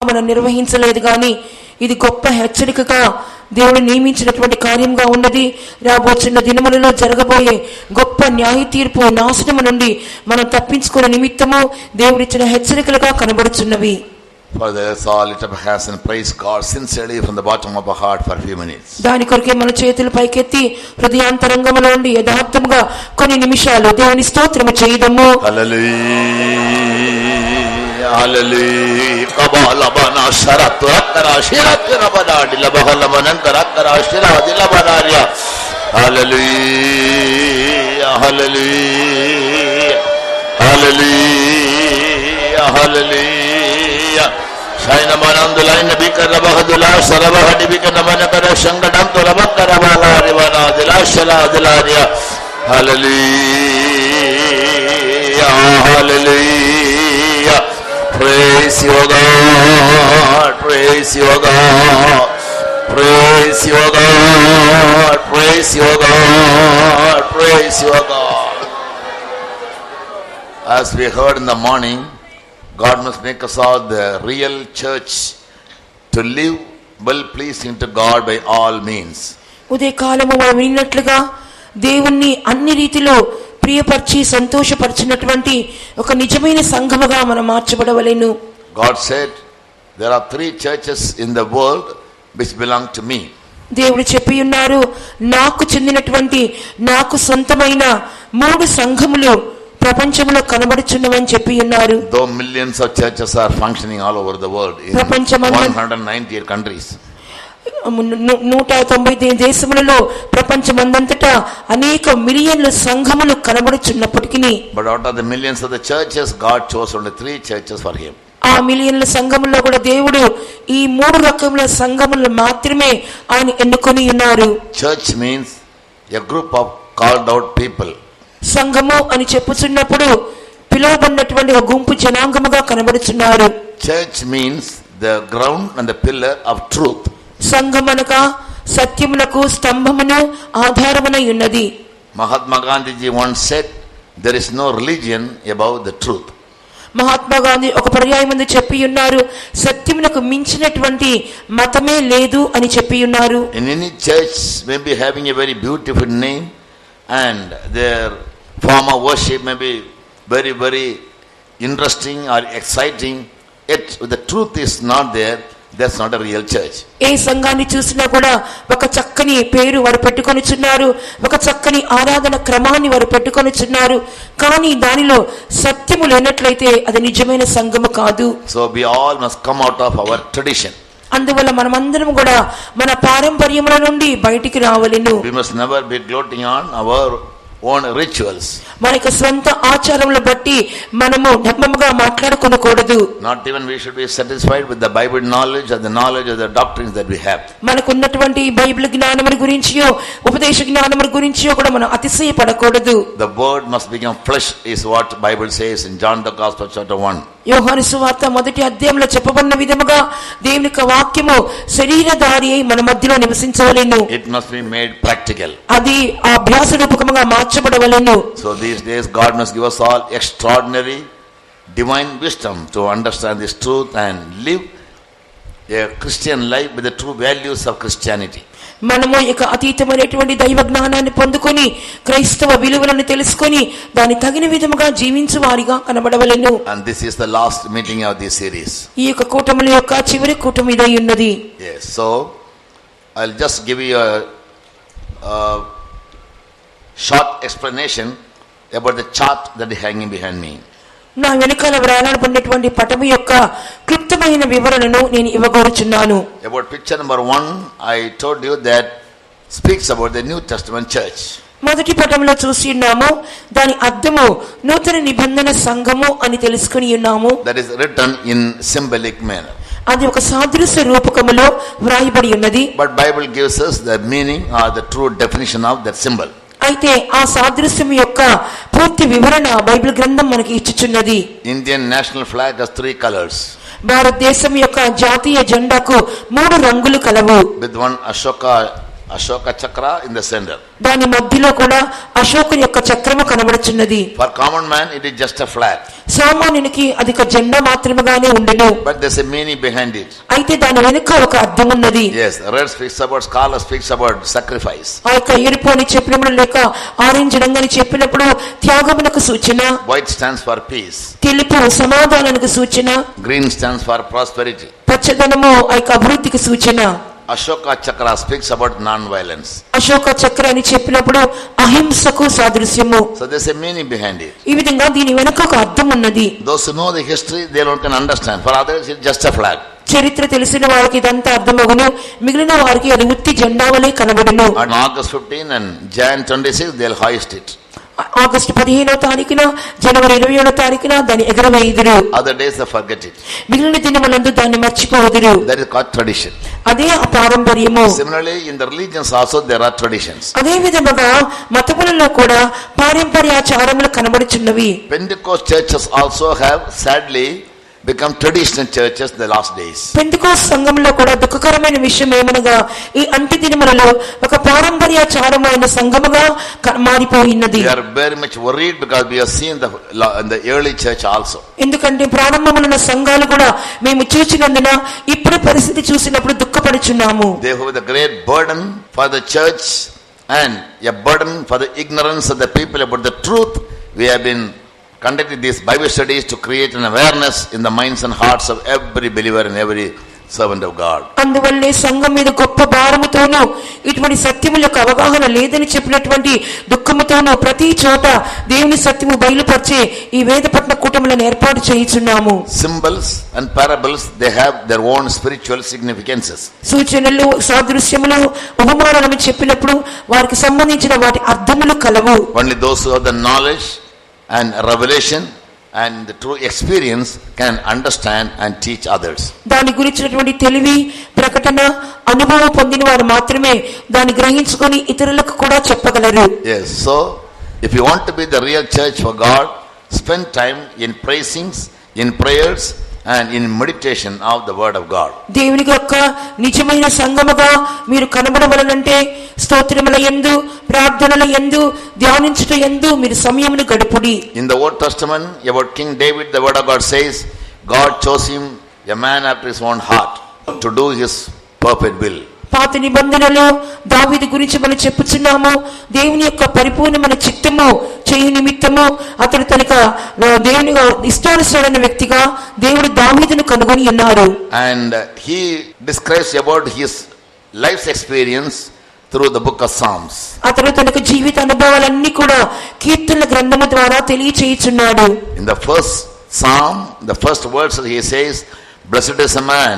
మనం నిర్వహించలేదు కానీ ఇది గొప్ప హెచ్చరికగా దేవుడు నియమించినటువంటి కార్యంగా ఉన్నది. రాబోతున్న దినములలో జరగబోయే గొప్ప న్యాయ తీర్పు నాశనము నుండి మనం తప్పించుకునే నిమిత్తము దేవుడిచ్చిన హెచ్చరికలుగా కనబడుచున్నవి. For this, all lift up hands and praise God sincerely from the bottom of our heart for a few minutes. దాని కొరకే మన చేతులు పైకెత్తి హృదయాంతరంగములో నుండి యథార్థముగా కొన్ని నిమిషాలు దేవుని స్తోత్రము చేయదము. Hallelujah, hallelujah. Kabalabana sharatu rakara shiratu rabana dilabahalabanan karakara shiratu dilabanaria. Hallelujah, hallelujah, hallelujah, hallelujah. Shaina manandulaina bikara bahadula sarabahadi bikara manakara shangadam tolabakara balari vana dilashala dilaria. Hallelujah, hallelujah. Praise your God, praise your God, praise your God, praise your God, praise your God. As we heard in the morning, God must make us all the real church to live well pleasing to God by all means. ఉదయ కాలము మనం విన్నట్లుగా దేవుణ్ణి అన్ని రీతిలో ప్రియపరిచి సంతోషపరిచినటువంటి ఒక నిజమైన సంఘముగా మనం మార్చబడవలెను. God said there are 3 churches in the world which belong to me. దేవుడు చెప్పి ఉన్నారు, నాకు చెందినటువంటి నాకు సొంతమైన 3 సంఘములు ప్రపంచంలో కనబడుచున్నవని చెప్పి ఉన్నారు. Though millions of churches are functioning all over the world in 198 countries. 190 దేశములలో ప్రపంచమందంతటా అనేక మిలియన్ల సంఘములు కనబడుచున్నప్పటికీ, but out of the millions of the churches, God chose only 3 churches for him. ఆ మిలియన్ల సంఘముల్లో కూడా దేవుడు ఈ 3 రకముల సంఘములు మాత్రమే ఆయన ఎన్నుకొని ఉన్నారు. Church means a group of called out people. సంఘము అని చెప్పుచున్నప్పుడు పిలువబడినటువంటి ఒక గుంపు జనాంగముగా కనబడుచున్నారు. Church means the ground and the pillar of truth. సంఘమనగా సత్యమునకు స్తంభమును ఆధారమునై ఉన్నది. Mahatma Gandhi ji once said, there is no religion above the truth. Mahatma Gandhi ఒక పర్యాయమందు చెప్పి ఉన్నారు, సత్యమునకు మించినటువంటి మతమే లేదు అని చెప్పి ఉన్నారు. In any church may be having a very beautiful name and their form of worship may be very, very interesting or exciting, yet if the truth is not there, that's not a real church. ఏ సంఘాన్ని చూసినా కూడా ఒక చక్కని పేరు వారు పెట్టుకొనిచున్నారు, ఒక చక్కని ఆరాధన క్రమాన్ని వారు పెట్టుకొనిచున్నారు, కానీ దానిలో సత్యము లేనట్లయితే అది నిజమైన సంఘము కాదు. So we all must come out of our tradition. అందువల్ల మనమందరం కూడా మన పారంపర్యముల నుండి బయటికి రావలెను. We must never be gloating on our own rituals. మన యొక్క స్వంత ఆచారములను బట్టి మనము డంబముగా మాట్లాడుకోకూడదు. Not even we should be satisfied with the Bible knowledge or the knowledge of the doctrines that we have. మనకున్నటువంటి బైబిల్ జ్ఞానముల గురించియో ఉపదేశ జ్ఞానముల గురించియో కూడా మనం అతిశయపడకూడదు. The word must become flesh is what Bible says in John the Gospel chapter 1. యోహాను సువార్త 1వ అధ్యాయంలో చెప్పబడిన విధముగా దేవుని యొక్క వాక్యము శరీరధారి అయి మన మధ్యలో నివసించవలెను. It must be made practical. అది అభ్యాస రూపకముగా మార్చబడవలెను. So these days God must give us all extraordinary divine wisdom to understand this truth and live a Christian life with the true values of Christianity. మనము ఇక అతీతమైనటువంటి దైవ జ్ఞానాన్ని పొందుకొని క్రైస్తవ విలువలను తెలుసుకొని దాని తగిన విధముగా జీవించు వారిగా కనబడవలెను. And this is the last meeting of this series. ఈ యొక్క కూటముల యొక్క చివరి కూటమి ఇదై ఉన్నది. Yes, so I'll just give you a short explanation about the chart that is hanging behind me. నా వెనకాల వ్రాయబడినటువంటి పటము యొక్క క్లుప్తమైన వివరణను నేను ఇవ్వగోరుచున్నాను. About picture number 1, I told you that speaks about the New Testament church. మొదటి పటంలో చూసి ఉన్నాము, దాని అర్థము నూతన నిబంధన సంఘము అని తెలుసుకుని ఉన్నాము. That is written in symbolic manner. అది ఒక సాదృశ్య రూపకములో వ్రాయబడి ఉన్నది. But Bible gives us the meaning or the true definition of that symbol. అయితే ఆ సాదృశ్యం యొక్క పూర్తి వివరణ బైబిల్ గ్రంథం మనకి ఇచ్చుచున్నది. Indian national flag has 3 colors. భారతదేశం యొక్క జాతీయ జెండాకు 3 రంగులు కలవు. With one Ashoka Ashoka Chakra in the center. దాని మధ్యలో కూడా అశోకుని యొక్క చక్రము కనబడుచున్నది. For common man it is just a flag. సామాన్యునికి అది ఒక జెండా మాత్రమేగానే ఉండెను. But there's a meaning behind it. అయితే దాని వెనుక ఒక అర్థం ఉన్నది. Yes, red speaks about, scarlet speaks about sacrifice. ఆ యొక్క ఎరుపు అని చెప్పినప్పుడు లేక ఆరెంజ్ రంగు అని చెప్పినప్పుడు త్యాగమునకు సూచన. White stands for peace. తెలుపు సమాధానానికి సూచన. Green stands for prosperity. పచ్చదనము ఆ యొక్క అభివృద్ధికి సూచన. Ashoka Chakra speaks about non-violence. Ashoka చక్ర అని చెప్పినప్పుడు అహింసకు సాదృశ్యము. So there's a meaning behind it. ఈ విధంగా దీని వెనుక ఒక అర్థం ఉన్నది. Those who know the history, they don't can understand. For others it's just a flag. చరిత్ర తెలిసిన వారికి ఇదంతా అర్థమగును, మిగిలిన వారికి అది ఉత్తి జెండా వలె కనబడును. On August 15 and Jan 26 they'll hoist it. August 15వ తారీఖున జనవరి 27వ తారీఖున దాన్ని ఎగరవేయుదురు. Other days they forget it. మిగిలిన దినములందు దాన్ని మర్చిపోదురు. That is called tradition. అదే ఆ పారంపర్యము. Similarly in the religions also there are traditions. అదే విధముగా మతములలో కూడా పారంపర్యాచారములు కనబడుచున్నవి. Pentecost churches also have sadly become traditional churches in the last days. Pentecost సంఘంలో కూడా దుఃఖకరమైన విషయం ఏమనగా ఈ అంత్య దినములలో ఒక పారంపర్యాచారమైన సంఘముగా మారిపోయినది. We are very much worried because we have seen in the early church also. ఎందుకంటే ప్రారంభములున్న సంఘాలు కూడా మేము చూచినందున ఇప్పుడు పరిస్థితి చూసినప్పుడు దుఃఖపడుచున్నాము. They have a great burden for the church and a burden for the ignorance of the people about the truth. We have been conducting these Bible studies to create an awareness in the minds and hearts of every believer and every servant of God. అందువల్లే సంఘం మీద గొప్ప భారముతోనూ ఇటువంటి సత్యములకు అవగాహన లేదని చెప్పినటువంటి దుఃఖముతోనూ ప్రతి చోట దేవుని సత్యము బయలుపరిచే ఈ వేద పఠన కూటములను ఏర్పాటు చేయుచున్నాము. Symbols and parables, they have their own spiritual significances. సూచనలు, సాదృశ్యములు, ఉపమానాలను చెప్పినప్పుడు వారికి సంబంధించిన వాటి అర్థములు కలవు. Only those who have the knowledge and revelation and the true experience can understand and teach others. దాని గురించినటువంటి తెలివి, ప్రకటన, అనుభవం పొందిన వారు మాత్రమే దాన్ని గ్రహించుకొని ఇతరులకు కూడా చెప్పగలరు. Yes, so if you want to be the real church for God, spend time in praisings, in prayers and in meditation of the word of God. దేవుని యొక్క నిజమైన సంఘముగా మీరు కనబడవలనంటే స్తోత్రముల యందు, ప్రార్థనల యందు, ధ్యానించుట యందు మీరు సమయమును గడుపుడి. In the Old Testament about King David, the word of God says God chose him a man after his own heart to do his perfect will. పాత నిబంధనలో దావీదు గురించి మనం చెప్పుచున్నాము. దేవుని యొక్క పరిపూర్ణమైన చిత్తము చేయు నిమిత్తము అతడు తనక దేవుని ఇష్టానుసారైన వ్యక్తిగా దేవుడు దావీదును కనుగొని ఉన్నారు. And he describes about his life's experience through the book of Psalms. అతడు తనకు జీవిత అనుభవాలన్నీ కూడా కీర్తనల గ్రంథము ద్వారా తెలియచేయుచున్నాడు. In the first psalm, the first words he says, blessed is a man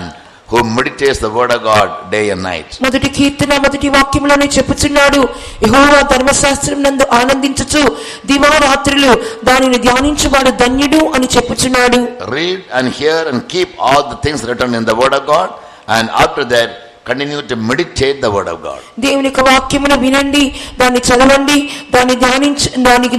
who meditates the word of God day and night. మొదటి కీర్తన మొదటి వాక్యములోనే చెప్పుచున్నాడు, యెహోవా ధర్మశాస్త్రం నందు ఆనందించుచు దివారాత్రులు దానిని ధ్యానించువాడు ధన్యుడు అని చెప్పుచున్నాడు. Read and hear and keep all the things written in the word of God, and after that continue to meditate the word of God. దేవుని యొక్క వాక్యమును వినండి, దాన్ని చదవండి, దాన్ని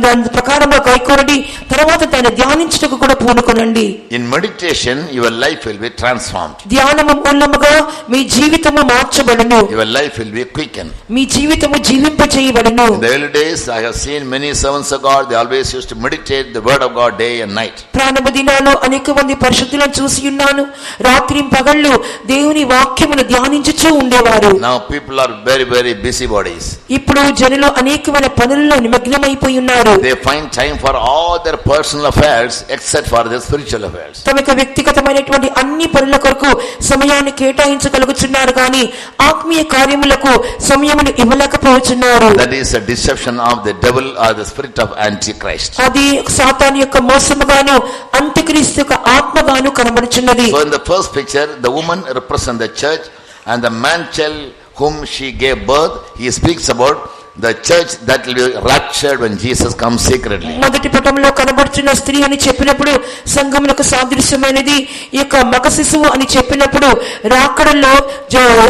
దాని ప్రకారంగా గైకొనండి, తర్వాత దాన్ని ధ్యానించుటకు కూడా పూనుకొనండి. In meditation your life will be transformed. ధ్యానము మూలముగా మీ జీవితము మార్చబడును. Your life will be quickened. మీ జీవితము జీవింపజేయబడును. In the early days I have seen many servants of God, they always used to meditate the word of God day and night. ప్రారంభ దినాల్లో అనేక మంది పరిశుద్ధులను చూసి ఉన్నాను. రాత్రి పగళ్ళు దేవుని వాక్యమును ధ్యానించుచూ ఉండేవారు. Now people are very very busy bodies. ఇప్పుడు జనులు అనేకమైన పనులలో నిమగ్నమైపోయి ఉన్నారు. They find time for all their personal affairs except for their spiritual affairs. తమకు వ్యక్తిగతమైనటువంటి అన్ని పనుల కొరకు సమయాన్ని కేటాయించగలుగుతున్నారు కానీ ఆత్మీయ కార్యములకు సమయమును ఇవ్వలేకపోతున్నారు. That is a deception of the devil or the spirit of Antichrist. అది సాతాను యొక్క మోసముగాను అంత్యక్రీస్తు యొక్క ఆత్మగాను కనబడుచున్నది. So in the first picture the woman represents the church, and the man child whom she gave birth, he speaks about the church that will be raptured when Jesus comes secretly. మొదటి పటంలో కనబడుతున్న స్త్రీ అని చెప్పినప్పుడు సంఘమునకు సాదృశ్యమైనది. ఈ యొక్క మగ శిశువు అని చెప్పినప్పుడు రాకడలో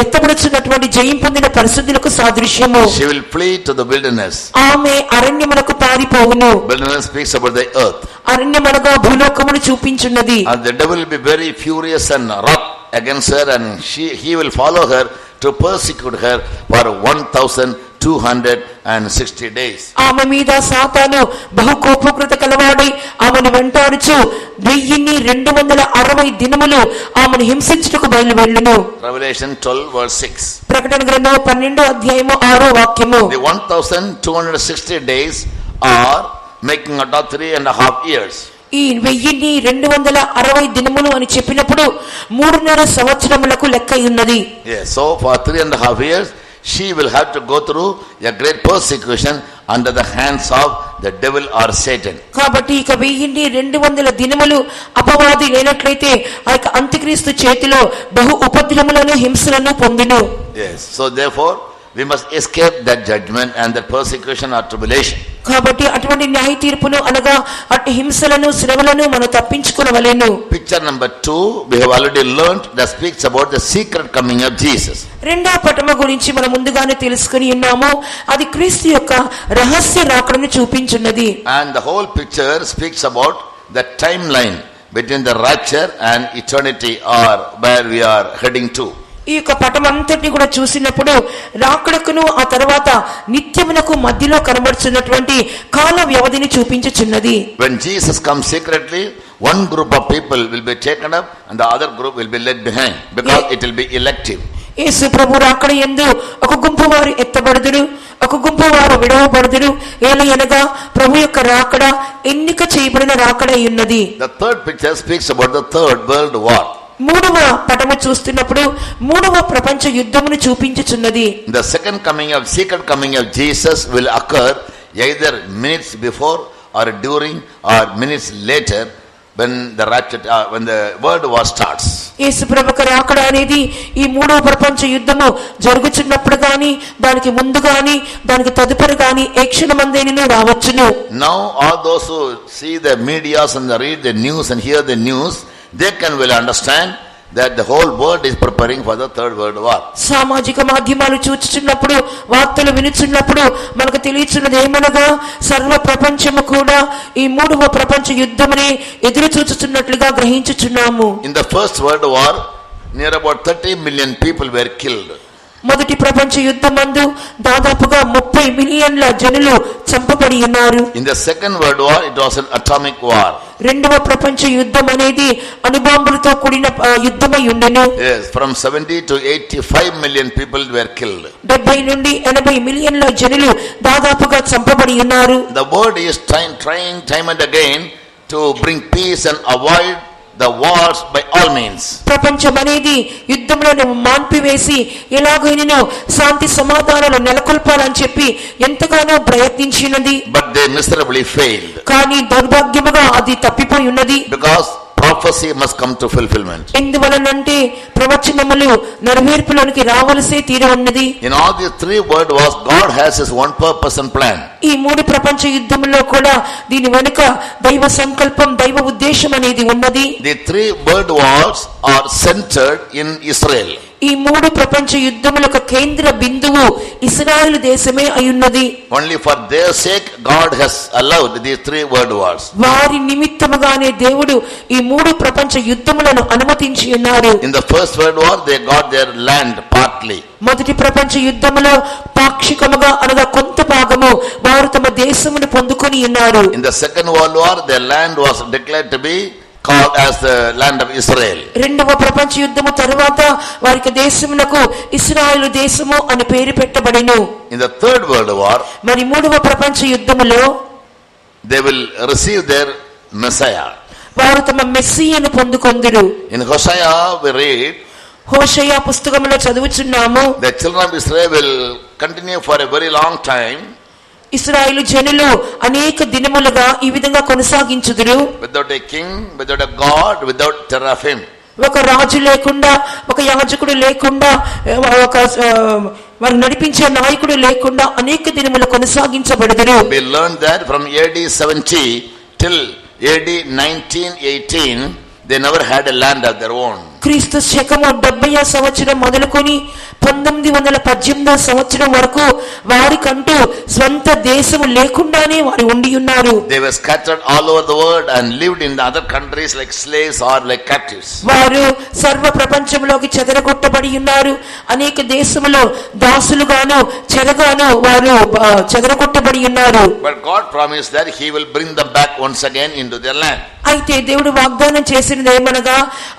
ఎత్తబడుచున్నటువంటి జయం పొందిన పరిశుద్ధులకు సాదృశ్యము. She will flee to the wilderness. ఆమె అరణ్యమునకు పారిపోవును. Wilderness speaks about the earth. అరణ్యమనగా భూలోకమును చూపించున్నది. And the devil will be very furious and wrath against her, and he will follow her to persecute her for 1260 days. ఆమె మీద సాతాను బహు కోపకృత కలవాడి ఆమెను వెంటాడుచు 1260 దినములు ఆమెను హింసించుటకు బయలువెళ్ళును. Revelation 12 verse 6. ప్రకటన గ్రంథం 12వ అధ్యాయము 6వ వాక్యము. The 1260 days are making about 3.5 years. ఈ 1260 దినములు అని చెప్పినప్పుడు 3.5 సంవత్సరములకు లెక్క ఉన్నది. Yes, so for 3.5 years she will have to go through a great persecution under the hands of the devil or Satan. కాబట్టి ఇక 1200 దినములు అపవాది లేనట్లయితే ఆ అంత్యక్రీస్తు చేతిలో బహు ఉపద్రవములను హింసలను పొందును. Yes, so therefore we must escape that judgment and that persecution or tribulation. కాబట్టి అటువంటి న్యాయ తీర్పును అనగా అట్టి హింసలను శ్రమలను మనం తప్పించుకొనవలెను. Picture number 2 we have already learned that speaks about the secret coming of Jesus. రెండవ పటము గురించి మనం ముందుగానే తెలుసుకుని ఉన్నాము. అది క్రీస్తు యొక్క రహస్య రాకడను చూపించున్నది. And the whole picture speaks about the timeline between the rapture and eternity, or where we are heading to. ఈ యొక్క పటం అంతటిని కూడా చూసినప్పుడు రాకడకును ఆ తర్వాత నిత్యమునకు మధ్యలో కనబడుతున్నటువంటి కాల వ్యవధిని చూపించుచున్నది. When Jesus comes secretly, one group of people will be taken up and the other group will be left behind, because it will be elective. యేసు ప్రభు రాకడ యందు ఒక గుంపు వారు ఎత్తబడుదురు, ఒక గుంపు వారు విడవబడుదురు. ఏలయనగా ప్రభు యొక్క రాకడ ఎన్నిక చేయబడిన రాకడ అయ్యున్నది. The third picture speaks about the third world war. మూడవ పటము చూస్తున్నప్పుడు మూడవ ప్రపంచ యుద్ధమును చూపించుచున్నది. The secret coming of Jesus will occur either minutes before or during or minutes later, when the rapture, when the world war starts. యేసు ప్రభువు రాకడ అనేది ఈ మూడవ ప్రపంచ యుద్ధము జరుగుతున్నప్పుడు గాని, దానికి ముందు గాని, దానికి తదుపరి గాని ఏ క్షణమందైనను రావచ్చును. Now all those who see the media and read the news and hear the news, they can well understand that the whole world is preparing for the third world war. సామాజిక మాధ్యమాలు చూచుచున్నప్పుడు, వార్తలు వినుచున్నప్పుడు మనకు తెలియచున్నది ఏమనగా సర్వ ప్రపంచము కూడా ఈ మూడవ ప్రపంచ యుద్ధముని ఎదురు చూచుచున్నట్లుగా గ్రహించుచున్నాము. In the first world war, near about 30 million people were killed. మొదటి ప్రపంచ యుద్ధమందు దాదాపుగా 30 మిలియన్ల జనులు చంపబడి ఉన్నారు. In the second world war, it was an atomic war. రెండవ ప్రపంచ యుద్ధం అనేది అణుబాంబులతో కూడిన యుద్ధమై ఉండెను. Yes, from 70 to 85 million people were killed. 70 నుండి 80 మిలియన్ల జనులు దాదాపుగా చంపబడి ఉన్నారు. The world is trying time and again to bring peace and avoid the wars by all means. ప్రపంచం అనేది యుద్ధములను మాన్పివేసి ఎలాగైనా శాంతి సమాధానాలు నెలకొల్పాలని చెప్పి ఎంతగానో ప్రయత్నించినది. But they miserably failed. కానీ దౌర్భాగ్యముగా అది తప్పిపోయి ఉన్నది. Because prophecy must come to fulfillment. ఎందువలనంటే ప్రవచనములు నెరవేర్పులోనికి రావలసే తీరు ఉన్నది. In all these three world wars, God has his one purpose and plan. ఈ మూడు ప్రపంచ యుద్ధములో కూడా దీని వెనుక దైవ సంకల్పం, దైవ ఉద్దేశం అనేది ఉన్నది. The three world wars are centered in Israel. ఈ మూడు ప్రపంచ యుద్ధములకు కేంద్ర బిందువు ఇశ్రాయేలు దేశమే అయ్యున్నది. Only for their sake God has allowed these three world wars. వారి నిమిత్తముగానే దేవుడు ఈ మూడు ప్రపంచ యుద్ధములను అనుమతించి ఉన్నారు. In the first world war, they got their land partly. మొదటి ప్రపంచ యుద్ధములో పాక్షికముగా అనగా కొంత భాగము వారు తమ దేశమును పొందుకొని ఉన్నారు. In the second world war, their land was declared to be called as the land of Israel. రెండవ ప్రపంచ యుద్ధము తరువాత వారికి దేశమునకు ఇశ్రాయేలు దేశము అని పేరు పెట్టబడెను. In the third world war, మరి మూడవ ప్రపంచ యుద్ధములో they will receive their Messiah. వారు తమ మెస్సీయను పొందుకొందురు. In Hosea we read, హోషేయ పుస్తకములో చదువుచున్నాము, the children of Israel will continue for a very long time ఇశ్రాయేలు జనులు అనేక దినములుగా ఈ విధంగా కొనసాగించుదురు. without a king, without a god, without teraphim. ఒక రాజు లేకుండా, ఒక యాజకుడు లేకుండా, ఒక వారు నడిపించే నాయకుడు లేకుండా అనేక దినములు కొనసాగించబడుదురు. We learned that from AD 70 till AD 1918 they never had a land of their own. క్రీస్తు శకము 70వ సంవత్సరం మొదలుకొని 1918వ సంవత్సరం వరకు వారికంటూ స్వంత దేశము లేకుండానే వారు ఉండి ఉన్నారు. They were scattered all over the world and lived in the other countries like slaves or like captives. వారు సర్వ ప్రపంచంలోకి చెదరగొట్టబడి ఉన్నారు. అనేక దేశములో దాసులుగాను చెరగాను వారు చెదరగొట్టబడి ఉన్నారు. But God promised that he will bring them back once again into their land. అయితే దేవుడు వాగ్దానం చేసినది ఏమనగా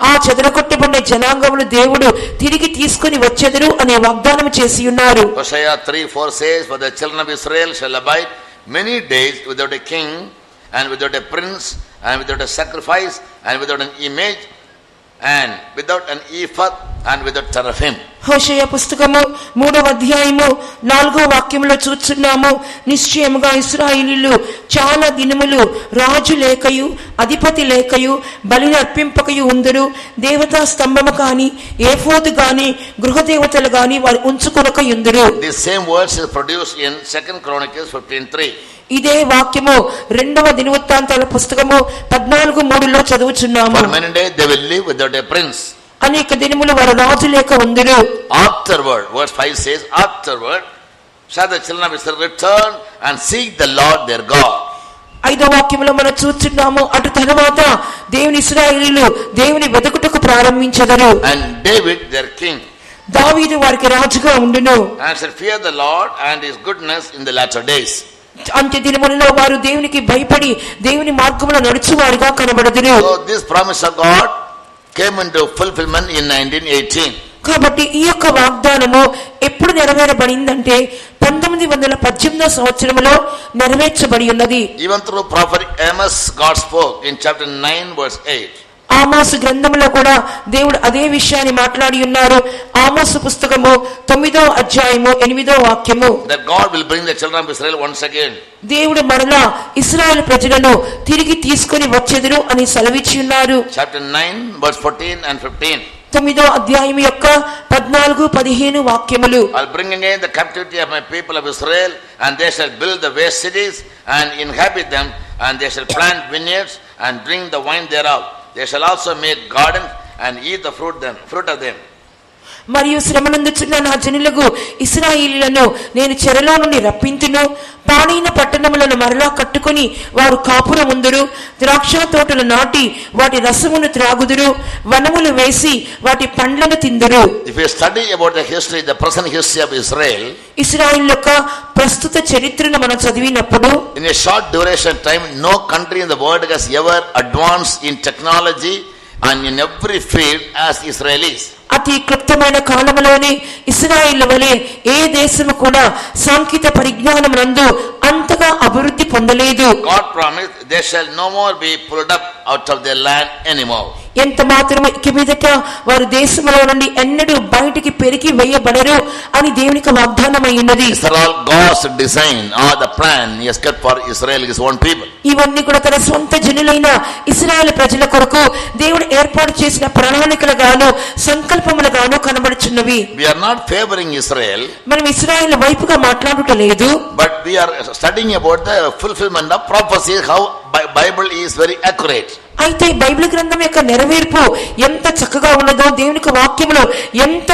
ఆ చెదరగొట్టబడిన జనాంగమును దేవుడు తిరిగి తీసుకొని వచ్చెదరు అనే వాగ్దానం చేసి ఉన్నారు. Hosea 3:4 says, for the children of Israel shall abide many days without a king and without a prince and without a sacrifice and without an image and without an ephod and without teraphim. హోషేయ పుస్తకము 3వ అధ్యాయము 4వ వాక్యములో చూస్తున్నాము, నిశ్చయముగా ఇశ్రాయేలీయులు చాలా దినములు రాజు లేకయు అధిపతి లేకయు బలిని అర్పింపకయు ఉందరు. దేవతా స్తంభము కాని ఏఫోదు గాని గృహదేవతలు గాని వారు ఉంచుకొనకయుందురు. This same words is produced in 2 Chronicles 15:3. ఇదే వాక్యము 2వ దినవృత్తాంతాల పుస్తకము 14:3లో చదువుచున్నాము. For many days they will live without a prince. అనేక దినములు వారు రాజు లేక ఉందురు. Afterward, verse 5 says, afterward shall the children of Israel return and seek the Lord their God. 5వ వాక్యములో మనం చూస్తున్నాము, అటు తరువాత దేవుని ఇశ్రాయేలీయులు దేవుని వెదకుటకు ప్రారంభించెదరు. And David their king. దావీదు వారికి రాజుగా ఉండును. And shall fear the Lord and his goodness in the latter days. అంత్య దినములలో వారు దేవునికి భయపడి దేవుని మార్గములో నడుచువారుగా కనబడుదురు. So this promise of God came into fulfillment in 1918. కాబట్టి ఈ యొక్క వాగ్దానము ఎప్పుడు నెరవేరబడిందంటే 1918వ సంవత్సరములో నెరవేర్చబడి ఉన్నది. Even through prophet Amos, God spoke in chapter 9 verse 8. ఆమోసు గ్రంథంలో కూడా దేవుడు అదే విషయాన్ని మాట్లాడి ఉన్నారు. ఆమోసు పుస్తకము 9వ అధ్యాయము 8వ వాక్యము, that God will bring the children of Israel once again. దేవుడు మరలా ఇశ్రాయేలు ప్రజలను తిరిగి తీసుకొని వచ్చెదరు అని సెలవిచ్చి ఉన్నారు. Chapter 9 verse 14 and 15. 9వ అధ్యాయం యొక్క 14-15 వాక్యములు. I'll bring again the captivity of my people of Israel, and they shall build the waste cities and inhabit them, and they shall plant vineyards and drink the wine thereof. They shall also make gardens and eat the fruit of them. మరియు శ్రమనందుచున్న నా జనులకు ఇశ్రాయేలీయులను నేను చెరలో నుండి రప్పింతును. పాడైన పట్టణములను మరలా కట్టుకొని వారు కాపురముందురు. ద్రాక్ష తోటలు నాటి వాటి రసమును త్రాగుదురు. వనములు వేసి వాటి పండ్లను తిందురు. If you study about the history, the present history of Israel, ఇశ్రాయేలు యొక్క ప్రస్తుత చరిత్రను మనం చదివినప్పుడు, in a short duration time, no country in the world has ever advanced in technology and in every field as Israelis. అతి క్లుప్తమైన కాలంలోనే ఇశ్రాయేలు వలె ఏ దేశము కూడా సాంకేతిక పరిజ్ఞానం నందు అంతగా అభివృద్ధి పొందలేదు. God promised they shall no more be pulled up out of their land anymore. ఎంత మాత్రమే ఇక మీదట వారు దేశంలో నుండి ఎన్నడూ బయటికి పెరిగి వేయబడరు అని దేవునికి వాగ్దానం అయి ఉన్నది. These are all God's design or the plan He has kept for Israel, His own people. ఇవన్నీ కూడా తన సొంత జనులైన ఇశ్రాయేలు ప్రజల కొరకు దేవుడు ఏర్పాటు చేసిన ప్రణాళికలుగాను సంకల్పములుగాను కనబడుచున్నవి. We are not favoring Israel, మనం ఇశ్రాయేలు వైపుగా మాట్లాడుటలేదు, but we are studying about the fulfillment of prophecies, how Bible is very accurate. అయితే బైబిల్ గ్రంథం యొక్క నెరవేర్పు ఎంత చక్కగా ఉన్నదో, దేవునికి వాక్యములో ఎంత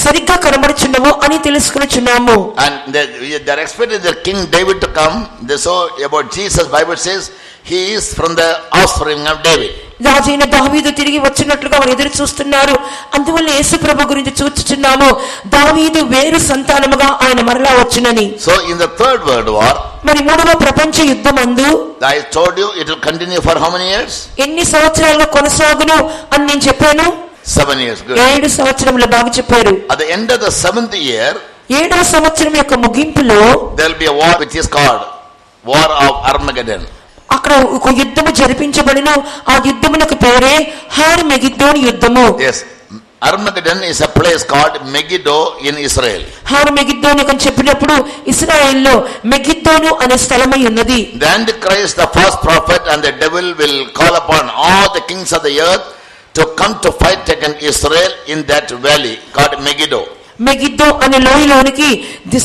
సరిగ్గా కనబడుచున్నవో అని తెలుసుకొనుచున్నాము. And they are expecting their King David to come. They saw about Jesus. Bible says he is from the offspring of David. రాజైన దావీదు తిరిగి వచ్చినట్లుగా వారు ఎదురు చూస్తున్నారు. అందువల్ల యేసు ప్రభు గురించి చూచుచున్నాము, దావీదు వేరు సంతానముగా ఆయన మరలా వచ్చునని. So in the third world war, మరి 3వ ప్రపంచ యుద్ధమందు I told you it will continue for how many years? ఎన్ని సంవత్సరాలుగా కొనసాగును అని నేను చెప్పాను. 7 years. Good. 7 సంవత్సరములు బాగా చెప్పారు. At the end of the 7th year, 7వ సంవత్సరం యొక్క ముగింపులో there will be a war which is called War of Armageddon. అక్కడ ఒక యుద్ధము జరిపించబడిన ఆ యుద్ధమునకు పేరే హార్మెగిద్దోను యుద్ధము. Yes, Armageddon is a place called Megiddo in Israel. హార్మెగిద్దోను అని చెప్పినప్పుడు ఇశ్రాయేల్లో మెగిద్దోను అనే స్థలమై ఉన్నది. The Antichrist, the false prophet, and the devil will call upon all the kings of the earth to come to fight against Israel in that valley called Megiddo. Megiddo అనే లోయలోనికి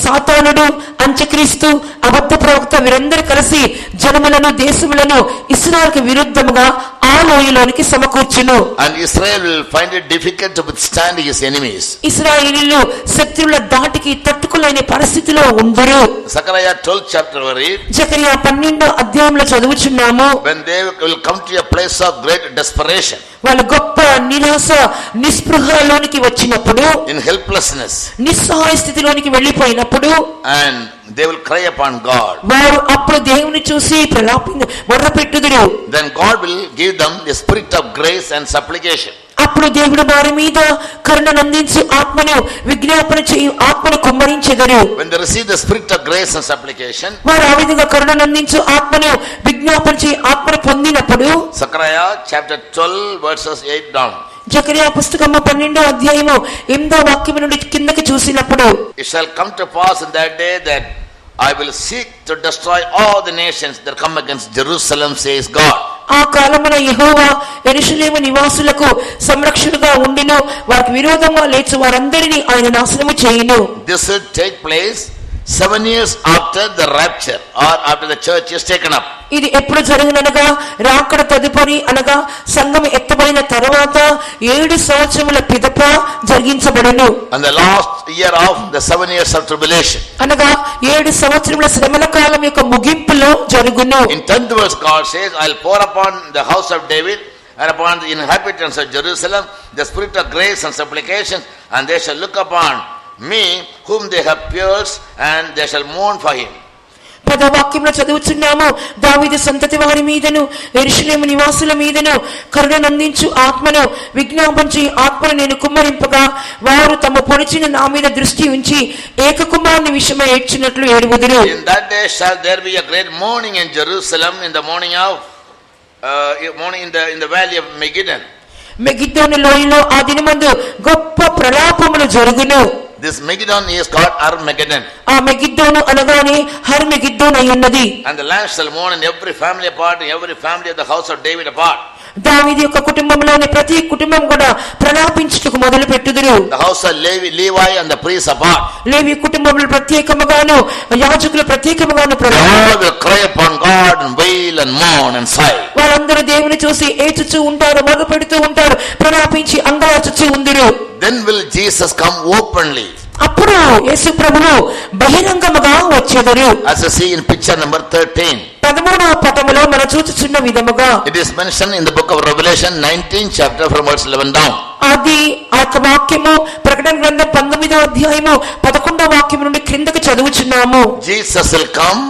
సాతానుడు, అంత్యక్రీస్తు, అబద్ధ ప్రవక్త వీరందరూ కలిసి జనములను, దేశములను ఇశ్రాయేలుకు విరుద్ధముగా ఆ లోయలోనికి సమకూర్చును. And Israel will find it difficult to withstand his enemies. ఇశ్రాయేలీయులు శత్రువుల దాటికి తట్టుకోలేని పరిస్థితిలో ఉందరు. Zechariah 12th chapter read. Zechariah 12వ అధ్యాయంలో చదువుచున్నాము. When they will come to a place of great desperation. వాళ్ళు గొప్ప నిరాశ, నిస్పృహలోనికి వచ్చినప్పుడు, in helplessness, నిస్సహాయ స్థితిలోనికి వెళ్ళిపోయినప్పుడు, and they will cry upon God. వారు అప్పుడు దేవుని చూసి మొర్రపెట్టుదురు. Then God will give them the spirit of grace and supplication. అప్పుడు దేవుడు వారి మీద కరుణను అందించు ఆత్మను, విజ్ఞాపన చేయు ఆత్మను కుమ్మరించెదరు. When they receive the spirit of grace and supplication, వారు ఆ విధంగా కరుణను అందించు ఆత్మను, విజ్ఞాపన చేయు ఆత్మను పొందినప్పుడు, Zechariah chapter 12 verses 8 down. Zechariah పుస్తకము 12వ అధ్యాయము 8వ వాక్యం నుండి కిందకి చూసినప్పుడు, It shall come to pass in that day that I will seek to destroy all the nations that come against Jerusalem, says God. ఆ కాలమున యెహోవా యెరూషలేము నివాసులకు సంరక్షణగా ఉండిను, వారికి విరోధంగా లేచు వారందరినీ ఆయన నాశనము చేయును. This will take place 7 years after the rapture or after the church is taken up. ఇది ఎప్పుడు జరుగుననగా రాకడ తదుపరి, అనగా సంఘం ఎత్తబడిన తరువాత 7 సంవత్సరముల పిదప జరిగించబడును. And the last year of the 7 years of tribulation. అనగా 7 సంవత్సరముల శ్రమల కాలం యొక్క ముగింపులో జరుగును. In 10th verse God says, I'll pour upon the house of David and upon the inhabitants of Jerusalem the spirit of grace and supplication, and they shall look upon me whom they have pierced, and they shall mourn for him. పదవాక్యంలో చదువుచున్నాము, దావీదు సంతతి వారి మీదను, యెరూషలేము నివాసుల మీదను కరుణనందించు ఆత్మను, విజ్ఞాపంచి ఆత్మను నేను కుమ్మరింపగా, వారు తమ పొడిచిన నా మీద దృష్టి ఉంచి ఏక కుమారుని విషయమై ఏడ్చినట్లు ఏడువుదురు. In that day shall there be a great mourning in Jerusalem in the morning of morning in the valley of Megiddon. మెగిద్దోను లోయలో ఆ దినమందు గొప్ప ప్రలాపములు జరుగును. This Megiddon is called Armageddon. ఆ మెగిద్దోను అనగానే హర్మెగిద్దోను అయి ఉన్నది. And the land shall mourn, and every family apart, and every family of the house of David apart. దావీదు యొక్క కుటుంబంలోని ప్రతి కుటుంబం కూడా ప్రలాపించుటకు మొదలు పెట్టుదురు. The house of Levi and the priests apart. లేవి కుటుంబంలో ప్రత్యేకముగాను, యాజకులు ప్రత్యేకముగాను all will cry upon God and wail and mourn and sigh. వాళ్ళందరూ దేవుని చూసి ఏచుచూ ఉంటారు, మొదలు పెడుతూ ఉంటారు, ప్రలాపించి అంగలాచుచూ ఉందిరు. Then will Jesus come openly. అప్పుడు యేసు ప్రభువు బహిరంగముగా వచ్చెదరు. As you see in picture number 13. 13వ పటములో మనం చూచుచున్న విధముగా it is mentioned in the book of Revelation 19th chapter from verse 11 down. అది ఆ వాక్యము ప్రకటన గ్రంథం 19వ అధ్యాయము 11వ వాక్యం నుండి క్రిందకి చదువుచున్నాము. Jesus will come,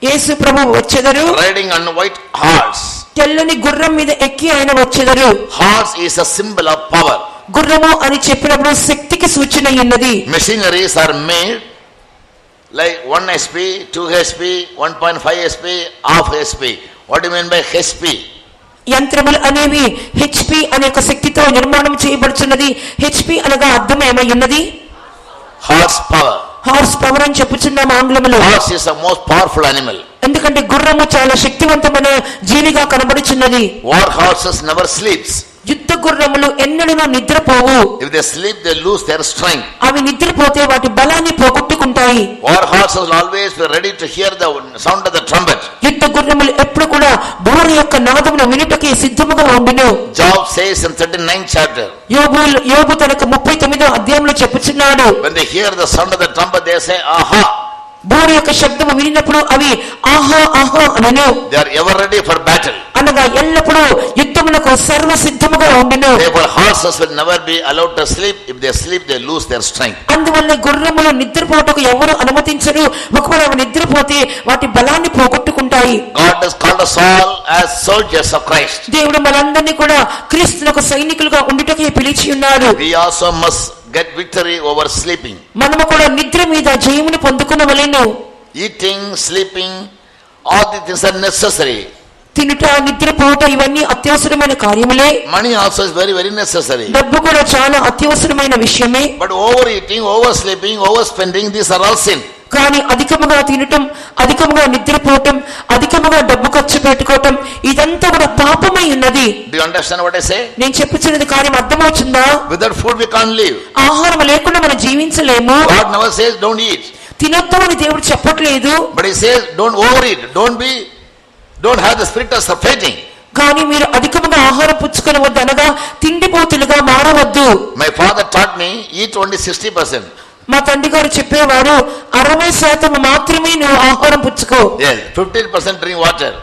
యేసు ప్రభువు వచ్చెదరు, riding on white horse. తెల్లని గుర్రం మీద ఎక్కి ఆయన వచ్చెదరు. Horse is a symbol of power. గుర్రము అని చెప్పినప్పుడు శక్తికి సూచన ఉన్నది. Machineries are made like 1 HP, 2 HP, 1.5 HP, half HP. What do you mean by HP? యంత్రములు అనేవి హెచ్పి అనే ఒక శక్తితో నిర్మాణం చేయబడుచున్నది. హెచ్పి అనగా అర్థం ఏమై ఉన్నది? Horse power. హార్స్ పవర్ అని చెప్పుచున్నాం ఆంగ్లములో. Horse is the most powerful animal. ఎందుకంటే గుర్రము చాలా శక్తివంతమైన జీవిగా కనబడుచున్నది. War horses never sleeps. యుద్ధ గుర్రములు ఎన్నడూ నిద్రపోవు. If they sleep, they lose their strength. అవి నిద్రపోతే వాటి బలాన్ని పోగొట్టుకుంటాయి. War horses will always be ready to hear the sound of the trumpet. యుద్ధ గుర్రములు ఎప్పుడు కూడా బూర యొక్క నాదమును వినుటకి సిద్ధముగా ఉండును. Job says in 39th chapter. యోబు తన 39వ అధ్యాయంలో చెప్పుచున్నాడు, when they hear the sound of the trumpet, they say, aha. బూర యొక్క శబ్దము వినినప్పుడు అవి ఆహా ఆహా అనను. They are ever ready for battle. అనగా ఎల్లప్పుడూ యుద్ధమునకు సర్వ సిద్ధముగా ఉండును. Therefore horses will never be allowed to sleep. If they sleep, they lose their strength. అందువల్ల గుర్రములు నిద్రపోటకు ఎవరు అనుమతించరు. ఒకవేళ అవి నిద్రపోతే వాటి బలాన్ని పోగొట్టుకుంటాయి. God has called us all as soldiers of Christ. దేవుడు మనందరినీ కూడా క్రీస్తునకు సైనికులుగా ఉండుటకే పిలిచి ఉన్నాడు. We also must get victory over sleeping. మనము కూడా నిద్ర మీద జయమును పొందుకొనవలెను. Eating, sleeping, all these things are necessary. తినుట, నిద్రపోవట ఇవన్నీ అత్యవసరమైన కార్యములే. Money also is very, very necessary. డబ్బు కూడా చాలా అత్యవసరమైన విషయమే. But overeating, oversleeping, overspending, these are all sin. కానీ అధికముగా తినటం, అధికముగా నిద్రపోవటం, అధికముగా డబ్బు ఖర్చు పెట్టుకోవటం, ఇదంతా కూడా పాపమై ఉన్నది. Do you understand what I say? నేను చెప్పుచున్నది కార్యం అర్థమవుతుందా? Without food we can't live. ఆహారం లేకుండా మనం జీవించలేము. God never says don't eat. తినొద్దు అని దేవుడు చెప్పట్లేదు. But he says don't overeat. Don't have the spirit of surfeiting. కానీ మీరు అధికముగా ఆహారం పుచ్చుకొని వద్దు అనగా తిండిపోతులుగా మారవద్దు. My father taught me eat only 60%. మా తండ్రి గారు చెప్పేవారు 60% మాత్రమే నువ్వు ఆహారం పుచ్చుకో. Yes, 15% drink water.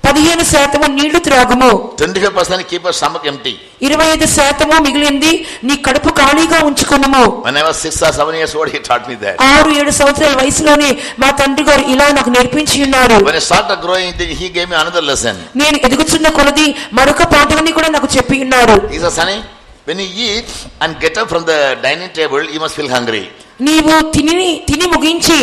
15% నీళ్లు త్రాగుము. 25% keep your stomach empty. 25% మిగిలింది నీ కడుపు ఖాళీగా ఉంచుకున్నాము. When I was 6 or 7 years old, he taught me that. 6-7 సంవత్సరాల వయసులోనే మా తండ్రి గారు ఇలా నాకు నేర్పించి ఉన్నారు. When I started growing, he gave me another lesson. నేను ఎదుగుతున్న కొలది మరొక పాఠాన్ని కూడా నాకు చెప్పి ఉన్నారు. He said, "Sonny, when you eat and get up from the dining table, you must feel hungry." నీవు తిని ముగించి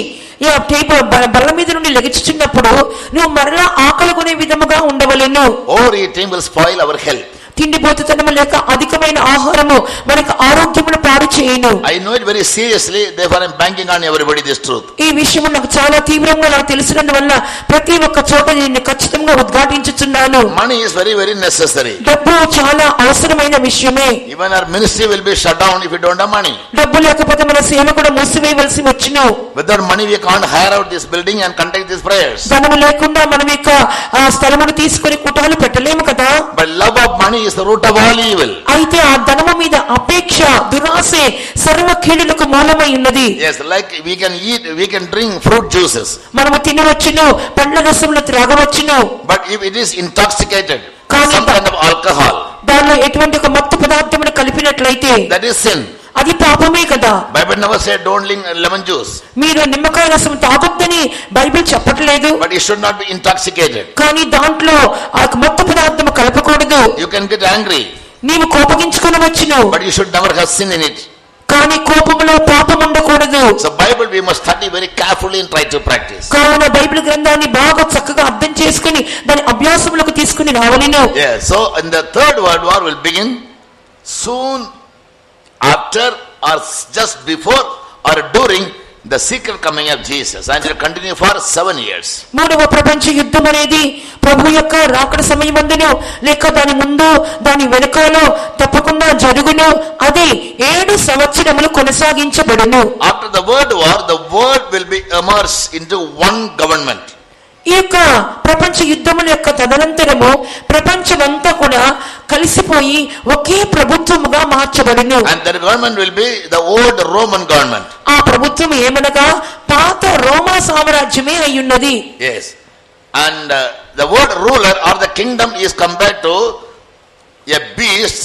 బల్ల మీద నుండి లెగిచుచున్నప్పుడు నువ్వు మరలా ఆకలి కొనే విధముగా ఉండవలెను. Overeating will spoil our health. తిండిపోతుతనము లేక అధికమైన ఆహారము మనకు ఆరోగ్యమును పాడు చేయును. I know it very seriously, therefore I am banking on everybody this truth. ఈ విషయం నాకు చాలా తీవ్రంగా నాకు తెలిసినందువల్ల ప్రతి ఒక్క చోట నేను ఖచ్చితంగా ఉద్ఘాటించుచున్నాను. Money is very, very necessary. డబ్బు చాలా అవసరమైన విషయమే. Even our ministry will be shut down if we don't have money. డబ్బు లేకపోతే మన సేవ కూడా మూసివేయవలసి వచ్చును. Without money we can't hire out this building and conduct these prayers. ధనము లేకుండా మనం యొక్క స్థలమును తీసుకొని కుటాలు పెట్టలేము కదా. But love of money is the root of all evil. అయితే ఆ ధనము మీద అపేక్ష, దురాశ సర్వ కీడులకు మూలమై ఉన్నది. Yes, like we can drink fruit juices. మనము తినవచ్చును, పండ్ల రసములు త్రాగవచ్చును. But if it is intoxicated, కానీ some kind of alcohol, దానిలో ఎటువంటి ఒక మత్తు పదార్థమును కలిపినట్లయితే that is sin. అది పాపమే కదా. Bible never said don't drink lemon juice. మీరు నిమ్మకాయ రసం తాగొద్దని బైబిల్ చెప్పట్లేదు. But it should not be intoxicated. కానీ దాంట్లో ఆ మత్తు పదార్థము కలపకూడదు. You can get angry, నీవు కోపగించుకొనవచ్చును, but you should never have sin in it. కానీ కోపములో పాపం ఉండకూడదు. So Bible we must study very carefully and try to practice. కావున బైబిల్ గ్రంథాన్ని బాగా చక్కగా అర్థం చేసుకుని దాని అభ్యాసములకు తీసుకుని రావాలిను. Yeah, so in the third world war will begin soon after or just before or during the secret coming of Jesus, and it will continue for 7 years. మూడవ ప్రపంచ యుద్ధం అనేది ప్రభు యొక్క రాకడ సమయమందును లేక దాని ముందు దాని వెనుకలో తప్పకుండా జరుగును. అది 7 సంవత్సరములు కొనసాగించబడును. After the world war, the world will be immersed into one government. ఈ యొక్క ప్రపంచ యుద్ధముల యొక్క తదనంతరము ప్రపంచమంతా కూడా కలిసిపోయి ఒకే ప్రభుత్వముగా మార్చబడును. And that government will be the old Roman government. ఆ ప్రభుత్వం ఏమనగా పాత రోమా సామ్రాజ్యమే అయ్యున్నది. Yes. And the word ruler or the kingdom is compared to a beast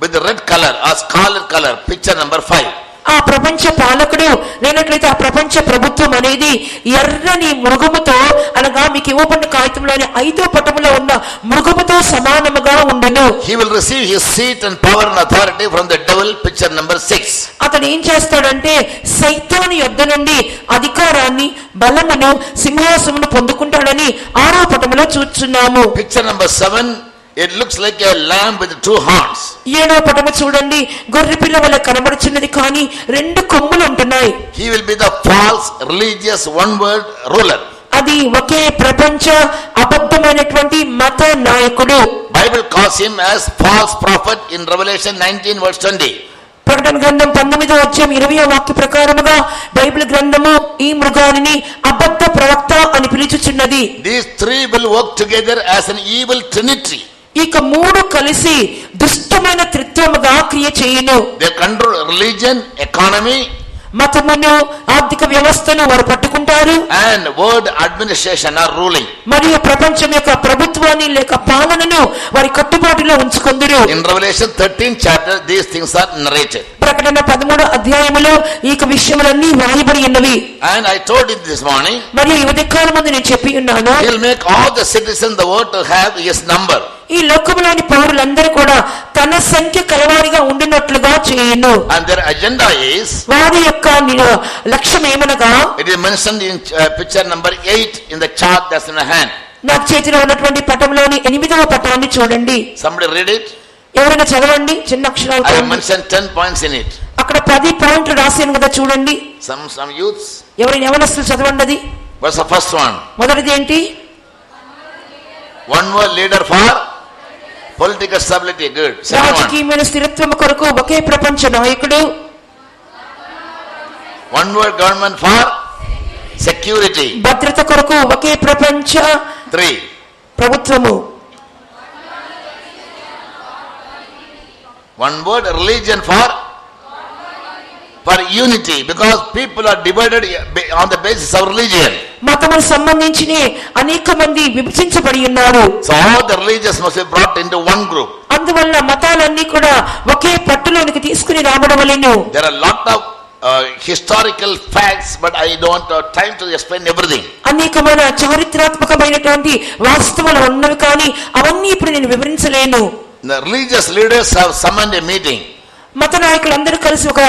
with the red color or scarlet color, picture number 5. ఆ ప్రపంచ పాలకుడు లేనట్లయితే ఆ ప్రపంచ ప్రభుత్వం అనేది ఎర్రని మృగముతో అనగా మీకు ఇవ్వబడిన కాగితంలోని 5వ పటములో ఉన్న మృగముతో సమానముగా ఉండును. He will receive his seat and power and authority from the devil, picture number 6. అతను ఏం చేస్తాడంటే సైతాను యొద్ద నుండి అధికారాన్ని, బలమును, సింహాసనమును పొందుకుంటాడని 6వ పటములో చూస్తున్నాము. Picture number 7, it looks like a lamb with 2 horns. 7వ పటము చూడండి, గొర్రె పిల్ల వలె కనబడుచున్నది కానీ 2 కొమ్ములు ఉంటున్నాయి. He will be the false religious one world ruler. అది ఒకే ప్రపంచ అబద్ధమైనటువంటి మత నాయకుడు. Bible calls him as false prophet in Revelation 19 verse 20. ప్రకటన గ్రంథం 19వ అధ్యాయం 20వ వాక్య ప్రకారముగా బైబిల్ గ్రంథము ఈ మృగాన్ని అబద్ధ ప్రవక్త అని పిలుచుచున్నది. These 3 will work together as an evil trinity. ఇక 3 కలిసి దుష్టమైన త్రిత్వముగా క్రియ చేయును. They control religion, economy, మతమును, ఆర్థిక వ్యవస్థను వారు పట్టుకుంటారు. and world administration are ruling. మరియు ప్రపంచం యొక్క ప్రభుత్వాన్ని లేక పాలనను వారి కట్టుబాటులో ఉంచుకొందురు. In Revelation 13 chapter these things are narrated. ప్రకటన 13వ అధ్యాయములో ఈ విషయములన్నీ వ్రాయబడి ఉన్నవి. And I told you this morning, మరియు ఈ ఉదయకాలం ముందు నేను చెప్పి ఉన్నాను, he will make all the citizens the world to have his number. ఈ లోకములోని పౌరులందరూ కూడా తన సంఖ్య కలవారిగా ఉండినట్లుగా చేయును. And their agenda is, వారి యొక్క లక్ష్యం ఏమనగా, it is mentioned in picture number 8 in the chart that's in my hand. నాకు చేతిలో ఉన్నటువంటి పటంలోని 8వ పటాన్ని చూడండి. Somebody read it. ఎవరైనా చదవండి చిన్న అక్షరాలతో. I have mentioned 10 points in it. అక్కడ 10 పాయింట్లు రాశాను కదా చూడండి. Some youths. ఎవరైనా యవనస్తులు చదవండి అది. What's the first one? మొదటిది ఏంటి? One word leader for political stability. Good. Second one. రాజకీయమైన స్థిరత్వం కొరకు ఒకే ప్రపంచ నాయకుడు. One word government for security. భద్రత కొరకు ఒకే ప్రపంచ 3. ప్రభుత్వము. One word religion for unity, because people are divided on the basis of religion. మతముకు సంబంధించి అనేక మంది విభజించబడి ఉన్నారు. So all the religions must be brought into one group. అందువల్ల మతాలన్నీ కూడా ఒకే పట్టులోనికి తీసుకుని రాబడవలెను. There are a lot of historical facts, but I don't have time to explain everything. అనేకమైన చారిత్రాత్మకమైనటువంటి వాస్తవాలు ఉన్నవి కానీ అవన్నీ ఇప్పుడు నేను వివరించలేను. The religious leaders have summoned a meeting. మత నాయకులందరూ కలిసి ఒక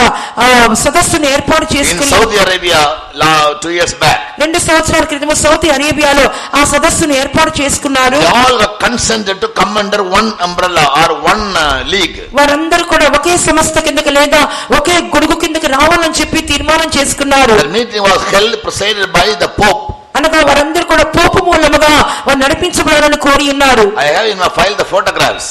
సదస్సును ఏర్పాటు In చేసుకుని Saudi Arabia 2 years back. 2 సంవత్సరాల క్రితం సౌదీ అరేబియాలో ఆ సదస్సును ఏర్పాటు చేసుకున్నారు. They all were consented to come under one umbrella or one league. వారందరూ కూడా ఒకే సంస్థ కిందకి లేదా ఒకే గొడుగు కిందకి రావాలని చెప్పి తీర్మానం చేసుకున్నారు. The meeting was held presided by the Pope. అనగా వారందరూ కూడా పోపు మూలముగా వారు నడిపించబడాలని కోరి ఉన్నారు. I have in my file the photographs.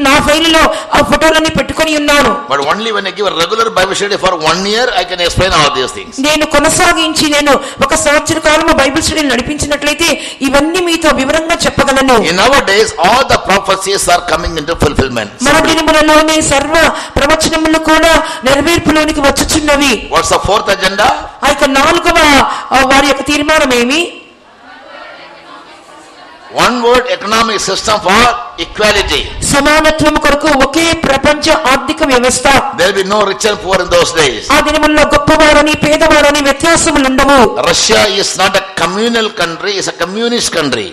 నా ఫైలులో ఆ ఫోటోలన్నీ పెట్టుకొని ఉన్నాను. But only when I give a regular Bible study for 1 year I can explain all these things. నేను కొనసాగించి నేను ఒక సంవత్సర కాలము బైబిల్ స్టడీ నడిపించినట్లయితే ఇవన్నీ మీతో వివరంగా చెప్పగలను. In our days all the prophecies are coming into fulfillment. మన దినములలోనే సర్వ ప్రవచనములు కూడా నెరవేర్పులోనికి వచ్చుచున్నవి. What's the fourth agenda? ఆ యొక్క 4వ వారి యొక్క తీర్మానం ఏమి? One word economic system for equality. సమానత్వం కొరకు ఒకే ప్రపంచ ఆర్థిక వ్యవస్థ. There will be no rich and poor in those days. ఆ దినముల్లో గొప్పవారని పేదవారని వ్యత్యాసములు ఉండవు. Russia is not a communal country, it's a communist country.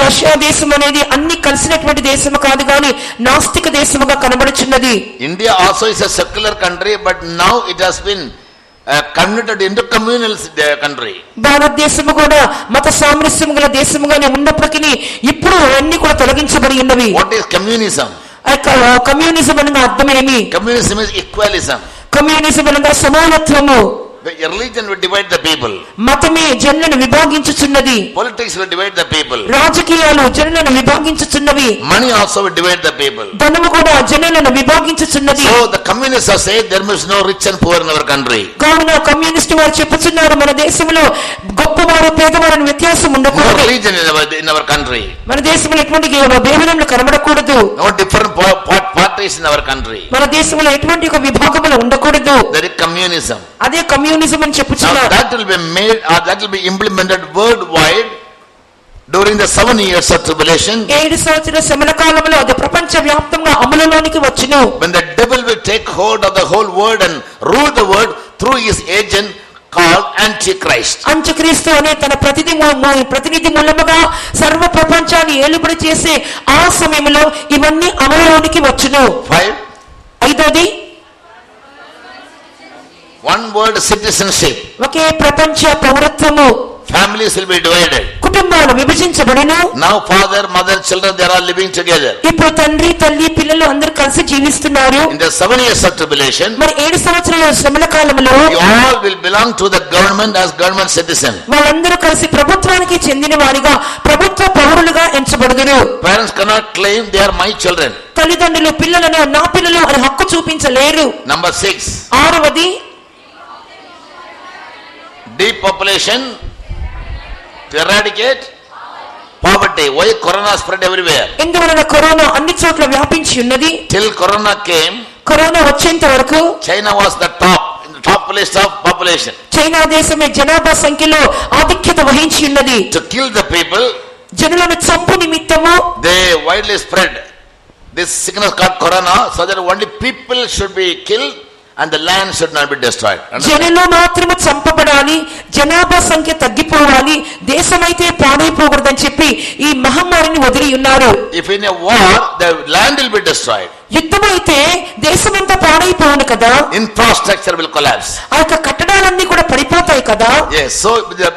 Russia దేశం అనేది అన్ని కలిసినటువంటి దేశము కాదు కానీ నాస్తిక దేశముగా కనబడుచున్నది. India also is a secular country, but now it has been converted into communal country. భారతదేశము కూడా మత సామరస్యము గల దేశముగానే ఉన్నప్పటికీ ఇప్పుడు అన్ని కూడా తొలగించబడి ఉన్నవి. What is communism? కమ్యూనిజం అనగా అర్థమేమి? Communism is equalism. కమ్యూనిజం అనగా సమానత్వము. Religion will divide the people. మతమే జనులను విభాగించుచున్నది. Politics will divide the people. రాజకీయాలు జనులను విభాగించుచున్నవి. Money also will divide the people. ధనము కూడా జనులను విభాగించుచున్నది. So the communists are saying there must no rich and poor in our country. కావున communist వారు చెప్పుచున్నారు మన దేశంలో గొప్పవారు పేదవారు వ్యత్యాసం No ఉండకూడదు. religion in our country. మన దేశంలో ఎటువంటి భేదములు కనబడకూడదు. No different parties in our country. మన దేశంలో ఎటువంటి ఒక విభాగములు ఉండకూడదు. That is communism. అదే కమ్యూనిజం అని Now చెప్పుచున్నారు. that will be made or that will be implemented worldwide during the 7 years of tribulation. 7 సంవత్సరాల శ్రమల కాలంలో అది ప్రపంచ వ్యాప్తంగా అమలులోనికి వచ్చును. When the devil will take hold of the whole world and rule the world through his agent called Antichrist. అంత్యక్రీస్తు అనే తన ప్రతినిధి మూలముగా సర్వ ప్రపంచాన్ని ఏలుబడి చేసే ఆ సమయంలో ఇవన్నీ అమలులోనికి వచ్చును. 5. 5వది One word citizenship. ఒకే ప్రపంచ పౌరత్వము. Families will be divided. కుటుంబాలు విభజించబడును. Now father, mother, children, they are all living together. ఇప్పుడు తండ్రి తల్లి పిల్లలు అందరూ కలిసి జీవిస్తున్నారు. In the 7 years of tribulation, మరి 7 సంవత్సరాల శ్రమల కాలంలో you all will belong to the government as government citizen. వాళ్ళందరూ కలిసి ప్రభుత్వానికి చెందిన వారిగా ప్రభుత్వ పౌరులుగా ఎంచబడుదురు. Parents cannot claim they are my children. తల్లిదండ్రులు పిల్లలను నా పిల్లలు అని హక్కు చూపించలేరు. Number 6. 6వది Depopulation to eradicate poverty. Why corona spread everywhere? ఎందువలన కరోనా అన్ని చోట్ల వ్యాపించి ఉన్నది. Till corona came, కరోనా వచ్చేంత వరకు China was the top list of population. China దేశమే జనాభా సంఖ్యలో ఆధిక్యత వహించి ఉన్నది. To kill the people, జనులను చంపు నిమిత్తము they widely spread this sickness called corona, so that only people should be killed and the land should not be destroyed. జనులు మాత్రమే చంపబడాలి, జనాభా సంఖ్య తగ్గిపోవాలి, దేశమైతే పాడైపోకూడదని చెప్పి ఈ మహమ్మారిని వదిలి ఉన్నారు. If in a war, the land will be destroyed. యుద్ధమైతే దేశమంతా పాడైపోవును కదా. Infrastructure will collapse. ఆ యొక్క కట్టడాలన్నీ కూడా పడిపోతాయి ఉంటాయి కదా. Yes, so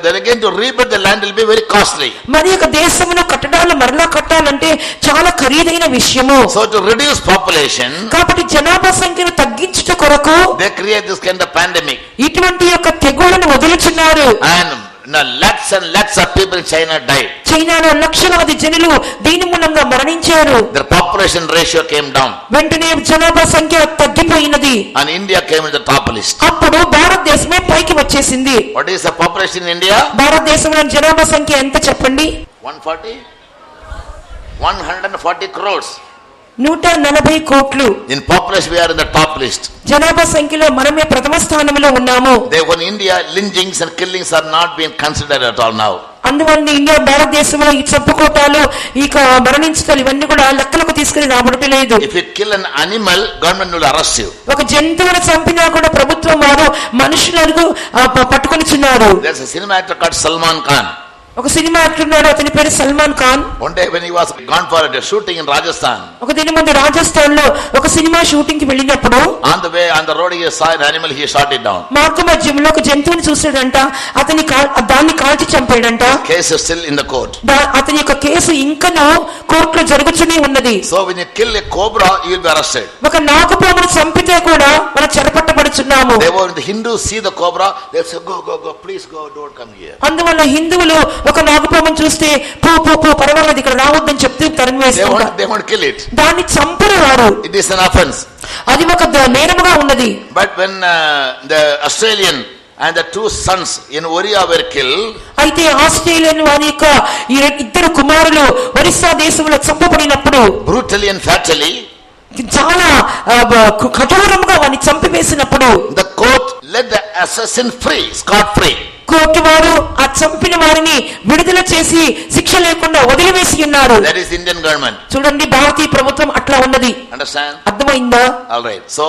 then again to rebuild the land will be very costly. మరి ఒక దేశమును కట్టడాలు మరలా కట్టాలంటే చాలా ఖరీదైన విషయము. So to reduce population, కాబట్టి జనాభా సంఖ్యను తగ్గించుట కొరకు they create this kind of pandemic. ఇటువంటి యొక్క తెగుళ్లను వదులుచున్నారు. And now lakhs and lakhs of people in China died. చైనాలో లక్షలాది జనులు దీని మూలంగా మరణించారు. Their population ratio came down. వెంటనే జనాభా సంఖ్య తగ్గిపోయినది. And India came in the top list. అప్పుడు భారతదేశమే పైకి వచ్చేసింది. What is the population in India? భారతదేశంలో జనాభా సంఖ్య ఎంత చెప్పండి? 140 crores. 140 కోట్లు. In population we are in the top list. జనాభా సంఖ్యలో మనమే ప్రథమ స్థానంలో ఉన్నాము. Therefore in India lynchings and killings are not being considered at all now. అందువల్ల ఇండియా భారతదేశంలో ఈ చంపుకోటాలు ఇక మరణించటాలు ఇవన్నీ కూడా లెక్కలకు తీసుకుని రాబడలేదు. If you kill an animal, government will arrest you. ఒక జంతువును చంపినా కూడా ప్రభుత్వం వారు మనుషులను పట్టుకొనిచున్నారు. There's a cinema actor called Salman Khan. ఒక సినిమా యాక్టర్ ఉన్నాడు, అతని పేరు Salman Khan. One day when he was gone for a shooting in Rajasthan, ఒక దిన ముందు రాజస్థాన్ లో ఒక సినిమా షూటింగ్ కి వెళ్ళినప్పుడు on the way on the road he saw an animal, he shot it down. మార్గ మధ్యంలో ఒక జంతువుని చూసాడంట, దాన్ని కాల్చి చంపాడంట. Case is still in the court. అతని యొక్క కేసు ఇంకనూ కోర్టులో జరుగుతూనే ఉన్నది. So when you kill a cobra, you will be arrested. ఒక నాగుపామును చంపితే కూడా మనం చెరపట్టబడుచున్నాము. They were the Hindus see the cobra, they say go please go, don't come here. అందువల్ల హిందువులు ఒక నాగుపామును చూస్తే పో పర్వాలేదు ఇక్కడ రావద్దని చెప్తే తరిమి వేస్తారు. They want to kill it. దాన్ని చంపరు వారు. It is an offense. అది ఒక నేరముగా ఉన్నది. But when the Australian and the two sons in Oriya were killed, అయితే ఆస్ట్రేలియన్ వారి యొక్క ఇద్దరు కుమారులు ఒరిస్సా దేశంలో చంపబడినప్పుడు brutally and fatally, చాలా కఠోరంగా వారిని చంపివేసినప్పుడు, the court let the assassin free, scot free. Court వారు ఆ చంపిన వారిని విడుదల చేసి శిక్ష లేకుండా వదిలివేసి ఉన్నారు. That is Indian government. చూడండి, భారతీయ ప్రభుత్వం అట్లా ఉన్నది. Understand? అర్థమైందా? All right. So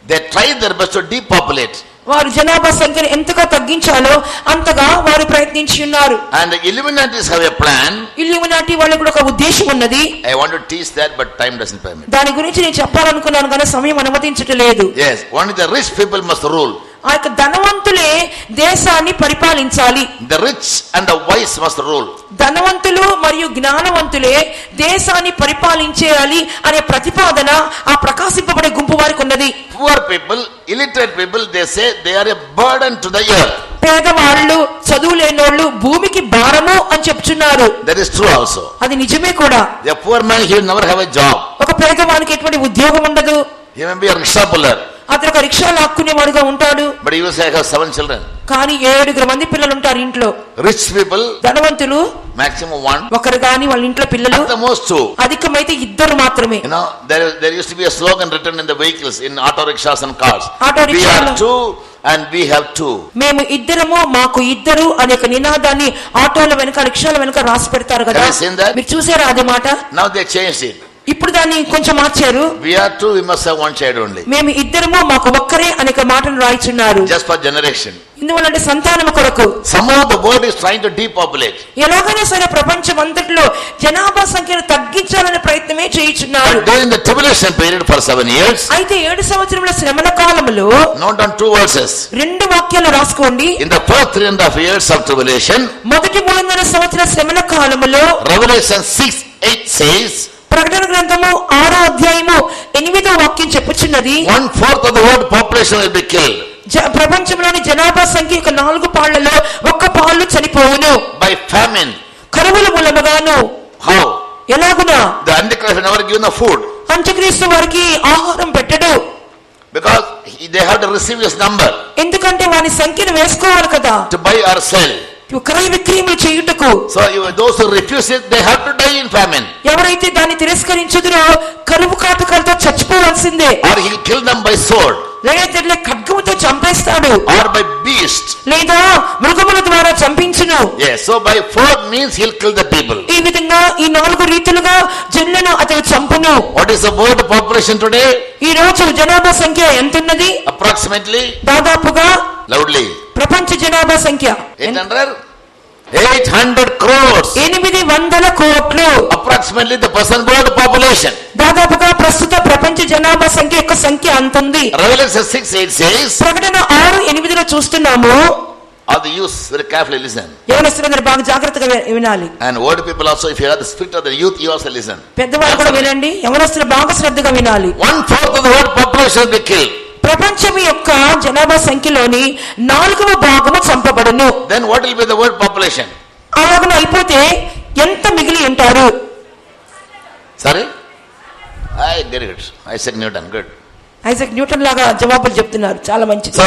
they tried their best to depopulate. వారు జనాభా సంఖ్యను ఎంతగా తగ్గించాలో అంతగా వారు ప్రయత్నించి ఉన్నారు. And the Illuminatis have a plan. Illuminati వాళ్ళకు కూడా ఒక ఉద్దేశం ఉన్నది. I want to teach that, but time doesn't permit. దాని గురించి నేను చెప్పాలనుకున్నాను కానీ సమయం అనుమతించట్లేదు. Yes, only the rich people must rule. ఆ యొక్క ధనవంతులే దేశాన్ని పరిపాలించాలి. The rich and the wise must rule. ధనవంతులు మరియు జ్ఞానవంతులే దేశాన్ని పరిపాలించేయాలి అనే ప్రతిపాదన ఆ ప్రకాశింపబడే గుంపు వారికి ఉన్నది. Poor people, illiterate people, they say they are a burden to the earth. పేదవాళ్ళు, చదువు లేనోళ్ళు భూమికి భారము అని చెప్తున్నారు. That is true also. అది నిజమే కూడా. A poor man, he will never have a job. ఒక పేదవానికి ఎటువంటి ఉద్యోగం ఉండదు. He may be a rickshaw puller. అతను ఒక రిక్షా లాక్కునేవాడుగా ఉంటాడు. But he will say, I have 7 children. కానీ 7 మంది పిల్లలు ఉంటారు ఇంట్లో. Rich people, ధనవంతులు maximum 1. ఒకరు కానీ వాళ్ళ ఇంట్లో పిల్లలు At the most 2. అధికమైతే 2 మాత్రమే. You know, there used to be a slogan written in the vehicles, in auto rickshaws and cars. We are 2 and we have 2. మేము 2 మాకు 2 అనే ఒక నినాదాన్ని ఆటోల వెనక, రిక్షాల వెనక రాసి పెడతారు కదా. మీరు చూసారా అదే మాట? Now they changed it. ఇప్పుడు దాన్ని కొంచెం మార్చారు. We are 2, we must have 1 child only. మేము 2 మాకు ఒక్కరే అనేక మాటలు రాయిచున్నారు. Just for generation. ఇందువల్ల సంతానం కొరకు. Somehow the world is trying to depopulate. ఎలాగైనా సరే ప్రపంచం అంతట్లో జనాభా సంఖ్యను తగ్గించాలనే ప్రయత్నమే చేయుచున్నారు. During the tribulation period for 7 years. అయితే 7 సంవత్సరముల శ్రమల కాలములో note down 2 verses. 2 వాక్యాలు రాసుకోండి. In the first 3.5 years of tribulation, మొదటి 3.5 సంవత్సరాల శ్రమల కాలములో, Revelation 6:8 says, ప్రకటన గ్రంథము 6వ అధ్యాయము 8వ వాక్యం చెప్పుచున్నది, 1/4 of the world population will be killed. ప్రపంచంలోని జనాభా సంఖ్య 4 పాళ్లలో 1 పాలు చనిపోవును. By famine. కరువుల మూలముగాను. How? ఎలాగునా? The Antichrist will never give the food. అంత్యక్రీస్తు వారికి ఆహారం పెట్టడు. Because they have to receive his number. ఎందుకంటే వారి సంఖ్యను వేసుకోవాలి కదా. To buy or sell. క్రయ విక్రయములు చేయుటకు. So those who refuse it, they have to die in famine. ఎవరైతే దాన్ని తిరస్కరించుదురో కరువు కాటకాలతో చచ్చిపోవాల్సిందే. Or he will kill them by sword. లేదా ఖడ్గముతో చంపేస్తాడు. Or by beast. లేదా మృగముల ద్వారా చంపించును. Yes, so by 4 means he will kill the people. ఈ విధంగా ఈ 4 రీతులుగా జనులను అతను చంపును. What is the world population today? ఈ రోజు జనాభా సంఖ్య ఎంత ఉన్నది? Approximately. దాదాపుగా. Loudly. ప్రపంచ జనాభా సంఖ్య 800 crores. 800 కోట్లు. Approximately the present world population. దాదాపుగా ప్రస్తుత ప్రపంచ జనాభా సంఖ్య యొక్క సంఖ్య అంత ఉంది. Revelation 6:8 says, ప్రకటన 6:8లో చూస్తున్నాము, All the youth very carefully listen. యవనస్తులందరూ బాగా జాగ్రత్తగా వినాలి. And old people also, if you have the spirit of the youth, you also listen. పెద్దవాళ్ళు కూడా వినండి, యవనస్తులు బాగా శ్రద్ధగా వినాలి. 1/4 of the world population will be killed. ప్రపంచం యొక్క జనాభా సంఖ్యలోని 4వ భాగము చంపబడును. Then what will be the world population? అలాగ అయిపోతే ఎంత మిగిలి ఉంటారు? Sorry? I get it. Isaac Newton, good. Isaac Newton లాగా జవాబులు చెప్తున్నారు, చాలా మంచిది. So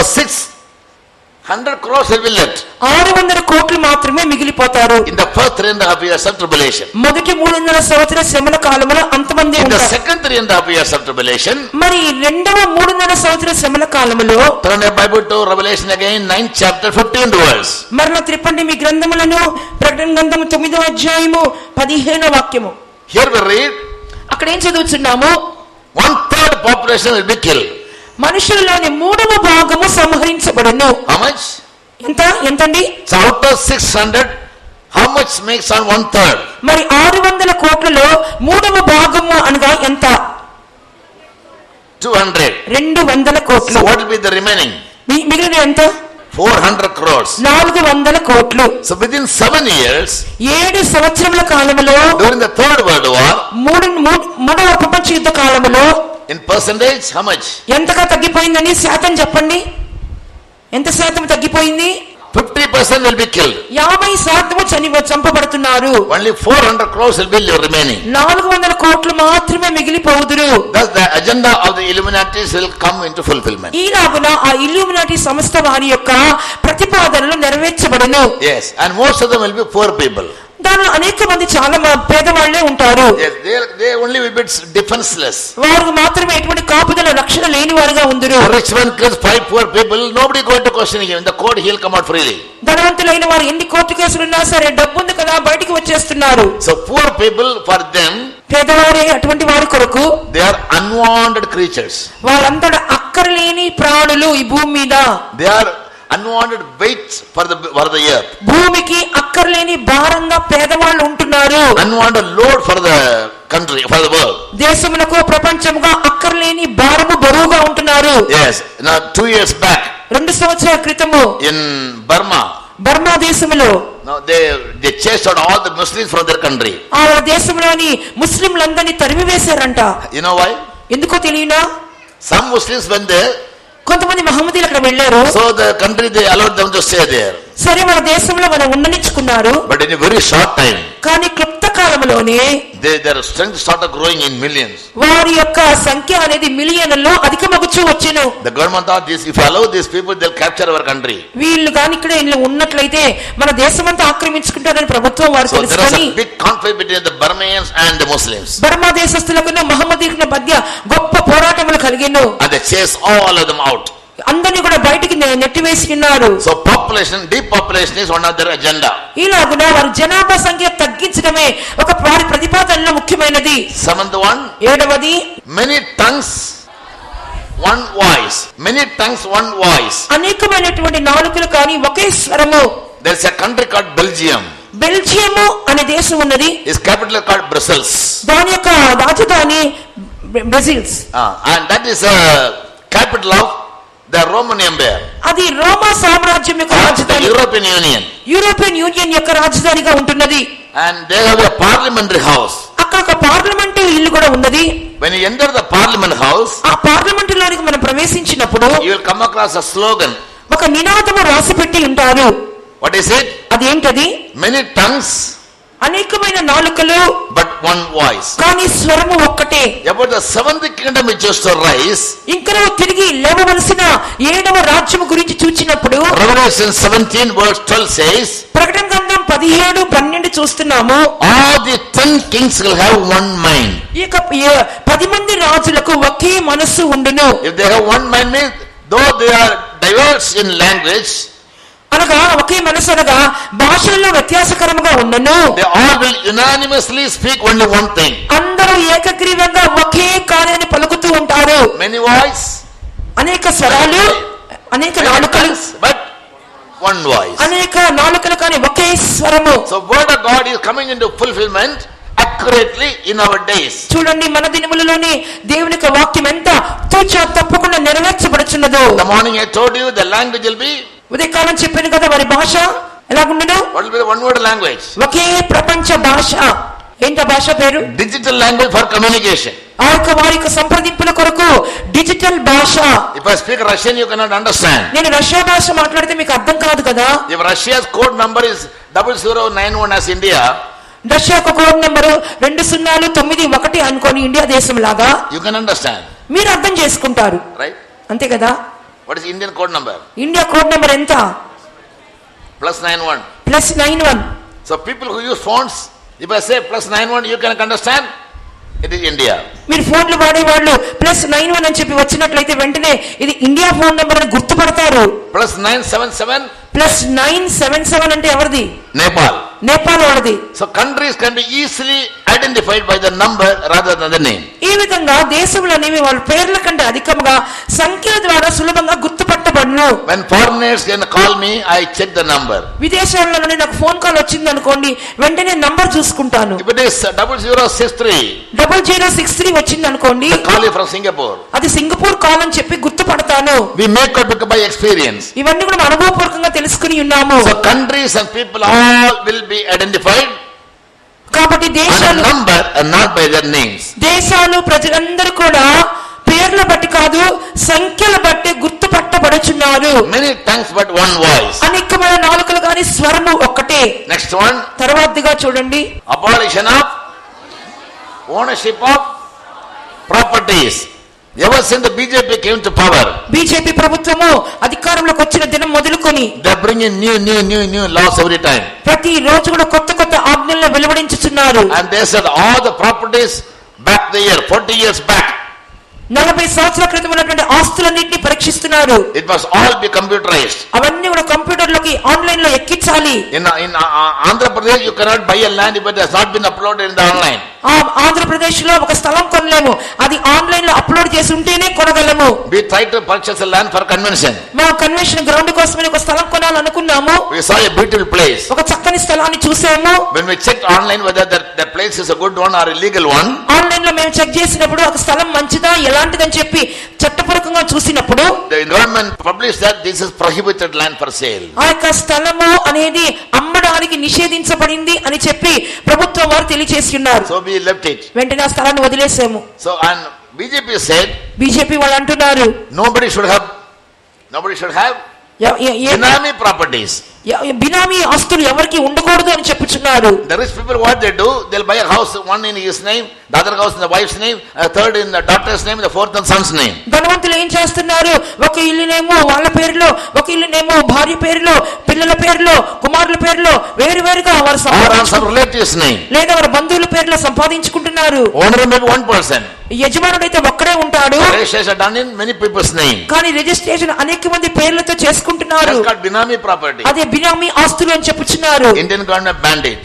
600 crores will be left. 600 కోట్లు మాత్రమే మిగిలిపోతారు. In the first 3.5 years of tribulation. మొదటి 3.5 సంవత్సరాల శ్రమల కాలంలో అంతమంది In the ఉంటారు. second 3.5 years of tribulation. మరి రెండవ 3.5 సంవత్సరాల శ్రమల కాలంలో Turn your Bible to Revelation again, 9th chapter, 15th verse. మరలా త్రిప్పండి మీ గ్రంథములను, ప్రకటన గ్రంథము 9వ అధ్యాయము 15వ వాక్యము. Here we read, అక్కడ ఏం చదువుతున్నాము? 1/3 population will be killed. మనుషులలోని 3వ భాగము సంహరించబడును. How much? ఎంతండి? So out of 600, how much makes on 1/3? మరి 600 కోట్లలో 3వ భాగము అనగా ఎంత? 200. 200 కోట్లు. So what will be the remaining? మిగిలిన ఎంత? 400 crores. 400 కోట్లు. So within 7 years, 7 సంవత్సరముల కాలములో, during the third world war, మూడవ ప్రపంచ యుద్ధ కాలములో in percentage, how much? ఎంతగా తగ్గిపోయిందని శాతం చెప్పండి. ఎంత శాతం తగ్గిపోయింది? 50% will be killed. 50% చంపబడుతున్నారు. Only 400 crores will be remaining. 400 కోట్లు మాత్రమే మిగిలిపోవుదురు. Thus the agenda of the Illuminatis will come into fulfillment. ఈలాగున ఆ ఇల్యూమినాటి సంస్థ వారి యొక్క ప్రతిపాదనలు నెరవేర్చబడును. Yes, and most of them will be poor people. దానిలో అనేక మంది చాలా పేదవాళ్లే ఉంటారు. Yes, they only will be defenseless. వారు మాత్రమే ఎటువంటి కాపుదల రక్షణ లేని వారుగా ఉందురు. A rich man kills 5 poor people, nobody going to question him. In the court he will come out freely. ధనవంతులైన వారు ఎన్ని కోర్టు కేసులున్నా సరే డబ్బు ఉంది కదా బయటికి వచ్చేస్తున్నారు. So poor people, for them, పేదవారే అటువంటి వారి కొరకు, they are unwanted creatures. వాళ్ళందరూ అక్కరలేని ప్రాణులు ఈ భూమి మీద. They are unwanted weights for the earth. భూమికి అక్కర్లేని భారంగా పేదవాళ్ళు ఉంటున్నారు. Unwanted load for the country, for the world. దేశమునకు ప్రపంచముగా అక్కర్లేని భారము బరువుగా ఉంటున్నారు. Yes, now 2 years back, 2 సంవత్సరాల క్రితము in Burma, బర్మా దేశములో now they chased out all the Muslims from their country. ఆ దేశంలోని ముస్లింలందరినీ తరిమివేశారంట. You know why? ఎందుకో తెలియనా? Some Muslims went there. కొంతమంది మహమ్మదీలు అక్కడ వెళ్ళారు. So the country, they allowed them to stay there. సరే మన దేశంలో మనం ఉండనిచ్చుకున్నారు. But in a very short time, కానీ క్లుప్త కాలంలోనే their strength started growing in millions. వారి యొక్క సంఖ్య అనేది మిలియన్లలో అధికమగుచూ వచ్చెను. The government thought this, if you allow these people, they'll capture our country. వీళ్ళు కానీ ఇక్కడ ఉన్నట్లయితే మన దేశమంతా ఆక్రమించుకుంటారని ప్రభుత్వం వారు So there was తెలుసుకొని a big conflict between the Burmans and the Muslims. Burma దేశస్తులకు మహమ్మదీయుల మధ్య గొప్ప పోరాటములు కలిగెను. And they chased all of them out. అందరినీ కూడా బయటికి నెట్టివేసి ఉన్నారు. So depopulation is one of their agenda. ఇలాగున వారి జనాభా సంఖ్య తగ్గించడమే ఒక వారి ప్రతిపాదనలో ముఖ్యమైనది. 7th one, 7వది, many tongues, one voice. Many tongues, one voice. అనేకమైనటువంటి నాలుకలు కానీ ఒకే స్వరము. There is a country called Belgium. Belgium అనే దేశం ఉన్నది. Its capital called Brussels. దాని యొక్క రాజధాని Brussels. And that is a capital of the Roman Empire. అది రోమా సామ్రాజ్యం యొక్క రాజధాని. European Union. యూరోపియన్ యూనియన్ యొక్క రాజధానిగా ఉంటున్నది. And they have a parliamentary house. అక్కడ ఒక పార్లమెంటు ఇల్లు కూడా ఉన్నది. When you enter the parliament house, ఆ పార్లమెంటు లోనికి మనం ప్రవేశించినప్పుడు you will come across a slogan. ఒక నినాదము రాసి పెట్టి ఉంటారు. What is it? అదేంటది? Many tongues, అనేకమైన నాలుకలు, but one voice. కానీ స్వరము ఒక్కటే. About the 7th kingdom which is to rise, ఇంకా తిరిగి లేవవలసిన 7వ రాజ్యము గురించి చూచినప్పుడు Revelation 17 verse 12 says, ప్రకటన గ్రంథం 17-12 చూస్తున్నాము. all the 10 kings will have one mind. ఇక 10 మంది రాజులకు ఒకే మనస్సు ఉండును. If they have one mind means, though they are diverse in language, అనగా ఒకే మనసు అనగా భాషల్లో వ్యత్యాసకరంగా ఉన్నను, they all will unanimously speak only one thing. అందరూ ఏకగ్రీవంగా ఒకే కార్యాన్ని పలుకుతూ ఉంటారు. Many voice, అనేక స్వరాలు, అనేక నాలుకలు, but one voice. అనేక నాలుకలు కానీ ఒకే స్వరము. So word of God is coming into fulfillment accurately in our days. చూడండి, మన దినములలోనే దేవుని యొక్క వాక్యం ఎంత తూచా తప్పకుండా నెరవేర్చబడుచున్నదో. The morning I told you the language will be ఉదయకాలం చెప్పాను కదా వారి భాష ఎలాగుండను? What will be the one word language? ఒకే ప్రపంచ భాష. ఏంట భాష పేరు? Digital language for communication. ఆ యొక్క వారి యొక్క సంప్రదింపుల కొరకు డిజిటల్ భాష. If I speak Russian, you cannot understand. నేను రష్యా భాష మాట్లాడితే మీకు అర్థం కాదు కదా. If Russia's code number is 0091 as India, Russia యొక్క కోడ్ నెంబరు 2091 అనుకోని ఇండియా దేశం లాగా you can understand. మీరు అర్థం చేసుకుంటారు, Right? అంతే కదా. What is Indian code number? India code number ఎంత? +91. +91. So people who use phones, if I say +91, you can understand it is India. మీరు ఫోన్లు వాడేవాళ్ళు +91 అని చెప్పి వచ్చినట్లయితే వెంటనే ఇది ఇండియా ఫోన్ నెంబర్ అని గుర్తుపడతారు. +977. +977 అంటే ఎవరిది? Nepal. నేపాల్ వాడిది. So countries can be easily identified by the number rather than the name. ఈ విధంగా దేశములనేవి వాళ్ళ పేర్ల కంటే అధికంగా సంఖ్యల ద్వారా సులభంగా గుర్తుపట్టబడును. When foreigners can call me, I check the number. విదేశాల్లో నుండి నాకు ఫోన్ కాల్ వచ్చింది అనుకోండి, వెంటనే నంబర్ చూసుకుంటాను. If it is 0063, 0063 వచ్చింది అనుకోండి, I call you from Singapore. అది సింగపూర్ కాల్ అని చెప్పి గుర్తుపడతాను. We make out by experience. ఇవన్నీ కూడా అనుభవపూర్వకంగా తెలుసుకుని ఉన్నాము. So countries and people all will be identified కాబట్టి by the దేశాలు number and not by their names. దేశాలు ప్రజలందరూ కూడా పేర్ల బట్టి కాదు సంఖ్యల బట్టి గుర్తుపట్టబడుచున్నారు. Many tongues but one voice. అనేకమైన నాలుకలు కానీ స్వరము ఒక్కటే. Next one, తర్వాతగా చూడండి, abolition of ownership of properties. Ever since the BJP came to power, BJP ప్రభుత్వము అధికారంలోకి వచ్చిన దినం మొదలుకొని they bring in new laws every time. ప్రతి రోజు కూడా కొత్త కొత్త ఆజ్ఞలను వెలువడించుచున్నారు. And they said all the properties back the year 40 years back, 40 సంవత్సరాల క్రితం ఉన్నటువంటి ఆస్తులన్నింటినీ పరీక్షిస్తున్నారు. it must all be computerized. అవన్నీ కూడా కంప్యూటర్ లోకి ఆన్లైన్ లో ఎక్కించాలి. In Andhra Pradesh, you cannot buy a land if it has not been uploaded in the online. Andhra Pradesh లో ఒక స్థలం కొనలేము, అది ఆన్లైన్ లో అప్లోడ్ చేసి ఉంటేనే కొనగలము. We tried to purchase a land for convention. మా కన్వెన్షన్ గ్రౌండ్ కోసమని ఒక స్థలం కొనాలనుకున్నాము. We saw a beautiful place. ఒక చక్కని స్థలాన్ని చూసాము. When we checked online whether that place is a good one or a legal one, online లో మేము చెక్ చేసినప్పుడు ఒక స్థలం మంచిదా ఎలాంటిదని చెప్పి చట్టపూర్వకంగా చూసినప్పుడు the government published that this is prohibited land for sale. ఆ యొక్క స్థలము అనేది అమ్మడానికి నిషేధించబడింది అని చెప్పి ప్రభుత్వం వారు తెలియజేసి ఉన్నారు. So we left it. వెంటనే ఆ స్థలాన్ని వదిలేసాము. So and BJP said BJP వాళ్ళు అంటున్నారు nobody should have benami properties. బినామీ ఆస్తులు ఎవరికి ఉండకూడదు అని చెప్పుచున్నారు. The rich people, what they do, they'll buy a house, one in his name, the other house in the wife's name, a third in the daughter's name, the fourth in son's name. ధనవంతులు ఏం చేస్తున్నారు, ఒక ఇల్లునేమో వాళ్ళ పేరులో, ఒక ఇల్లునేమో భార్య పేరులో, పిల్లల పేరులో, కుమారుల పేరులో వేరువేరుగా వారు some relatives name. లేదా వారి బంధువుల పేరులో సంపాదించుకుంటున్నారు. Owner may be one person. యజమానుడైతే ఒక్కడే ఉంటాడు, registration done in many people's name. కానీ రిజిస్ట్రేషన్ అనేక మంది పేర్లతో చేసుకుంటున్నారు. That's called binami property. అదే బినామీ ఆస్తులు అని చెప్పుచున్నారు. Indian government banned it.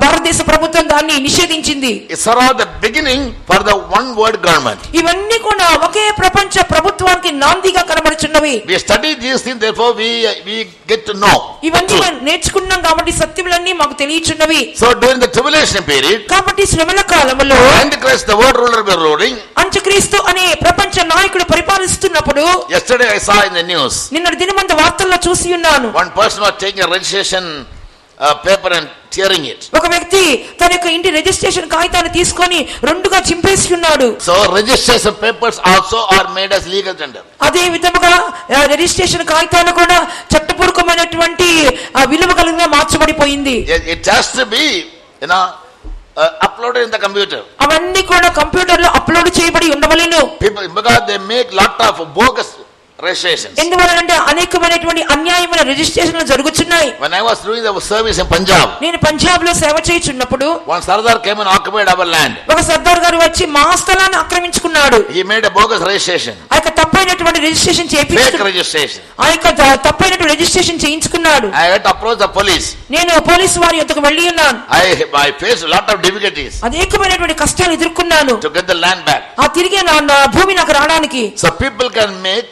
భారతదేశ ప్రభుత్వం దాన్ని నిషేధించింది. It's all the beginning for the one word government. ఇవన్నీ కూడా ఒకే ప్రపంచ ప్రభుత్వానికి నాందిగా కనబడుచున్నవి. We study these things, therefore we get to know. ఇవన్నీ నేర్చుకున్నాం కాబట్టి సత్యములన్నీ మాకు తెలియచున్నవి. So during the tribulation period, కాబట్టి శ్రమల కాలములో Antichrist, the world ruler, were ruling. అంత్యక్రీస్తు అనే ప్రపంచ నాయకుడు పరిపాలిస్తున్నప్పుడు Yesterday I saw in the news, నిన్నటి దినమంతా వార్తల్లో చూసి ఉన్నాను. one person was taking a registration paper and tearing it. ఒక వ్యక్తి తన యొక్క ఇంటి రిజిస్ట్రేషన్ కాగితాన్ని తీసుకొని రెండుగా చింపేసి ఉన్నాడు. So registration papers also are made as legal tender. అదే విధముగా రిజిస్ట్రేషన్ కాగితాలు కూడా చట్టపూర్వకమైనటువంటి విలువ కలిగిన మార్చబడిపోయింది. It has to be, uploaded in the computer. అవన్నీ కూడా కంప్యూటర్ లో అప్లోడ్ చేయబడి ఉండవలెను. People, because they make lot of bogus registrations. ఎందువలనంటే అనేకమైనటువంటి అన్యాయమైన రిజిస్ట్రేషన్లు జరుగుతున్నాయి. When I was doing the service in Punjab, నేను పంజాబ్ లో సేవ చేయుచున్నప్పుడు one Sardar came and occupied our land. ఒక సర్దార్ గారు వచ్చి మా స్థలాన్ని ఆక్రమించుకున్నాడు. He made a bogus registration. ఆ యొక్క తప్పైనటువంటి రిజిస్ట్రేషన్ Fake చేయించుకున్నాడు. registration. ఆ యొక్క తప్పైనటువంటి రిజిస్ట్రేషన్ చేయించుకున్నాడు. I had to approach the police. నేను పోలీసు వారి యొద్దకు వెళ్ళి ఉన్నాను. I faced a lot of difficulties అనేకమైనటువంటి కష్టాలు ఎదుర్కొన్నాను to get the land back. ఆ తిరిగి నా భూమి నాకు రావడానికి. So people can make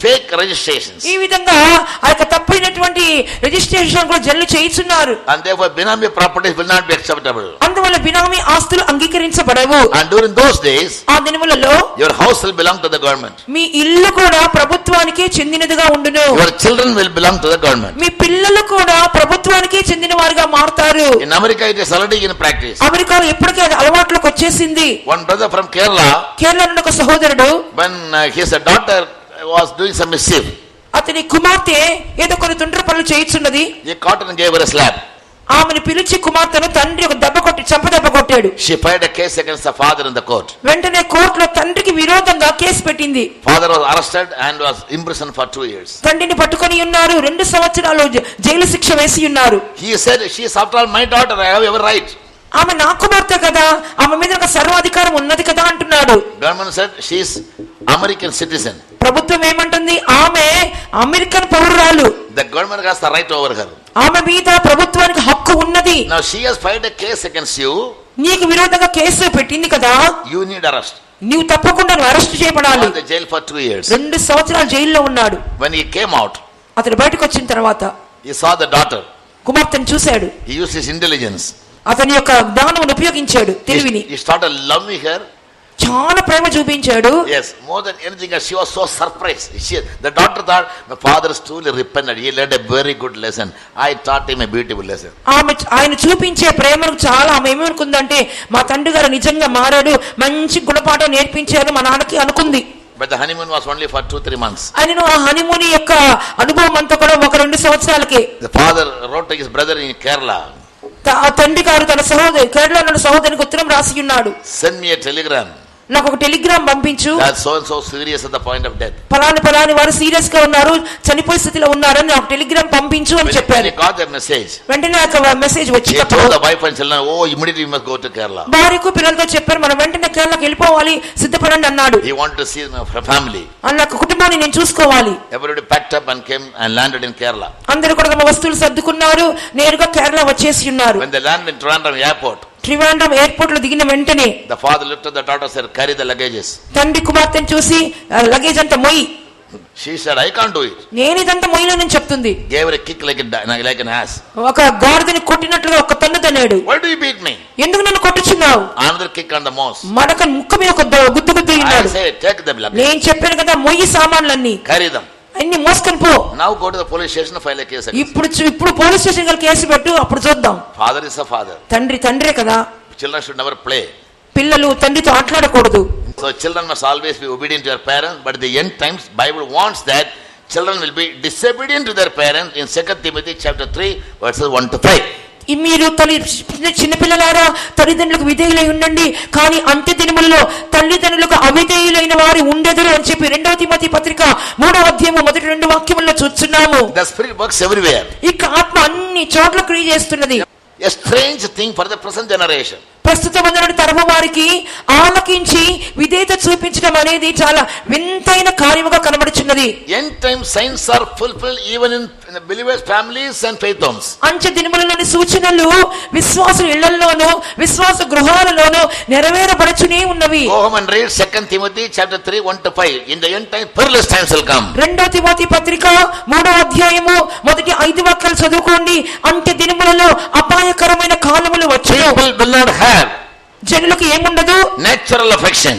fake registrations. ఈ విధంగా ఆ యొక్క తప్పైనటువంటి రిజిస్ట్రేషన్ కూడా జల్లు చేయిస్తున్నారు. And therefore binami properties will not be acceptable. అందువల్ల బినామీ ఆస్తులు అంగీకరించబడవు. And during those days, ఆ దినములలో your house will belong to the government. మీ ఇల్లు కూడా ప్రభుత్వానికి చెందినదిగా ఉండును. Your children will belong to the government. మీ పిల్లలు కూడా ప్రభుత్వానికి చెందిన వారుగా మారతారు. In America, it is already in practice. అమెరికాలో ఇప్పటికే అది అలవాట్లోకి వచ్చేసింది. One brother from Kerala, Kerala నుండి ఒక సహోదరుడు, when his daughter was doing some mischief, అతని కుమార్తె ఏదో కొన్ని తుండ్ర పనులు చేయించున్నది. he caught and gave her a slap. ఆమెను పిలిచి కుమార్తెను తండ్రి ఒక దెబ్బ కొట్టి చెంపదెబ్బ కొట్టాడు. She filed a case against the father in the court. వెంటనే కోర్టులో తండ్రికి విరోధంగా కేసు పెట్టింది. Father was arrested and was imprisoned for 2 years. తండ్రిని పట్టుకొని ఉన్నారు, 2 సంవత్సరాలు జైలు శిక్ష వేసి ఉన్నారు. He said, she is after all my daughter, I have every right. ఆమె నా కుమార్తె కదా, ఆమె మీద ఒక సర్వాధికారం ఉన్నది కదా అంటున్నాడు. Government said she is American citizen. ప్రభుత్వం ఏమంటుంది? ఆమె American పౌరురాలు. The government has the right over her. ఆమె మీద ప్రభుత్వానికి హక్కు ఉన్నది. Now she has filed a case against you. నీకు విరోధంగా కేసు పెట్టింది కదా, You need arrest. నీవు తప్పకుండా అరెస్ట్ చేయబడాలి. In the jail for 2 years. 2 సంవత్సరాలు జైల్లో ఉన్నాడు. When he came out, అతను బయటకు వచ్చిన తర్వాత he saw the daughter. కుమార్తెను చూశాడు. He used his intelligence. అతని యొక్క జ్ఞానమును ఉపయోగించాడు, తెలివిని. He started loving her. చాలా ప్రేమ చూపించాడు. Yes, more than anything else, she was so surprised. The daughter thought, my father is truly repentant. He learned a very good lesson. I taught him a beautiful lesson. ఆయన చూపించే ప్రేమను చాలా ఆమె ఏమనుకుందంటే, మా తండ్రి గారు నిజంగా మారాడు, మంచి గుణపాఠం నేర్పించారు మా నాన్నకి అనుకుంది. But the honeymoon was only for 2-3 months. ఆయన ఆ హనీమూన్ యొక్క అనుభవం అంతా కూడా 1-2 సంవత్సరాలకే. The father wrote to his brother in Kerala. తండ్రి గారు తన కేరళలో ఉన్న సహోదరునికి ఉత్తరం రాసి ఉన్నాడు. Send me a telegram. నాకు ఒక టెలిగ్రామ్ పంపించు. That so and so serious at the point of death. పలాని వారు సీరియస్ గా ఉన్నారు, చనిపోయే స్థితిలో ఉన్నారని నాకు టెలిగ్రామ్ పంపించు అని చెప్పారు. When he got that message, వెంటనే ఆ మెసేజ్ he వచ్చినప్పుడు told the wife and children, oh, immediately we must go to Kerala. భార్యకు పిల్లలతో చెప్పారు, మనం వెంటనే కేరళకి వెళ్ళిపోవాలి, సిద్ధపడండి అన్నాడు. He wanted to see her family. నాకు కుటుంబాన్ని నేను చూసుకోవాలి. Everybody packed up and came and landed in Kerala. అందరూ కూడా తమ వస్తువులు సర్దుకున్నారు, నేరుగా కేరళ వచ్చేసి ఉన్నారు. When they landed in Trivandrum airport, Trivandrum airport లో దిగిన వెంటనే the father looked at the daughter and said, carry the luggages. తండ్రి కుమార్తెను చూసి లగేజ్ అంతా మొయ్యి. She said, I can't do it. నేను ఇదంతా మొయ్యలేనని చెప్తుంది. Gave her a kick like an ass. ఒక గాడిదని కొట్టినట్లుగా ఒక తన్ను తన్నాడు. Why do you beat me? ఎందుకు నన్ను కొట్టుచున్నావు? Another kick on the nose. మడక ముక్క మీద ఒక గుద్దు I ఉన్నాడు. said, take the luggage. నేను చెప్పాను కదా, మొయ్యి సామాన్లన్నీ, Carry them. అన్ని మోసుకొని పో. Now go to the police station and file a case against ఇప్పుడు పోలీస్ స్టేషన్ గారు కేసు పెట్టు, అప్పుడు చూద్దాం. Father is a father. తండ్రే కదా. Children should never play. పిల్లలు తండ్రితో ఆటలాడకూడదు. So children must always be obedient to their parents, but at the end times Bible wants that children will be disobedient to their parents in 2 Timothy chapter 3 verses 1-5. మీరు చిన్నపిల్లలారా తల్లిదండ్రులకు విధేయులై ఉండండి, కానీ అంత్య దినములలో తల్లిదండ్రులకు అవిధేయులైన వారు ఉండెదరు అని చెప్పి 2 తిమోతి పత్రిక 3వ అధ్యాయము మొదటి 2 వాక్యములలో చూస్తున్నాము. The spirit works everywhere. ఇక ఆత్మ అన్ని చోట్ల క్రియ చేస్తున్నది. A strange thing for the present generation. ప్రస్తుత వందనటి తరము వారికి ఆలకించి విధేయత చూపించడం అనేది చాలా వింతైన కార్యముగా కనబడుచున్నది. End time signs are fulfilled even in the believers' families and faith homes. అంచె దినములలోని సూచనలు విశ్వాసుల ఇళ్లలోనూ విశ్వాస గృహాలలోనూ నెరవేరబడుచునే ఉన్నవి. Go home and read 2 Timothy chapter 3 1-5. In the end time perilous times will come. 2 Timothy పత్రిక 3వ అధ్యాయము మొదటి 5 వాక్యాలు చదువుకోండి. అంత్య దినములలో అపాయకరమైన కాలములు వచ్చును. People will not have జనులకు ఏముండదు? natural affection.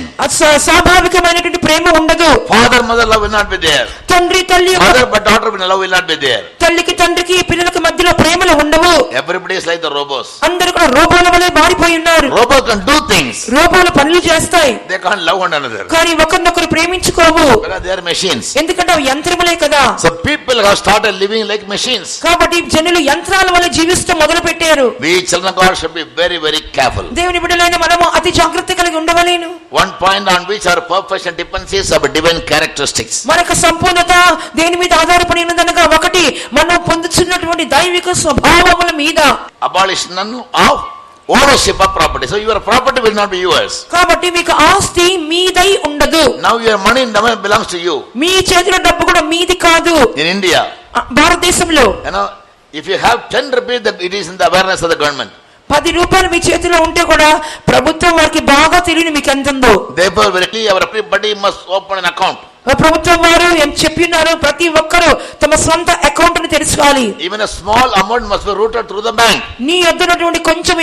స్వాభావికమైనటువంటి ప్రేమ ఉండదు. Father mother love will not be there. తండ్రి తల్లి Mother but daughter love will not be there. తల్లికి తండ్రికి పిల్లలకి మధ్యలో ప్రేమలు ఉండవు. Everybody is like the robots. అందరూ కూడా రోబోల వలె మారిపోయి ఉన్నారు. Robots can do things. రోబోలు పనులు చేస్తాయి, They can't love one another కానీ ఒకరినొకరు ప్రేమించుకోవు. because they are machines. ఎందుకంటే అవి యంత్రములే కదా. So people have started living like machines. కాబట్టి జనులు యంత్రాల వలె జీవిస్తూ మొదలు పెట్టారు. We children of God should be very very careful. దేవుని బిడ్డలైన మనము అతి జాగ్రత్త కలిగి ఉండవలేను. One point on which our perfection depends is our divine characteristics. మనకు సంపూర్ణత దేని మీద ఆధారపడి ఉన్నదనగా, ఒకటి మనం పొందుతున్నటువంటి దైవిక స్వభావముల మీద. Abolition of ownership of property. So your property will not be yours. కాబట్టి మీకు ఆస్తి మీదై ఉండదు. Now your money never belongs to you. మీ చేతిలో డబ్బు కూడా మీది కాదు. In India, భారతదేశంలో if you have 10 rupees, it is in the awareness of the government. 10 రూపాయలు మీ చేతిలో ఉంటే కూడా ప్రభుత్వం వారికి బాగా తెలియని మీకు ఎంత ఉందో. Therefore everybody must open an account. ప్రభుత్వం వారు ఏం చెప్పినారు, ప్రతి ఒక్కరూ తమ సొంత అకౌంట్ ని తెరచాలి. Even a small amount must be routed through the bank. నీ యొద్ద ఉన్నటువంటి కొంచెం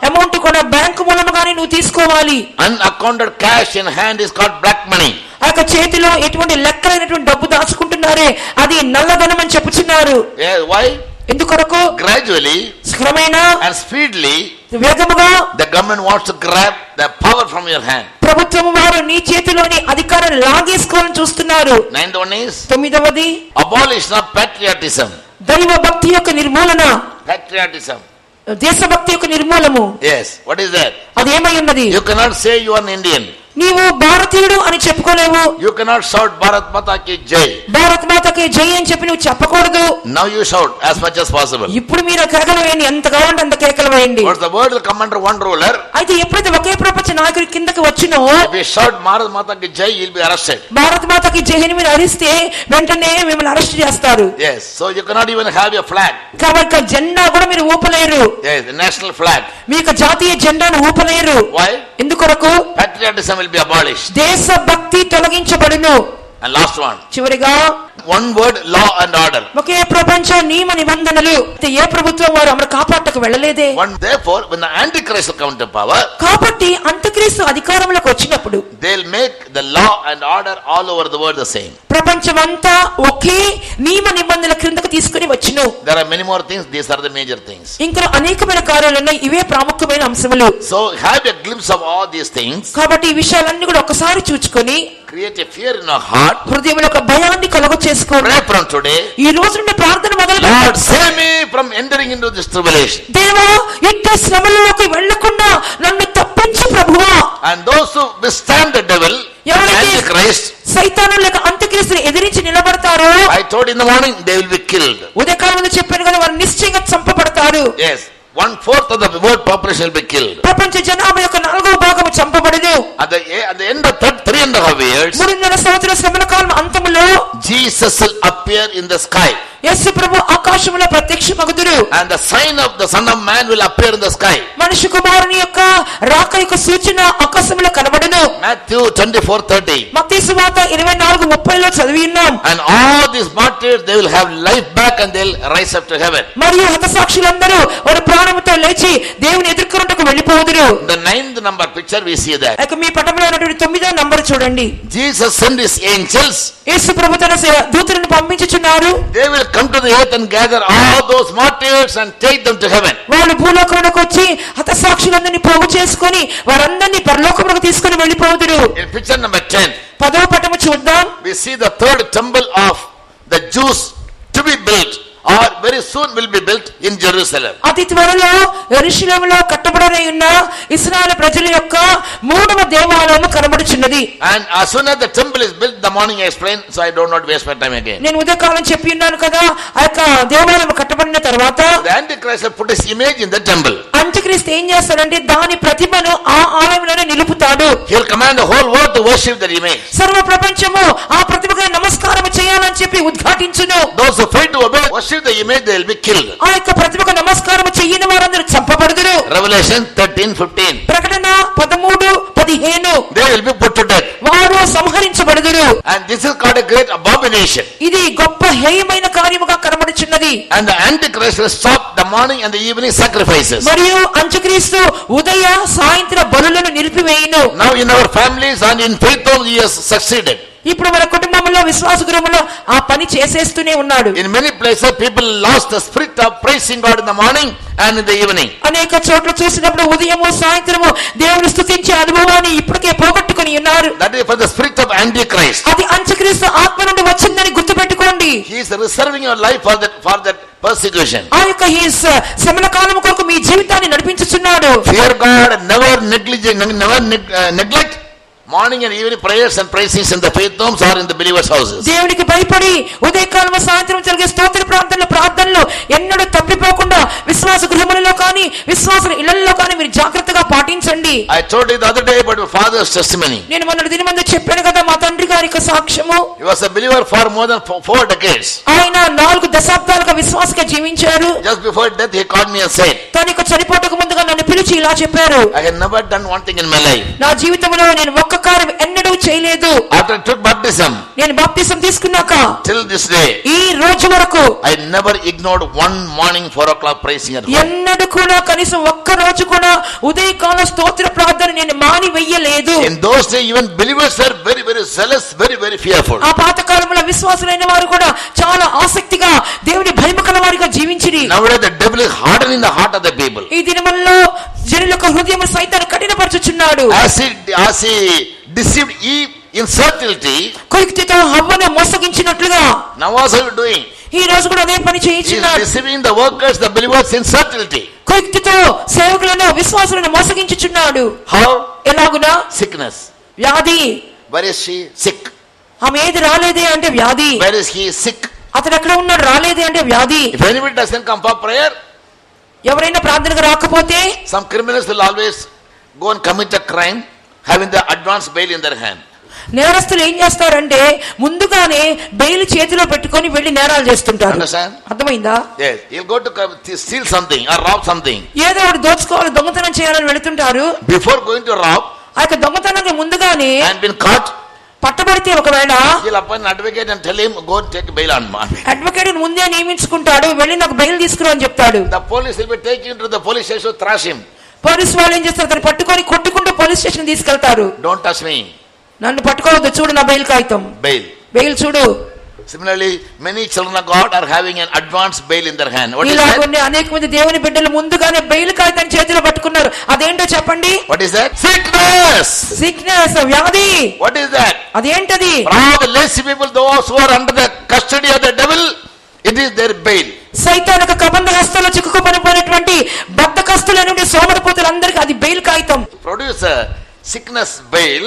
అమౌంట్ కూడా బ్యాంకు మూలముగానే నువ్వు తీసుకోవాలి. Unaccounted cash in hand is called black money. ఆ యొక్క చేతిలో ఎటువంటి లెక్కలైనటువంటి డబ్బు దాచుకుంటున్నారే అది నల్లధనం అని చెప్పుచున్నారు. Yeah, why? ఎందుకొరకు? Gradually క్రమేణా and speedily వేగముగా the government wants to grab the power from your hand. ప్రభుత్వం వారు నీ చేతిలోని అధికారాన్ని లాగేసుకోవాలని చూస్తున్నారు. 9th one is 9వది abolition of patriotism. దైవ భక్తి యొక్క నిర్మూలన. Patriotism. దేశభక్తి యొక్క నిర్మూలము. Yes, what is that? అదేమై ఉన్నది? You cannot say you are an Indian. నీవు భారతీయుడు అని చెప్పుకోలేవు. You cannot shout Bharat Mata ki jai. Bharat మాతకి జై అని చెప్పి నువ్వు చెప్పకూడదు. Now you shout as much as possible. ఇప్పుడు మీరు కేకలు వేయండి, ఎంత కావాలంటే అంత కేకలు వేయండి. But the word will come under one ruler. అయితే ఎప్పుడైతే ఒకే ప్రపంచ నాయకుడి కిందకి వచ్చినో If you shout Bharat Mata ki jai, you'll be arrested. Bharat మాతకి జై అని మీరు అరిస్తే వెంటనే మిమ్మల్ని అరెస్ట్ చేస్తారు. Yes, so you cannot even have your flag. కాబట్టి జెండా కూడా మీరు ఊపలేరు. Yes, the national flag. మీ యొక్క జాతీయ జెండాను ఊపలేరు. Why? ఎందుకొరకు? Patriotism will be abolished. దేశ భక్తి తొలగించబడును. And last one. చివరిగా One word, law and order. ఒకే ప్రపంచ నియమ నిబంధనలు. ఏ ప్రభుత్వం వారు అమలు కాపాడటకు వెళ్ళలేదే. One, therefore, when the Antichrist will come to power, కాబట్టి అంత్యక్రీస్తు అధికారంలోకి వచ్చినప్పుడు they'll make the law and order all over the world the same. ప్రపంచమంతా ఒకే నియమ నిబంధనల క్రిందకు తీసుకుని వచ్చును. There are many more things. These are the major things. ఇంకా అనేకమైన కార్యాలు ఉన్నాయి. ఇవే ప్రాముఖ్యమైన అంశములు. So have a glimpse of all these things. కాబట్టి ఈ విషయాలన్నీ కూడా ఒకసారి చూచుకొని Create a fear in our heart. హృదయంలో ఒక భయాన్ని కలుగ చేసుకోండి. Pray from today. ఈ రోజు నుండి ప్రార్థన మొదలు Lord, save me from entering into this tribulation. దేవా ఇట్టి శ్రమలలోకి వెళ్ళకుండా నన్ను తప్పించు ప్రభువా. And those who withstand the devil, Antichrist, సైతాను లేక అంత్యక్రీస్తుని ఎదిరించి నిలబడతారు. I told in the morning, they will be killed. ఉదయకాలంలో చెప్పాను కదా, వారు నిశ్చయంగా చంపబడతారు. Yes, 1/4 of the world population will be killed. ప్రపంచ జనాభా యొక్క 4వ భాగం చంపబడదు. At the end of 3.5 years, 3.5 సంవత్సరాల శ్రమల కాలం అంతములో Jesus will appear in the sky. యేసు ప్రభు ఆకాశములో ప్రత్యక్షమగుదురు. And the sign of the Son of Man will appear in the sky. మనుష్య కుమారుని యొక్క రాక యొక్క సూచన ఆకాశములో కనబడును. Matthew 24:30. మత్తయి సువార్త 24:30లో చదివి ఉన్నాం. And all these martyrs, they will have life back and they'll rise up to heaven. మరియు హతసాక్షులందరూ వారి ప్రాణముతో లేచి దేవుని ఎదుర్కొనుటకు వెళ్ళిపోదురు. The 9th number picture we see that. ఇక మీ పటంలో ఉన్నటువంటి 9వ నంబర్ చూడండి. Jesus sent his angels. యేసు ప్రభు తన దూతలను పంపించుచున్నారు. They will come to the earth and gather all those martyrs and take them to heaven. వాళ్ళు భూలోకమునకు వచ్చి హతసాక్షులందరినీ పోగు చేసుకొని వారందరినీ పరలోకమునకు తీసుకొని వెళ్ళిపోదురు. In picture number 10, 10వ పటము చూద్దాం. we see the third temple of the Jews to be built, or very soon will be built in Jerusalem. అతి త్వరలో యెరూషలేములో కట్టబడనే ఉన్న ఇశ్రాయేలు ప్రజల యొక్క 3వ దేవాలయము కనబడుచున్నది. And as soon as the temple is built, the morning I explained, so I do not waste my time again. నేను ఉదయకాలం చెప్పి ఉన్నాను కదా, ఆ యొక్క దేవాలయం కట్టబడిన తర్వాత The Antichrist will put his image in the temple. అంత్యక్రీస్తు ఏం చేస్తాడంటే దాని ప్రతిమను ఆ ఆలయంలోనే నిలుపుతాడు. He will command the whole world to worship that image. సర్వ ప్రపంచము ఆ ప్రతిమకు నమస్కారం చేయాలని చెప్పి ఉద్ఘాటించును. Those who fail to obey, worship the image, they will be killed. ఆ యొక్క ప్రతిమకు నమస్కారం చేయని వారందరూ చంపబడుదురు. Revelation 13:15. ప్రకటన 13:15 They will be put to death. వారు సంహరించబడుదురు. And this is called a great abomination. ఇది గొప్ప హేయమైన కార్యముగా కనబడుచున్నది. And the Antichrist will stop the morning and the evening sacrifices. మరియు అంత్యక్రీస్తు ఉదయ సాయంత్ర బలులను నిలిపివేయును. Now in our families and in faith homes, he has succeeded. ఇప్పుడు మన కుటుంబంలో విశ్వాస గృహంలో ఆ పని చేసేస్తూనే ఉన్నాడు. In many places, people lost the spirit of praising God in the morning and in the evening. అనేక చోట్ల చూసినప్పుడు ఉదయము సాయంత్రము దేవుని స్తుతించే అనుభవాన్ని ఇప్పటికే పోగొట్టుకొని ఉన్నారు. That is for the spirit of Antichrist. అది అంత్యక్రీస్తు ఆత్మ నుండి వచ్చిందని గుర్తుపెట్టుకోండి. He is reserving your life for that persecution. ఆ యొక్క శ్రమల కాలం కొరకు మీ జీవితాన్ని నడిపించుచున్నాడు. Fear God and never neglect morning and evening prayers and praises in the faith homes or in the believers' houses. దేవునికి భయపడి ఉదయకాలం సాయంత్రం జరిగే స్తోత్ర ప్రార్థనలు ఎన్నడూ తప్పిపోకుండా విశ్వాస గృహములలో కానీ విశ్వాసుల ఇళ్లలో కానీ మీరు జాగ్రత్తగా పాటించండి. I told you the other day about my father's testimony. నేను మొన్నటి దినమందు చెప్పాను కదా మా తండ్రి గారి యొక్క సాక్ష్యము. He was a believer for more than 4 decades. ఆయన 4 దశాబ్దాలుగా విశ్వాసంగా జీవించారు. Just before death, he called me and said, తనకు చనిపోటకు ముందుగా నన్ను పిలిచి ఇలా చెప్పారు, I had never done one thing in my life. నా జీవితంలో నేను ఒక్క కార్యం ఎన్నడూ చేయలేదు. After I took baptism, నేను బాప్తిసం తీసుకున్నాక till this day, ఈ రోజు వచ్చే వరకు I never ignored one morning 4 o'clock praising at home. ఎన్నడూ కూడా కనీసం ఒక్క రోజు కూడా ఉదయకాల స్తోత్ర ప్రార్థన నేను మాని వెయ్యలేదు. In those days even believers were very very zealous, very very fearful. ఆ పాత కాలంలో విశ్వాసులైన వారు కూడా చాలా ఆసక్తిగా దేవుని భయము కలవారిగా జీవించిరి. Nowadays the devil is hardening the heart of the people. ఈ దినముల్లో జనుల యొక్క హృదయము సైతాను కఠినపరచుచున్నాడు. As he deceived Eve in subtlety, కుయుక్తితో హవ్వను మోసగించినట్లుగా now also you doing. ఈ రోజు కూడా అదే పని He is చేయించున్నాడు. deceiving the workers, the believers in subtlety. కుయుక్తితో సేవకులను విశ్వాసులను మోసగించుచున్నాడు. How? ఎలాగునా? Sickness. వ్యాధి. Where is she? Sick. ఆమె ఏది రాలేదే అంటే వ్యాధి. Where is he? Sick. అతడు ఎక్కడ ఉన్నాడు? రాలేదే అంటే వ్యాధి. If anybody doesn't come for prayer, ఎవరైనా ప్రార్థనకు రాకపోతే some criminals will always go and commit a crime having the advance bail in their hand. నేరస్తులు ఏం చేస్తారంటే ముందుగానే బెయిల్ చేతిలో పెట్టుకొని వెళ్లి నేరాలు చేస్తుంటారు. Understand? అర్థమైందా? Yes. He'll go to steal something or rob something. ఏదో ఒకటి దోచుకోవాలి, దొంగతనం చేయాలని వెళుతుంటారు. Before going to rob ఆ యొక్క దొంగతనానికి ముందుగానే and been caught, పట్టబడితే ఒకవేళ he'll appoint an advocate and tell him go and take bail on me. Advocate ముందే నియమించుకుంటాడు, వెళ్ళి నాకు బెయిల్ తీసుకురా అని చెప్తాడు. The police will be taking him to the police station to thrash him. Police వాళ్ళు ఏం చేస్తారు? అతను పట్టుకొని కొట్టుకుంటూ పోలీస్ స్టేషన్ తీసుకెళ్తారు. Don't touch me. నన్ను పట్టుకోవద్దు, చూడు నా బెయిల్ కాగితం. Bail. బెయిల్ చూడు. Similarly, many children of God are having an advance bail in their hand. What is that? ఇలాగనే అనేక మంది దేవుని బిడ్డలు ముందుగానే బెయిల్ కాగితాన్ని చేతిలో పట్టుకున్నారు. అదేంటో చెప్పండి. What is that? Sickness. Sickness, వ్యాధి. What is that? అదేంటది? For all the lazy people, those who are under the custody of the devil, it is their bail. సైతానిక కబంధ హస్తాల్లో చిక్కుకుపోయినటువంటి బద్ధకస్తులైన సోమరిపోతులందరికీ అది బెయిల్ కాగితం. Produce a sickness bail.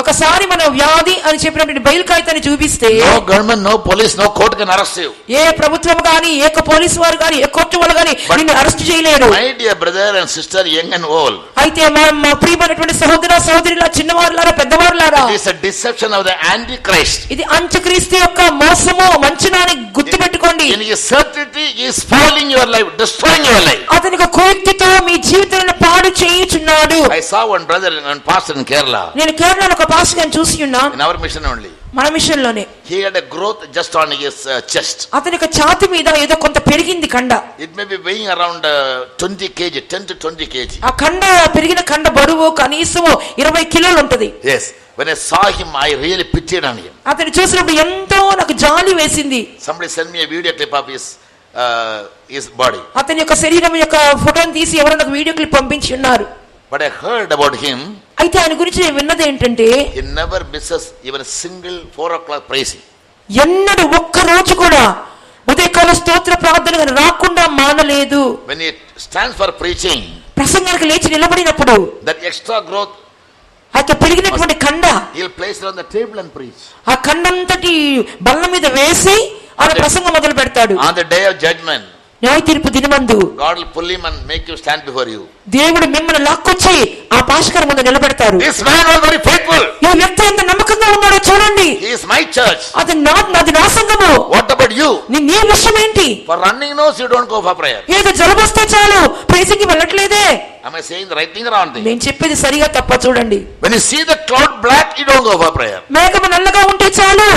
ఒకసారి మనం వ్యాధి అని చెప్పినటువంటి బెయిల్ కాగితాన్ని చూపిస్తే No government, no police, no court can arrest you. ఏ ప్రభుత్వం గాని, ఏ పోలీసు వారు గాని, ఏ కోర్టు వాళ్ళు గాని నిన్ను అరెస్ట్ చేయలేరు. My dear brother and sister, young and old, అయితే మా ప్రియమైనటువంటి సహోదర సహోదరులారా, చిన్నవారులారా, పెద్దవారులారా, it is a deception of the Antichrist. ఇది అంత్యక్రీస్తు యొక్క మోసము, వంచనాన్ని గుర్తుపెట్టుకోండి. In his certainty, he is spoiling your life, destroying your life. అతనికి కోక్తితో మీ జీవితాలను పాడు చేయుచున్నాడు. I saw one brother and pastor in Kerala, నేను కేరళలో ఒక పాస్టర్ గారిని చూసి ఉన్నా, in our mission only. మన మిషన్ లోనే. He had a growth just on his chest. అతనికి ఛాతి మీద ఏదో కొంత పెరిగింది కండ. It may be weighing around 20 kg, 10 to 20 kg. ఆ కండ పెరిగిన కండ బరువు కనీసం 20 కిలోలు ఉంటది. Yes. When I saw him, I really pitied on him. అతను చూసినప్పుడు ఎంతో నాకు జాలి వేసింది. Somebody sent me a video clip of his body. అతని యొక్క శరీరం యొక్క ఫోటోని తీసి ఎవరో నాకు వీడియో క్లిప్ పంపించి ఉన్నారు. But I heard about him. అయితే ఆయన గురించి నేను విన్నది ఏంటంటే He never misses even a single 4 o'clock praising. ఎన్నడూ ఒక్క రోజు కూడా ఉదయకాల స్తోత్ర ప్రార్థన రాకుండా మానలేదు. When he stands for preaching, ప్రసంగానికి లేచి నిలబడినప్పుడు that extra growth, అయితే పెరిగినటువంటి కండ he'll place it on the table and preach. ఆ కండంతటి బల్ల మీద వేసి ఆయన ప్రసంగం మొదలు పెడతాడు. On the day of judgment, న్యాయ తీర్పు దినమందు God will pull him and make you stand before you. దేవుడు మిమ్మల్ని లాక్కొచ్చి ఆ పాస్టర్ ముందు నిలబెడతారు. This man was very faithful. ఈ వ్యక్తి ఎంత నమ్మకంగా ఉన్నాడో చూడండి. He is my church. అది నా సంఘము. What about you? నీ విషయం ఏంటి? For running nose, you don't go for prayer. ఏదో జలుబు వస్తే చాలు ప్రేసింగ్ కి వెళ్ళట్లేదే. Am I saying the right thing or wrong thing? నేను చెప్పేది సరిగా తప్ప చూడండి. When you see the cloud black, you don't go for prayer. మేఘము నల్లగా ఉంటే చాలు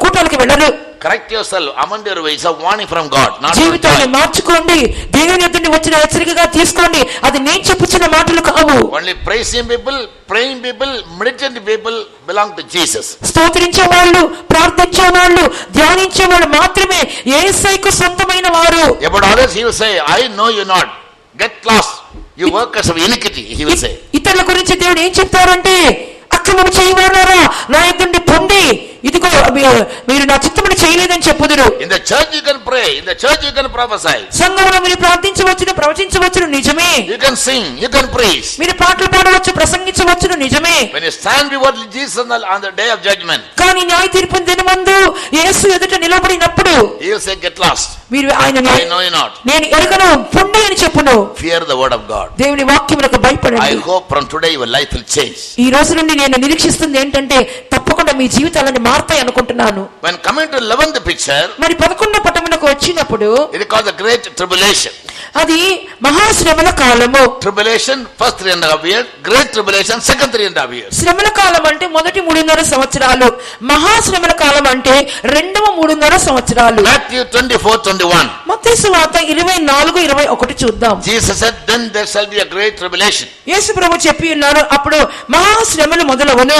కూటాలకు వెళ్ళరు. Correct yourself. Among your ways, a warning from God. జీవితాన్ని మార్చుకోండి. దేవుని యొద్ద నుండి వచ్చిన హెచ్చరికగా తీసుకోండి. అది నేను చెప్పుచున్న మాటలు కావు. Only praising people, praying people, meditating people belong to Jesus. స్తోత్రించే వాళ్ళు, ప్రార్థించే వాళ్ళు, ధ్యానించే వాళ్ళు మాత్రమే యేసయ్యకు సొంతమైన వారు. About others, he will say, I know you not. Get lost. You workers of iniquity, he will say. ఇతరుల గురించి దేవుడు ఏం చెప్తారంటే, అక్రమం చేయవారులారా నా యొద్ద నుండి పొండి, ఇదిగో మీరు నా చిత్తమును చేయలేదని చెప్పుదురు. In the church you can pray, in the church you can prophesy. సంఘంలో మీరు ప్రార్థించవచ్చును, ప్రవచించవచ్చును, నిజమే. You can sing, you can preach. మీరు పాటలు పాడవచ్చు, ప్రసంగించవచ్చును, నిజమే. When you stand before Jesus on the day of judgment, కానీ న్యాయ తీర్పు దినమందు యేసు ఎదుట నిలబడినప్పుడు he will say, get lost. మీరు ఆయన I know you not. నేను ఎరుగను, పొండి అని చెప్పును. Fear the word of God. దేవుని వాక్యములకు భయపడండి. I hope from today your life will change. ఈ రోజు నుండి నేను నిరీక్షిస్తుంది ఏంటంటే తప్పకుండా మీ జీవితాలను మారతాయి అనుకుంటున్నాను. When coming to 11th picture, మరి 11వ పట్టణమునకు వచ్చినప్పుడు it is called the great tribulation. అది మహాశ్రమల కాలము. Tribulation first 3.5 years, great tribulation second 3.5 years. శ్రమల కాలం అంటే మొదటి 3.5 సంవత్సరాలు, మహాశ్రమల కాలం అంటే రెండవ 3.5 సంవత్సరాలు. Matthew 24:21. మత్తయి సువార్త 24:21 చూద్దాం. Jesus said, then there shall be a great tribulation. యేసు ప్రభు చెప్పి ఉన్నారు, అప్పుడు మహాశ్రమలు మొదలవును.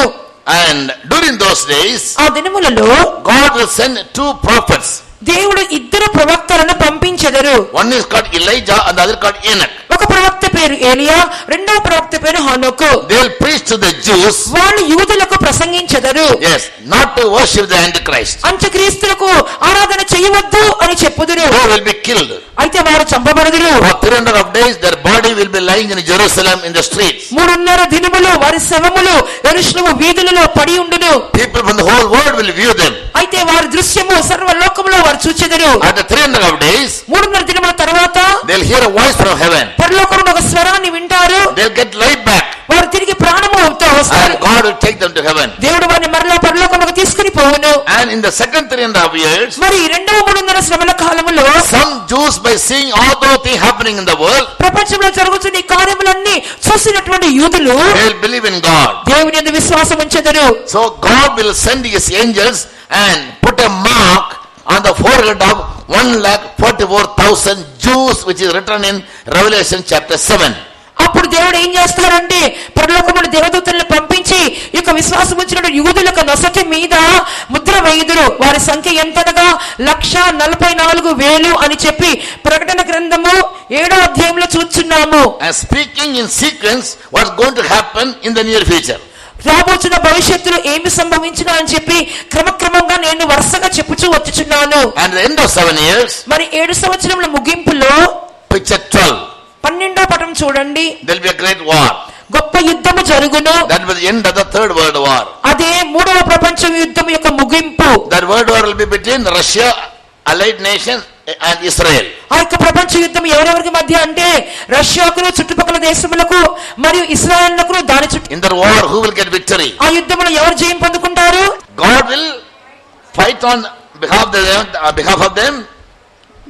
And during those days, ఆ దినములలో God will send two prophets. దేవుడు 2 ప్రవక్తలను పంపించెదరు. One is called Elijah and the other called Enoch. ఒక ప్రవక్త పేరు ఏలియా, రెండవ ప్రవక్త పేరు హనోకు. They will preach to the Jews. వాళ్ళు యూదులకు ప్రసంగించెదరు. Yes, not to worship the Antichrist. అంత్యక్రీస్తులకు ఆరాధన చేయవద్దు అని చెప్పుదురు. They will be killed. అయితే వారు చంపబడుదురు. For 300 days their body will be lying in Jerusalem in the streets. 3.5 దినములు వారి శవములు యెరూషలేము వీధులలో పడి ఉండును. People from the whole world will view them. అయితే వారి దృశ్యము సర్వలోకములో వారు చూచెదరు. After 3.5 days, 3.5 దినముల తర్వాత they'll hear a voice from heaven. పరలోకం నుండి ఒక స్వరాన్ని వింటారు. They'll get life back. వారు తిరిగి ప్రాణముతో వస్తారు. And God will take them to heaven. దేవుడు వారిని మరలా పరలోకమునకు తీసుకుని పోవును. And in the second 3.5 years, మరి రెండవ 3.5 శ్రమల కాలములో some Jews, by seeing all those things happening in the world, ప్రపంచంలో జరుగుతున్న ఈ కార్యములన్నీ చూసినటువంటి యూదులు they will believe in God. దేవుని యందు విశ్వాసం ఉంచెదరు. So God will send his angels and put a mark on the forehead of 1,44,000 Jews, which is written in Revelation chapter 7. అప్పుడు దేవుడు ఏం చేస్తారంటే పరలోకమున దేవదూతలను పంపించి ఈ యొక్క విశ్వాసం ఉంచిన యూదులకు నొసటి మీద ముద్ర వేయుదురు. వారి సంఖ్య ఎంతనగా 1,44,000 అని చెప్పి ప్రకటన గ్రంథము 7వ అధ్యాయంలో చూస్తున్నాము. And speaking in sequence what's going to happen in the near future. రాబోతున్న భవిష్యత్తులో ఏమి సంభవించును అని చెప్పి క్రమక్రమంగా నేను వరుసగా చెప్పుచూ వచ్చుచున్నాను. And at the end of 7 years, మరి 7 సంవత్సరముల ముగింపులో picture 12, 12వ పటం చూడండి. there will be a great war. గొప్ప యుద్ధము జరుగును. That will be the end of the third world war. అదే 3వ ప్రపంచ యుద్ధం యొక్క ముగింపు. That world war will be between Russia, allied nations, and Israel. ఆ యొక్క ప్రపంచ యుద్ధం ఎవరెవరికి మధ్య అంటే రష్యాకు, చుట్టుపక్కల దేశములకు మరియు ఇశ్రాయేలుకు దాని చుట్టూ. In the war, who will get victory? ఆ యుద్ధంలో ఎవరు జయం పొందుకుంటారు? God will fight on behalf of them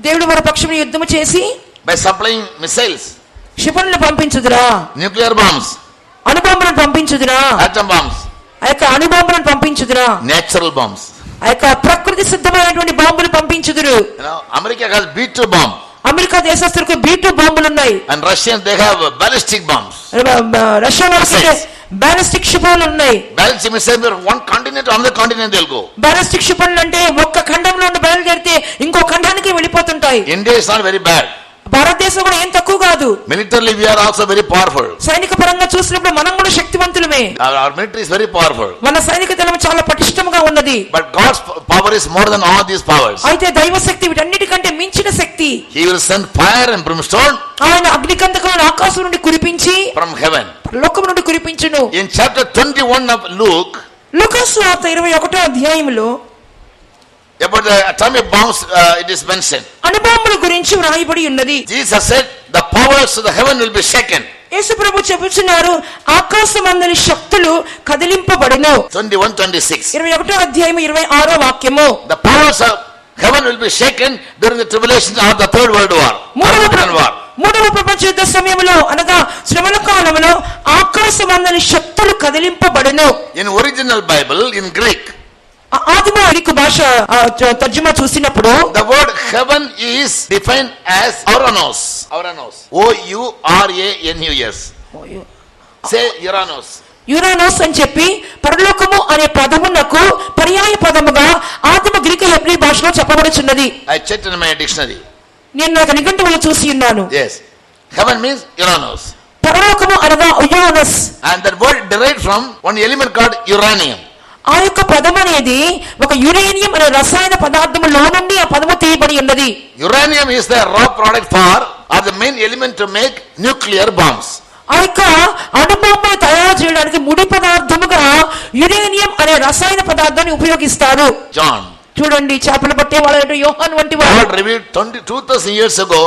దేవుడు వారి పక్షమున యుద్ధము చేసి by supplying missiles, క్షిపణులను పంపించుదురా, nuclear bombs, అణుబాంబులను పంపించుదురా, atom bombs, ఆ యొక్క అణుబాంబులను పంపించుదురా, natural bombs. ఆ యొక్క ప్రకృతి సిద్ధమైనటువంటి బాంబులు పంపించుదురు. You know, America has B2 bomb. America దేశస్తులకు B2 బాంబులు ఉన్నాయి. And Russians, they have ballistic bombs. Russia వాళ్ళకి బ్యాలిస్టిక్ క్షిపణులు ఉన్నాయి. Ballistic missiles from one continent to another continent they'll go. Ballistic క్షిపణులు అంటే ఒక్క ఖండంలో నుండి బయలుదేరితే ఇంకో ఖండానికి వెళ్ళిపోతుంటాయి. India is not very bad. భారతదేశం కూడా ఏం తక్కువ కాదు. Militarily we are also very powerful. సైనిక పరంగా చూసినప్పుడు మనం కూడా శక్తివంతులమే. Our military is very powerful. మన సైనిక దళం చాలా పటిష్టంగా ఉన్నది. But God's power is more than all these powers. అయితే దైవ శక్తి వీటన్నిటికంటే మించిన శక్తి. He will send fire and brimstone ఆయన అగ్నికందకములను ఆకాశం నుండి కురిపించి from heaven. లోకం నుండి కురిపించును. In chapter 21 of Luke, లూకాసు సువార్త 21వ అధ్యాయములో about the atomic bombs, it is mentioned. అణుబాంబుల గురించి వ్రాయబడి ఉన్నది. Jesus said the powers of the heaven will be shaken. యేసు ప్రభు చెబుతున్నారు, ఆకాశమందలి శక్తులు కదిలింపబడును. 21:26. 21వ అధ్యాయం 26వ వాక్యము. The powers of heaven will be shaken during the tribulation of the third world war. మూడవ ప్రపంచ యుద్ధ సమయంలో అనగా శ్రమల కాలంలో ఆకాశమందలి శక్తులు కదిలింపబడును. In original Bible, in Greek, ఆదిమ గ్రీకు భాష తర్జుమా చూసినప్పుడు the word heaven is defined as Uranus. Uranus. Say Uranus. యురానోస్ అని చెప్పి పరలోకము అనే పదమునకు పర్యాయ పదముగా ఆదిమ గ్రీకు హెబ్రీ భాషలో చెప్పబడుచున్నది. I checked in my dictionary. నేను నాకు నిఘంటువులో చూసి ఉన్నాను. Yes. Heaven means Uranus. పరలోకము అనగా Uranus. And that word derived from one element called uranium. ఆ యొక్క పదం అనేది ఒక యురేనియం అనే రసాయన పదార్థములో నుండి ఆ పదము తీయబడి ఉన్నది. Uranium is the raw product for or the main element to make nuclear bombs. ఆ యొక్క అణుబాంబును తయారు చేయడానికి ముడి పదార్థముగా యురేనియం అనే రసాయన పదార్థాన్ని ఉపయోగిస్తారు. John. చూడండి, చేపలు పట్టే వాళ్ళ యోహాను వంటి వారు. God revealed 22,000 years ago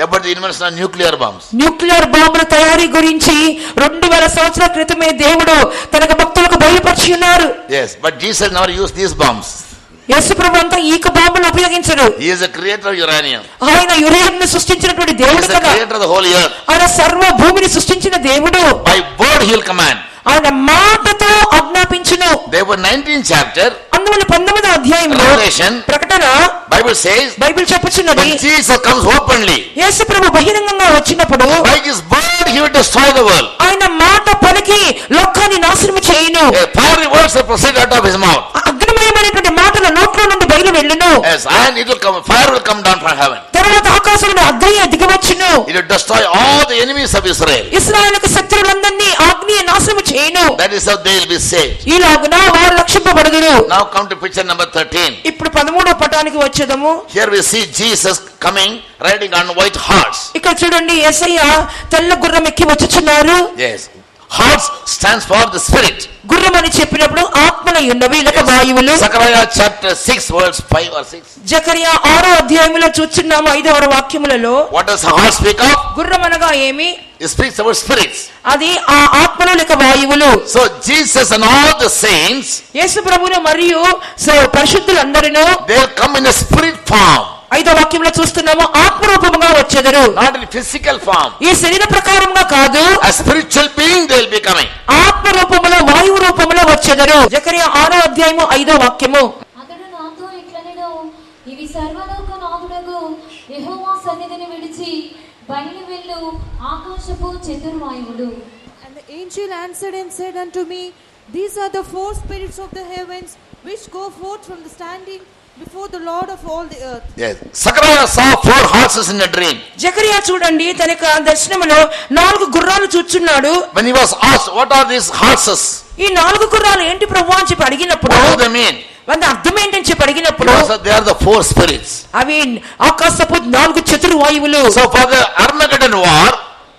about the invention of nuclear bombs. Nuclear బాంబుల తయారీ గురించి 2000 సంవత్సరాల క్రితమే దేవుడు తన భక్తులకు బయలుపరిచి ఉన్నారు. Yes, but Jesus never used these bombs. యేసుప్రభు అంతా ఈక బాంబులు ఉపయోగించడు. He is the creator of uranium. ఆయన యురేనియం ని సృష్టించినటువంటి దేవుడు He is the కదా. creator of the whole earth. ఆయన సర్వ భూమిని సృష్టించిన దేవుడు. By word he will command. ఆయన మాటతో ఆజ్ఞాపించును. Therefore 19th chapter, అందువల్ల 19వ అధ్యాయంలో Revelation, ప్రకటన Bible says, బైబిల్ చెప్పుచున్నది, when Jesus comes openly, యేసుప్రభు బహిరంగంగా వచ్చినప్పుడు by his word he will destroy the world. ఆయన మాట పలికి లోకాన్ని నాశనం చేయును. Fiery words will proceed out of his mouth. అగ్నిమయమైనటువంటి మాటల నోట్లో నుండి బయలు వెళ్ళును. Yes, and it will come, fire will come down from heaven. తర్వాత ఆకాశం నుండి అగ్ని దిగవచ్చును. It will destroy all the enemies of Israel. ఇశ్రాయేలుకు శత్రువులందరినీ అగ్ని నాశనం చేయును. That is how they will be saved. ఇలాగున వారు రక్షింపబడుదురు. Now come to picture number 13. ఇప్పుడు 13వ పటానికి వచ్చేదము. Here we see Jesus coming riding on white horse. ఇక్కడ చూడండి, యేసయ్య తెల్ల గుర్రం ఎక్కి వచ్చుచున్నారు. Yes, horse stands for the spirit. గుర్రం అని చెప్పినప్పుడు ఆత్మలై ఉన్నవి లేక వాయువులు. Zechariah chapter 6 verse 5 or 6. Zechariah 6వ అధ్యాయంలో చూస్తున్నాము 5వ వాక్యములలో. What does a horse speak of? గుర్రం అనగా ఏమి? It speaks about spirits. అది ఆ ఆత్మలు లేక వాయువులు. So Jesus and all the saints, యేసు ప్రభువును మరియు పరిశుద్ధులందరినూ they will come in a spirit form. 5వ వాక్యంలో చూస్తున్నాము ఆత్మరూపముగా వచ్చెదరు. Not in physical form. ఈ శరీర ప్రకారంగా కాదు, A spiritual being they will be coming. ఆత్మ రూపములో వాయువు రూపములో వచ్చెదరు. జకరియా 6వ అధ్యాయము 5వ వాక్యము. అతడు నాతో ఇట్లనెను, ఇవి సర్వలోకనాథుడగు యెహోవా సన్నిధిని విడిచి బయలు వెళ్ళు ఆకాశపు చతుర్వాయువులు. And the angel answered and said unto me, These are the 4 spirits of the heavens, which go forth from the standing before the Lord of all the earth. Yes, Zechariah saw 4 horses in a dream. Zechariah చూడండి, తన యొక్క దర్శనములో 4 గుర్రాలు చూచున్నాడు. When he was asked, what are these horses? ఈ 4 గుర్రాలు ఏంటి ప్రభువా అని చెప్పి అడిగినప్పుడు, What do they mean? వాటి అర్థం ఏంటని చెప్పి అడిగినప్పుడు, They are the 4 spirits. అవి ఆకాశపు 4 చతుర్వాయువులు. So for the Armageddon war,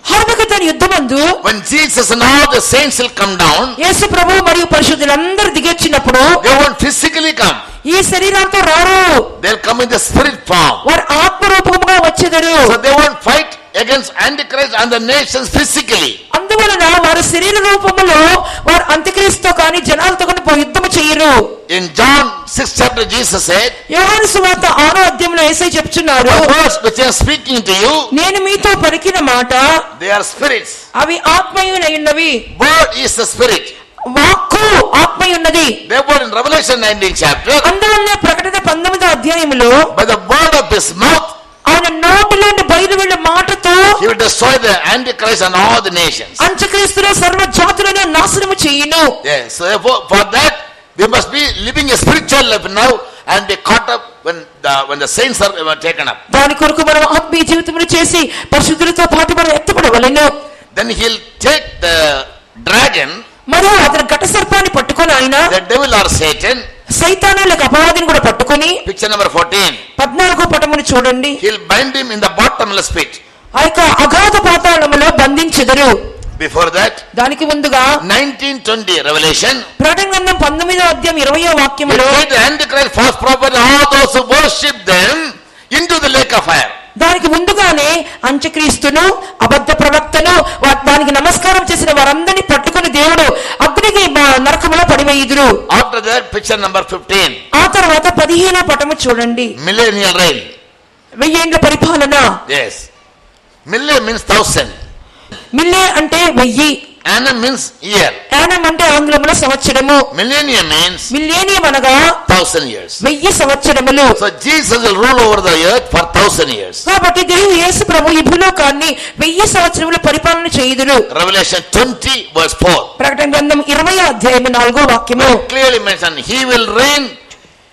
హర్మగదోను యుద్ధమందు when Jesus and all the saints will come down, యేసు ప్రభువు మరియు పరిశుద్ధులందరూ దిగొచ్చినప్పుడు they won't physically come. ఈ శరీరంతో రారు, They'll come in the spirit form. వారు ఆత్మరూపముగా వచ్చెదరు. So they won't fight against Antichrist and the nations physically. అందువలన వారు శరీర రూపములో వారు అంత్యక్రీస్తుతో కానీ జనాలతో కానీ యుద్ధము చేయరు. In John 6 chapter Jesus said, యోహాను సువార్త 6వ అధ్యాయంలో యేసయ్య చెప్తున్నారు, the words which I am speaking to you, నేను మీతో పలికిన మాట they are spirits. అవి ఆత్మయునై ఉన్నవి. Word is the spirit. వాక్కు ఆత్మయున్నది. Therefore in Revelation 19 chapter, అందువల్ల ప్రకటన 19వ అధ్యాయములో by the word of his mouth, ఆయన నోటిలోని బయలు వెళ్ళే మాటతో he will destroy the Antichrist and all the nations. అంత్యక్రీస్తును సర్వ జాతులను నాశనము చేయును. Yes, so therefore for that we must be living a spiritual life now and be caught up when the saints are taken up. దాని కొరకు మనం ఆత్మీయ జీవితమును చేసి పరిశుద్ధులతో పాటు మనం ఎత్తబడవలెను. Then he'll take the dragon, మరియు అతను ఘట సర్పాన్ని పట్టుకొని ఆయన the devil or Satan, సైతాను లేక అపవాదిని కూడా పట్టుకొని picture number 14, 14వ పటమును చూడండి, he'll bind him in the bottomless pit. ఆ యొక్క అగాధ పాతాళములో బంధించెదరు. Before that, దానికి ముందుగా 19:20 Revelation, ప్రకటన గ్రంథం 19వ అధ్యాయం 20వ he'll వాక్యములో take the Antichrist, false prophet, all those who worship them into the lake of fire. దానికి ముందుగానే అంత్యక్రీస్తును అబద్ధ ప్రవక్తను దానికి నమస్కారం చేసిన వారందరినీ పట్టుకుని దేవుడు అగ్నికి నరకములో పడివేయుదురు. After that, picture number 15, ఆ తర్వాత 15వ పటము చూడండి, millennial reign. 1000 ఏండ్ల పరిపాలన. Yes, millennium means 1000, మిల్లే అంటే 1000, annum means year, యానం అంటే ఆంగ్లంలో సంవత్సరము, millennium means మిల్లేనియం అనగా 1000 years. 1000 సంవత్సరములు. So Jesus will rule over the earth for 1000 years. కాబట్టి దేవుడు యేసు ప్రభు ఈ భూలోకాన్ని 1000 సంవత్సరములు పరిపాలన చేయుదురు. Revelation 20 verse 4 ప్రకటన గ్రంథం 20వ అధ్యాయం 4వ వాక్యము clearly mentioned, he will reign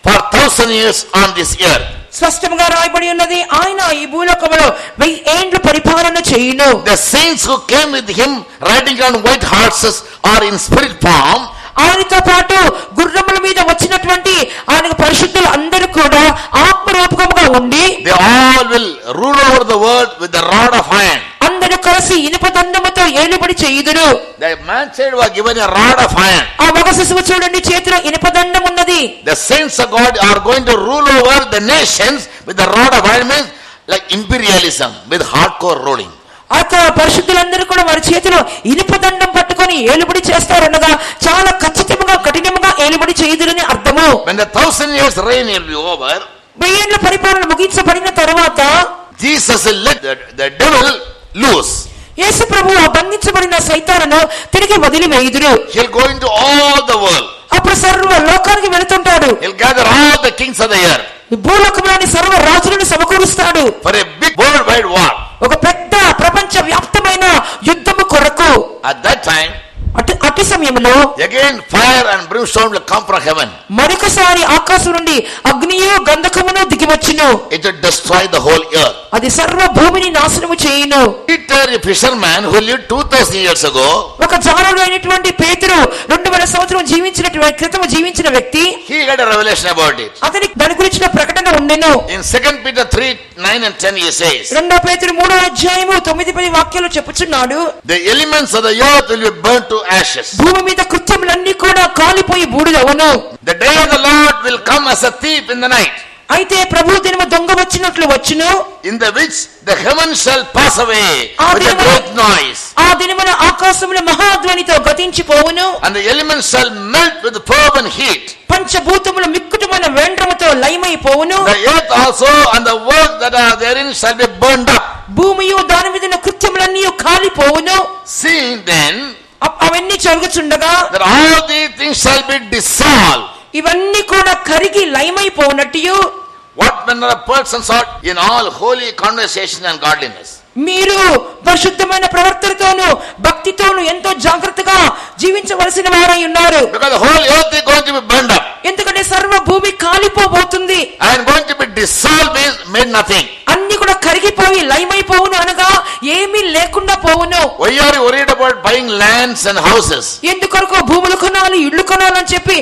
for 1000 years on this earth. స్పష్టంగా రాయబడి ఉన్నది, ఆయన ఈ భూలోకములో 1000 ఏండ్లు పరిపాలన చేయును. The saints who came with him riding on white horses are in spirit form. ఆయనతో పాటు గుర్రముల మీద వచ్చినటువంటి ఆయన పరిశుద్ధులు అందరూ కూడా ఆత్మరూపముగా ఉండి They all will rule over the world with the rod of iron. అందరూ కలిసి ఇనుప దండముతో ఏలుబడి చేయుదురు. The man child was given a rod of iron. ఆ మగ శిశువు చూడండి, చేతిలో ఇనుప దండం ఉన్నది. The saints of God are going to rule over the nations with the rod of iron. Means like imperialism with hardcore ruling. పరిశుద్ధులందరూ కూడా వారి చేతిలో ఇనుప దండం పట్టుకొని ఏలుబడి చేస్తారనగా చాలా ఖచ్చితంగా కఠినంగా ఏలుబడి చేయుదురని అర్థము. When the 1000 years reign will be over, 1000 ఏళ్ల పరిపాలన ముగించబడిన తరువాత Jesus will let the devil loose. యేసు ప్రభువు బంధించబడిన సైతానును తిరిగి వదిలివేయుదురు. He'll go into all the world. అప్పుడు సర్వ లోకానికి వెళుతుంటాడు. He'll gather all the kings of the earth. భూలోకంలోని సర్వ రాజులను సమకూరుస్తాడు. For a big worldwide war. ఒక పెద్ద ప్రపంచ వ్యాప్తమైన యుద్ధము కొరకు. At that time, అట్టి సమయంలో again fire and brimstone will come from heaven. మరొకసారి ఆకాశం నుండి అగ్నియు గంధకమును దిగివచ్చును. It will destroy the whole earth. అది సర్వ భూమిని నాశనము చేయును. Peter, a fisherman who lived 2000 years ago, ఒక జానుడు అయినటువంటి పేతురు 2000 సంవత్సరం క్రితం జీవించిన వ్యక్తి, he had a revelation about it. అతనికి దాని గురించిన ప్రకటన ఉండెను. In 2 Peter 3:9 and 10 he says, 2 పేతురు 3వ అధ్యాయము 9-10 వాక్యాలు చెప్పుచున్నాడు. the elements of the earth will be burnt to ashes. భూమి మీద కృత్యములన్నీ కూడా కాలిపోయి బూడిదవును. The day of the Lord will come as a thief in the night. అయితే ప్రభు దినము దొంగ వచ్చినట్లు వచ్చును. In the which the heavens shall pass away with a great noise. ఆ దినమున ఆకాశములు మహాధ్వనితో గతించిపోవును. And the elements shall melt with fervent heat. పంచభూతములు మిక్కుటమైన వేండ్రముతో లయమైపోవును. The earth also and the works that are therein shall be burned up. భూమియు దాని మీద కృత్యములన్నీ కాలిపోవును. Seeing then అవన్నీ జరుగుచుండగా that all these things shall be dissolved. ఇవన్నీ కూడా కరిగి లయమైపోనట్టు what manner of persons are in all holy conversation and godliness. మీరు పరిశుద్ధమైన ప్రవర్తనతోను భక్తితోను ఎంతో జాగ్రత్తగా జీవించవలసిన వారై ఉన్నారు. Because the whole earth is going to be burned up. ఎందుకంటే సర్వ భూమి కాలిపోబోతుంది. And going to be dissolved is made nothing. అన్ని కూడా కరిగిపోయి లయమైపోవును అనగా ఏమీ లేకుండా పోవును. Why are you worried about buying lands and houses? ఎందుకొరకు భూములు కొనాలి ఇళ్ళు కొనాలని చెప్పి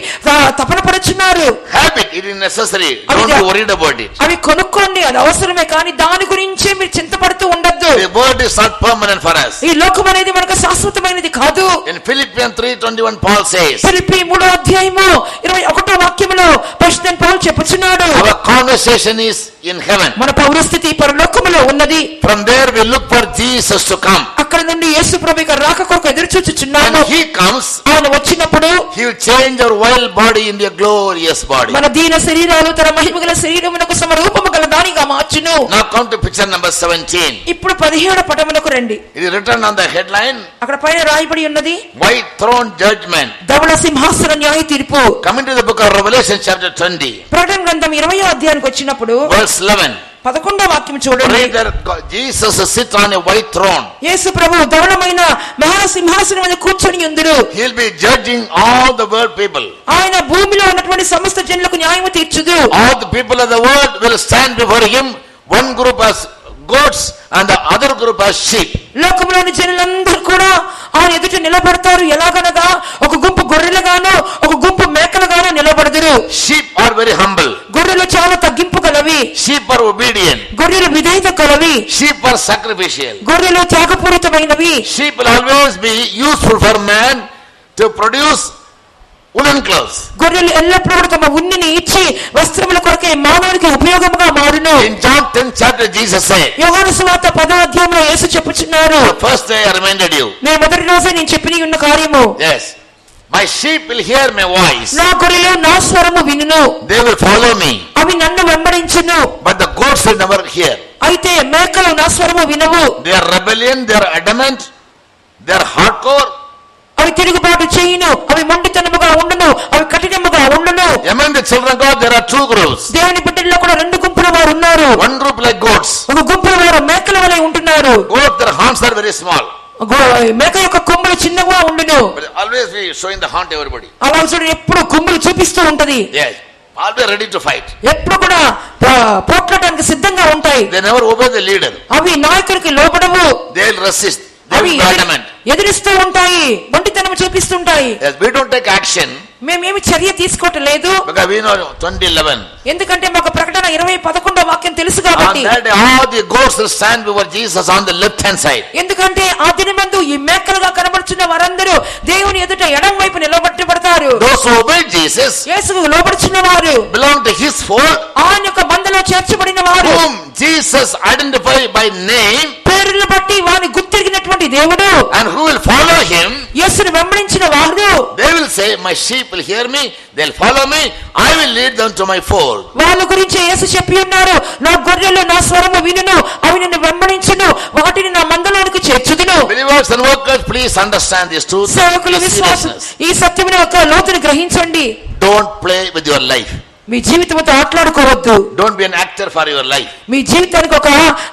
తపన పడుచున్నారు. Have it, it is necessary. Don't be worried about it. అవి కొనుక్కోండి, అది అవసరమే, కానీ దాని గురించే మీరు చింతపడుతూ ఉండద్దు. The world is not permanent for us. ఈ లోకం అనేది మనకు శాశ్వతమైనది కాదు. In Philippians 3:21 Paul says, Philippi 3వ అధ్యాయము 21వ వాక్యములో పరిశుద్ధ పౌలు చెప్పుచున్నాడు, our conversation is in heaven. మన పౌరస్థితి పరలోకములో ఉన్నది. From there we look for Jesus to come. అక్కడ నుండి యేసు ప్రభు యొక్క రాక కొరకు ఎదురు చూచుచున్నాము. When he comes, ఆయన వచ్చినప్పుడు he will change our vile body into a glorious body. మన దీన శరీరాలు తన మహిమగల శరీరమునకు సమరూపము గల దానిగా మార్చును. Now come to picture number 17. ఇప్పుడు 17వ పటమునకు రండి. It is written on the headline, అక్కడ పైన రాయబడి ఉన్నది white throne judgment. ధవళ సింహాసన న్యాయ తీర్పు. Coming to the book of Revelation chapter 20, ప్రకటన గ్రంథం 20వ అధ్యాయానికి వచ్చినప్పుడు verse 11. 11వ వాక్యం చూడండి. Read that Jesus sits on a white throne. యేసు ప్రభు ధవళమైన మహా సింహాసనం మీద కూర్చొని ఉందురు. He will be judging all the world people. ఆయన భూమిలో ఉన్నటువంటి సమస్త జనులకు న్యాయము తీర్చుదు. All the people of the world will stand before him, one group as goats and the other group as sheep. లోకంలోని జనులందరూ కూడా ఆయన ఎదుట నిలబడతారు. ఎలాగనగా ఒక గుంపు గొర్రెలుగాను ఒక గుంపు మేకలుగాను నిలబడదురు. Sheep are very humble. గొర్రెలు చాలా తగ్గింపు గలవి. Sheep are obedient. గొర్రెలు విధేయత కలవి. Sheep are sacrificial. గొర్రెలు త్యాగపూరితమైనవి. Sheep will always be useful for man to produce woolen clothes. గొర్రెలు ఎల్లప్పుడూ తమ ఉన్నిని ఇచ్చి వస్త్రముల కొరకే మానవునికి ఉపయోగముగా మారును. In John 10th chapter Jesus said, యోహాను సువార్త 10వ అధ్యాయంలో యేసు చెప్పుచున్నారు, the first day I reminded you. నేను మొదటి రోజే నేను చెప్పిన ఉన్న కార్యము. Yes. My sheep will hear my voice. నా గొర్రెలు నా స్వరము వినును. They will follow me. అవి నన్ను వెంబడించును. But the goats will never hear. అయితే మేకలు నా స్వరము వినవు. They are rebellion, they are adamant, they are hardcore. అవి తిరుగుబాటు చేయును. అవి మొండితనముగా ఉండును. అవి కఠినముగా ఉండును. Among the children of God there are two groups. దేవుని బిడ్డల్లో కూడా రెండు గుంపుల వారు ఉన్నారు. One group like goats. ఒక గుంపుల వారు మేకల వలె ఉంటున్నారు. Goats, their horns are very small. మేక యొక్క కొమ్ములు చిన్నగా ఉండును. But always be showing the horn to everybody. అలా చూడండి, ఎప్పుడు కొమ్ములు చూపిస్తూ ఉంటది. Yes. Always ready to fight. ఎప్పుడు కూడా పోట్లాడడానికి సిద్ధంగా ఉంటాయి. They never obey the leader. అవి నాయకుడికి లోబడవు. They will resist. They అవి will be adamant. ఎదురిస్తూ ఉంటాయి, మొండితనం చూపిస్తుంటాయి. Yes, we don't take action మేమేమి చర్య తీసుకోవటం లేదు, because we know 20:11. ఎందుకంటే మాకు ప్రకటన 20:11 వాక్యం తెలుసు On కాబట్టి. that day, all the goats will stand before Jesus on the left hand side. ఎందుకంటే ఆ దినమందు ఈ మేకలుగా కనబడుచున్న వారందరూ దేవుని ఎదుట ఎడం వైపు నిలబెట్టబడతారు. Those who obey Jesus యేసుకు లోబడుచున్న వారు, belong to his fold, ఆయన యొక్క మందలో చేర్చబడిన వారు, whom Jesus identified by name, పేరును బట్టి వారిని గుర్తిరిగినటువంటి దేవుడు, and who will follow him. యేసుని వెంబడించిన వారు, They will say, my sheep will hear me, they'll follow me, I will lead them to my fold. వాళ్ళ గురించి యేసు చెప్పి ఉన్నారు, నా గొర్రెలు నా స్వరము వినును, అవి నన్ను వెంబడించును, వాటిని నా మందలోనికి చేర్చుదును. Believers and workers, please understand this truth. సేవకులు, This విశ్వాసం, seriousness. ఈ సత్యమైన ఒక లోతుని గ్రహించండి. Don't play with your life. మీ జీవితంతో ఆటలాడుకోవద్దు. Don't be an actor for your life. మీ జీవితానికి ఒక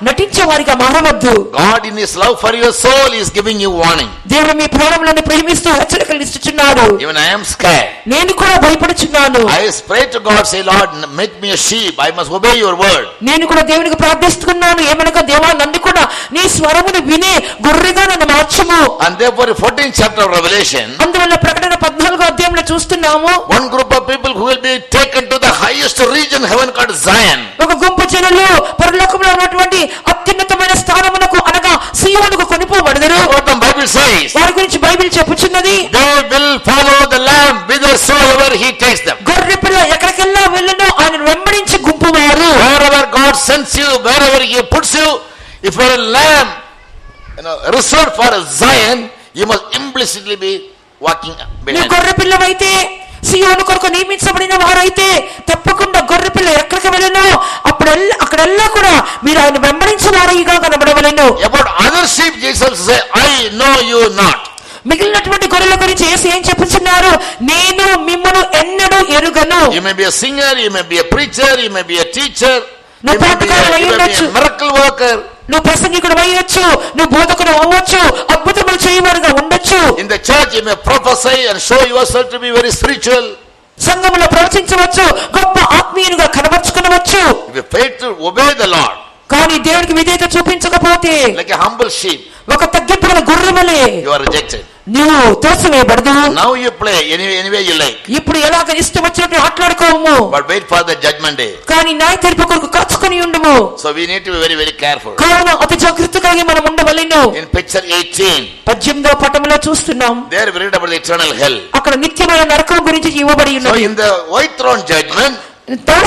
నటించే వారిగా మారవద్దు. God in his love for your soul is giving you warning. దేవుడు మీ ప్రాణములను ప్రేమిస్తూ హెచ్చరికలు ఇస్తున్నాడు. Even I am scared. నేను కూడా భయపడుచున్నాను. I pray to God, say, Lord, make me a sheep. I must obey your word. నేను కూడా దేవునికి ప్రార్థిస్తున్నాను, ఏమనగా దేవా నన్ను కూడా నీ స్వరమును వినే గొర్రెగా నన్ను మార్చుము. And therefore, 14th chapter of Revelation, అందువల్ల ప్రకటన 14వ అధ్యాయంలో చూస్తున్నాము, one group of people who will be taken to the highest region heaven called Zion. ఒక గుంపు జనులు పరలోకంలో ఉన్నటువంటి అత్యున్నతమైన స్థానమునకు అనగా సీయోనుకు కొనిపోబడెదరు. What the Bible says, వారి గురించి బైబిల్ చెప్పుచున్నది, they will follow the Lamb whithersoever he takes them. గొర్రె పిల్ల ఎక్కడికెళ్ళా వెళ్ళునో ఆయన వెంబడించి గుంపు వారు. Wherever God sends you, wherever he puts you, if you are a lamb, reserved for a Zion, you must implicitly be walking నీ behind. గొర్రె పిల్లవైతే, సీయోను కొరకు నియమించబడిన వారైతే తప్పకుండా గొర్రె పిల్ల ఎక్కడికి వెళ్ళను అక్కడల్లా కూడా మీరు ఆయన వెంబడించిన వారిగా కనబడవలెను. About other sheep, Jesus say, I know you not. మిగిలినటువంటి గొర్రెల గురించి యేసు ఏం చెప్పుచున్నారు, నేను మిమ్మల్ని ఎన్నడూ ఎరుగను. You may be a singer, you may be a preacher, you may be a teacher, you నువ్వు may be పాటగాడు a miracle worker. నువ్వు ప్రసంగికుడు అయ్యొచ్చు, నువ్వు బోధకుడు అవ్వచ్చు, అద్భుతములు చేయవారుగా ఉండొచ్చు. In the church, you may prophesy and show yourself to be very spiritual. సంఘములో ప్రవచించవచ్చు, గొప్ప ఆత్మీయునిగా కనబరుచుకునవచ్చు. If you fail to obey the Lord, కానీ దేవునికి విధేయత చూపించకపోతే like a humble sheep, ఒక తగ్గింపుగల గొర్రెమలే you are rejected. నువ్వు తోసివేయబడదు. Now you play any way you like, ఇప్పుడు ఎలాగ ఇష్టం వచ్చినట్టు ఆటలాడుకోము, but wait for the judgment day. కానీ న్యాయ తీర్పు కొరకు కాచుకొని ఉండుము. So we need to be very, very careful. కావున అతి జాగ్రత్తగా మనం ఉండవలెను. In picture 18, 18వ పటములో చూస్తున్నాం, there we read about the eternal hell. అక్కడ నిత్యమైన నరకం గురించి ఇవ్వబడి So ఉన్నది. in the white throne judgment,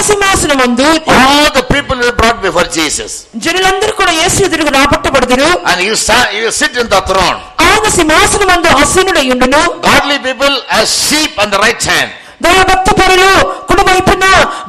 సింహాసనమందు all the people will be brought before Jesus, జనులందరూ కూడా యేసు ఎదురుగా రాబట్టబడుదురు. and you sit in the throne. ఆయన సింహాసనమందు ఆసీనుడై ఉండును. Godly people as sheep on the right hand, దైవభక్తి పరులు కుడి వైపున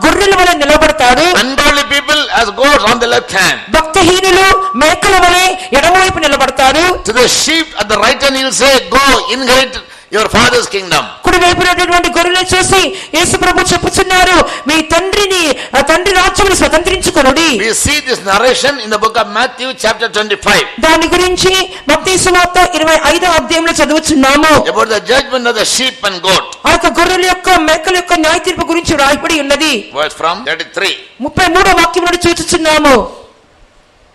గొర్రెల వలె నిలబడతారు. ungodly people as goats on the left hand. భక్తిహీనులు మేకల వలె ఎడమవైపు నిలబడతారు. To the sheep at the right hand, he will say, go inherit your father's kingdom. కుడి వైపునటువంటి గొర్రెలను చూసి యేసు ప్రభు చెప్పుచున్నారు, మీ తండ్రి రాజ్యమును స్వతంత్రించుకొనుడి. We see this narration in the book of Matthew chapter 25, దాని గురించి మత్తయి సువార్త 25వ అధ్యాయంలో చదువుచున్నాము. about the judgment of the sheep and goat. ఆ యొక్క గొర్రెల యొక్క మేకల యొక్క న్యాయ తీర్పు గురించి రాయబడి ఉన్నది. Verse from 33. 33వ వాక్యం నుండి చూచుచున్నాము.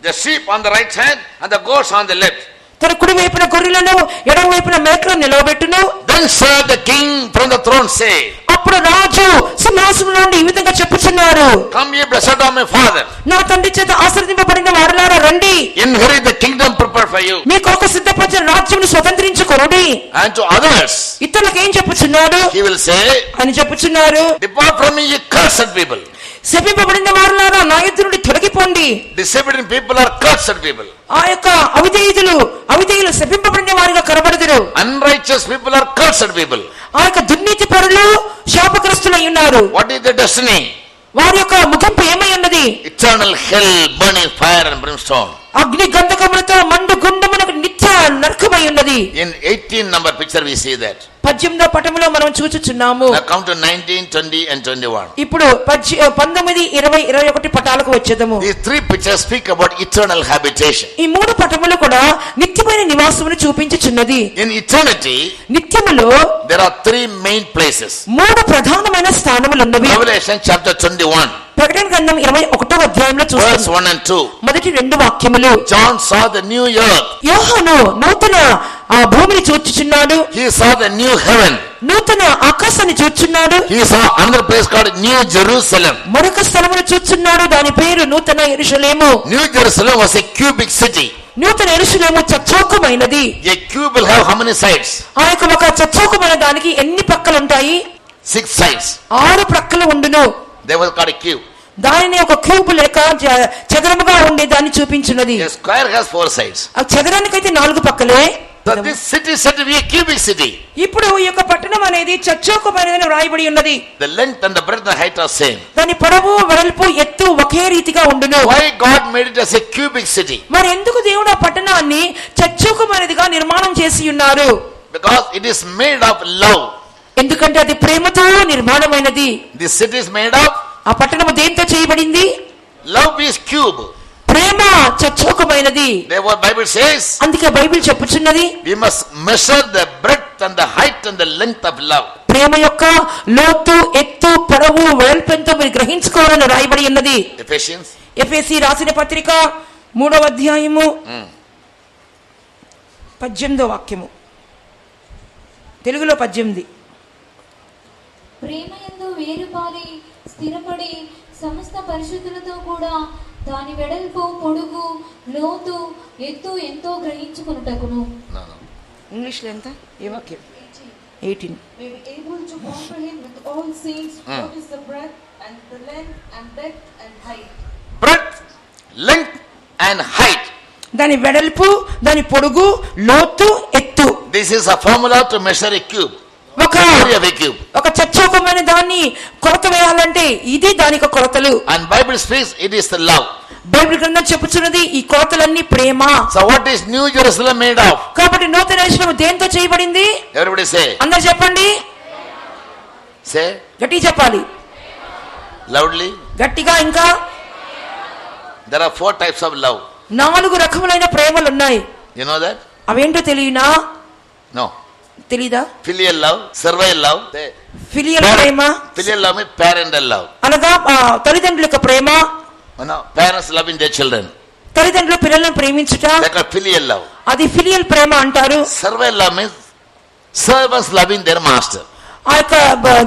The sheep on the right hand and the goats on the left. తన కుడి వైపున గొర్రెలను ఎడమ వైపున మేకలను నిలవబెట్టును. Then said the king from the throne, say, అప్పుడు రాజు సింహాసనం నుండి ఈ విధంగా చెప్పుచున్నారు, come ye blessed of my father, నా తండ్రి చేత ఆశీర్వదింపబడిన వారలారా రండి, inherit the kingdom prepared for you. మీకు ఒక సిద్ధపరిచిన రాజ్యమును స్వతంత్రించుకొనుడి. And to others ఇతరులకు ఏం చెప్పుచున్నాడు he will say, అని చెప్పుచున్నారు, depart from me ye cursed people. శపింపబడిన వారలారా నా ఎదురు నుండి తొలగిపోండి. Disobedient people are cursed people. ఆ యొక్క అవిధేయులు శపింపబడిన వారిగా కనబడుదురు. Unrighteous people are cursed people. ఆ యొక్క దుర్నీతి పరులు శాపగ్రస్తులై ఉన్నారు. What is the destiny? వారి యొక్క ముగింపు ఏమై ఉన్నది? Eternal hell, burning fire and brimstone. అగ్ని గంధకములతో మండు గుండమునకు నిత్య నరకమై ఉన్నది. In 18 number picture we see that. 18వ పటములో మనం చూచుచున్నాము. Now come to 19, 20 and 21. ఇప్పుడు 19, 20, 21 పటాలకు వచ్చేదము. These three pictures speak about eternal habitation. ఈ మూడు పటములు కూడా నిత్యమైన నివాసమును చూపించుచున్నది. In eternity, నిత్యములో there are three main places. మూడు ప్రధానమైన స్థానములు ఉన్నవి. Revelation chapter 21, ప్రకటన గ్రంథం 21వ అధ్యాయంలో verse చూస్తాము. 1 and 2. మొదటి 2 వాక్యములు. John saw the new earth యోహాను నూతన ఆ భూమిని చూచుచున్నాడు. He saw the new heaven. నూతన ఆకాశాన్ని చూచుచున్నాడు. He saw another place called New Jerusalem. మరొక స్థలమును చూచుచున్నాడు, దాని పేరు నూతన యెరూషలేము. New Jerusalem was a cubic city. నూతన యెరూషలేము చచ్చౌకమైనది. A cube will have how many sides? ఆ యొక్క ఒక చచ్చౌకమైన దానికి ఎన్ని ప్రక్కలు ఉంటాయి? 6 sides. 6 ప్రక్కలు ఉండును. They were called a cube. దానిని ఒక క్యూబ్ లేక చదరముగా ఉండే దాన్ని చూపించినది. A square has 4 sides. ఆ చదరానికైతే 4 పక్కలే. So this city is said to be a cubic city. ఇప్పుడు ఈ యొక్క పట్టణం అనేది చచ్చౌకమైనదని వ్రాయబడి ఉన్నది. The length and the breadth and the height are same. దాని పొడవు వెడల్పు ఎత్తు ఒకే రీతిగా ఉండును. Why God made it as a cubic city? మరి ఎందుకు దేవుడు ఆ పట్టణాన్ని చచ్చౌకమైనదిగా నిర్మాణం చేసి ఉన్నారు? Because it is made of love. ఎందుకంటే అది ప్రేమతో నిర్మాణమైనది. This city is made of ఆ పట్టణము దేంతో చేయబడింది? love is cube. ప్రేమ చచ్చౌకమైనది. Therefore Bible says అందుకే బైబిల్ చెప్పుచున్నది, we must measure the breadth and the height and the length of love. ప్రేమ యొక్క లోతు ఎత్తు పొడవు వెడల్పు ఎంతో మీరు గ్రహించుకోవాలని రాయబడి ఉన్నది. Ephesians ఎఫెసీ రాసిన పత్రిక 3వ అధ్యాయము 18వ వాక్యము, తెలుగులో 18. ప్రేమయందు వేరుపారి స్థిరపడి సమస్త పరిశుద్ధులతో కూడా దాని వెడల్పు పొడుగు లోతు ఎత్తు ఎంతో గ్రహించుకొనుటకును. ఇంగ్లీష్లో ఎంత? ఏ వాక్యం? 18. May be able to comprehend with all saints what is the breadth and the length and depth and height. breadth, length and height. దాని వెడల్పు, దాని పొడుగు, లోతు, ఎత్తు. This is a formula to measure a cube. ఒక Area of a cube. ఒక చచ్చౌకమైన దాన్ని కొలత వేయాలంటే ఇది దానికి కొలతలు. And Bible speaks it is the love. Bible గ్రంథం చెప్పుచున్నది ఈ కొలతలన్నీ ప్రేమ. So what is New Jerusalem made of? కాబట్టి నూతన యెరూషలేము దేంతో చేయబడింది? Everybody say. అందరూ చెప్పండి, Say గట్టిగా చెప్పాలి, loudly. గట్టిగా. ఇంకా There are 4 types of love. 4 రకములైన ప్రేమలు ఉన్నాయి. You know that? అవేంటో తెలియనా? No. తెలీదా? Filial love, servile love. Say. Filial ప్రేమ Filial love means parental love. అనగా తల్లిదండ్రుల యొక్క ప్రేమ. You know, parents loving their children. తల్లిదండ్రులు పిల్లలను ప్రేమించుట, They call filial love. అది ఫిలియల్ ప్రేమ అంటారు. Servile love means servants loving their master. ఆ యొక్క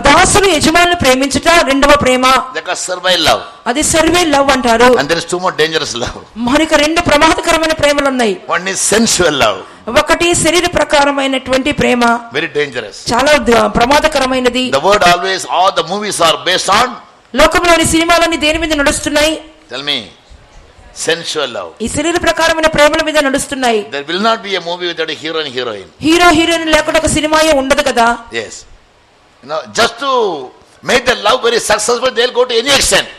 దాసులు యజమానులను ప్రేమించుట రెండవ ప్రేమ. They call servile love. అది సర్వేల్ లవ్ అంటారు. And there is 2 more dangerous love. మరొక 2 ప్రమాదకరమైన ప్రేమలు ఉన్నాయి. One is sensual love. ఒకటి శరీర ప్రకారమైనటువంటి ప్రేమ, Very dangerous. చాలా ప్రమాదకరమైనది. The word always, all the movies are based on, లోకంలోని సినిమాలన్నీ దేని మీద నడుస్తున్నాయి? tell me, sensual love. ఈ శరీర ప్రకారమైన ప్రేమల మీద నడుస్తున్నాయి. There will not be a movie without a hero and heroine. Hero heroine లేకుండా ఒక సినిమాయే ఉండదు కదా. Yes. You know, just to make the love very successful, they'll go to any extent.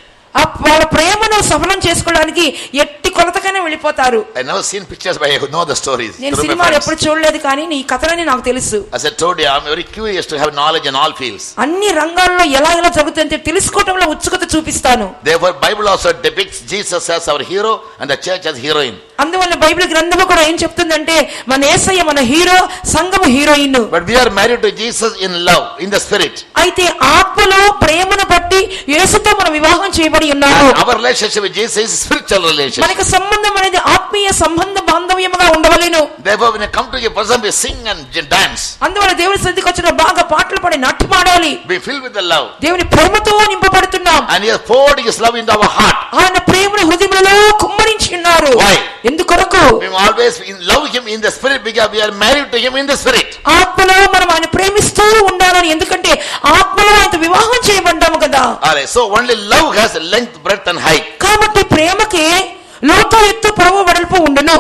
వాళ్ళ ప్రేమను సఫలం చేసుకోవడానికి ఎట్టి కొలతకైనా వెళ్ళిపోతారు. I never seen pictures, but I know the stories. నేను through my సినిమాలు friends. ఎప్పుడు చూడలేదు, కానీ ఈ కథలని నాకు తెలుసు. As I told you, I'm very curious to have knowledge in all fields. అన్ని రంగాల్లో ఎలా ఎలా జరుగుతుందంటే తెలుసుకోవడంలో ఉత్సుకత చూపిస్తాను. Therefore, Bible also depicts Jesus as our hero and the church as heroine. అందువల్ల బైబిల్ గ్రంథము కూడా ఏం చెప్తుందంటే మన యేసయ్య మన హీరో, సంఘము heroine. But we are married to Jesus in love, in the spirit. అయితే ఆత్మలో ప్రేమను బట్టి యేసుతో మనం వివాహం చేయబడి ఉన్నాము. And our relationship with Jesus is spiritual relationship. మనకి సంబంధం అనేది ఆత్మీయ సంబంధ బాంధవ్యముగా ఉండవలెను. Therefore, when you come to a person, we sing and dance. అందువల్ల దేవుని సన్నిధికి వచ్చిన బాగా పాటలు పాడి నాట్యమాడాలి. Be filled with the love. దేవుని ప్రేమతో నింపబడుతున్నాం. And He has poured His love into our heart. ఆయన ప్రేమను హృదయములలో కుమ్మరించి ఉన్నారు. Why? ఎందుకొరకు? We always love Him in the spirit because we are married to Him in the spirit. ఆత్మలో మనం ఆయన ప్రేమిస్తూ ఉండాలని, ఎందుకంటే ఆత్మలో ఆయనతో వివాహం చేయబడ్డాము కదా. Alright, so only love has length, breadth and height. కాబట్టి ప్రేమకి లోతు ఎత్తు పొడవు వెడల్పు ఉండును.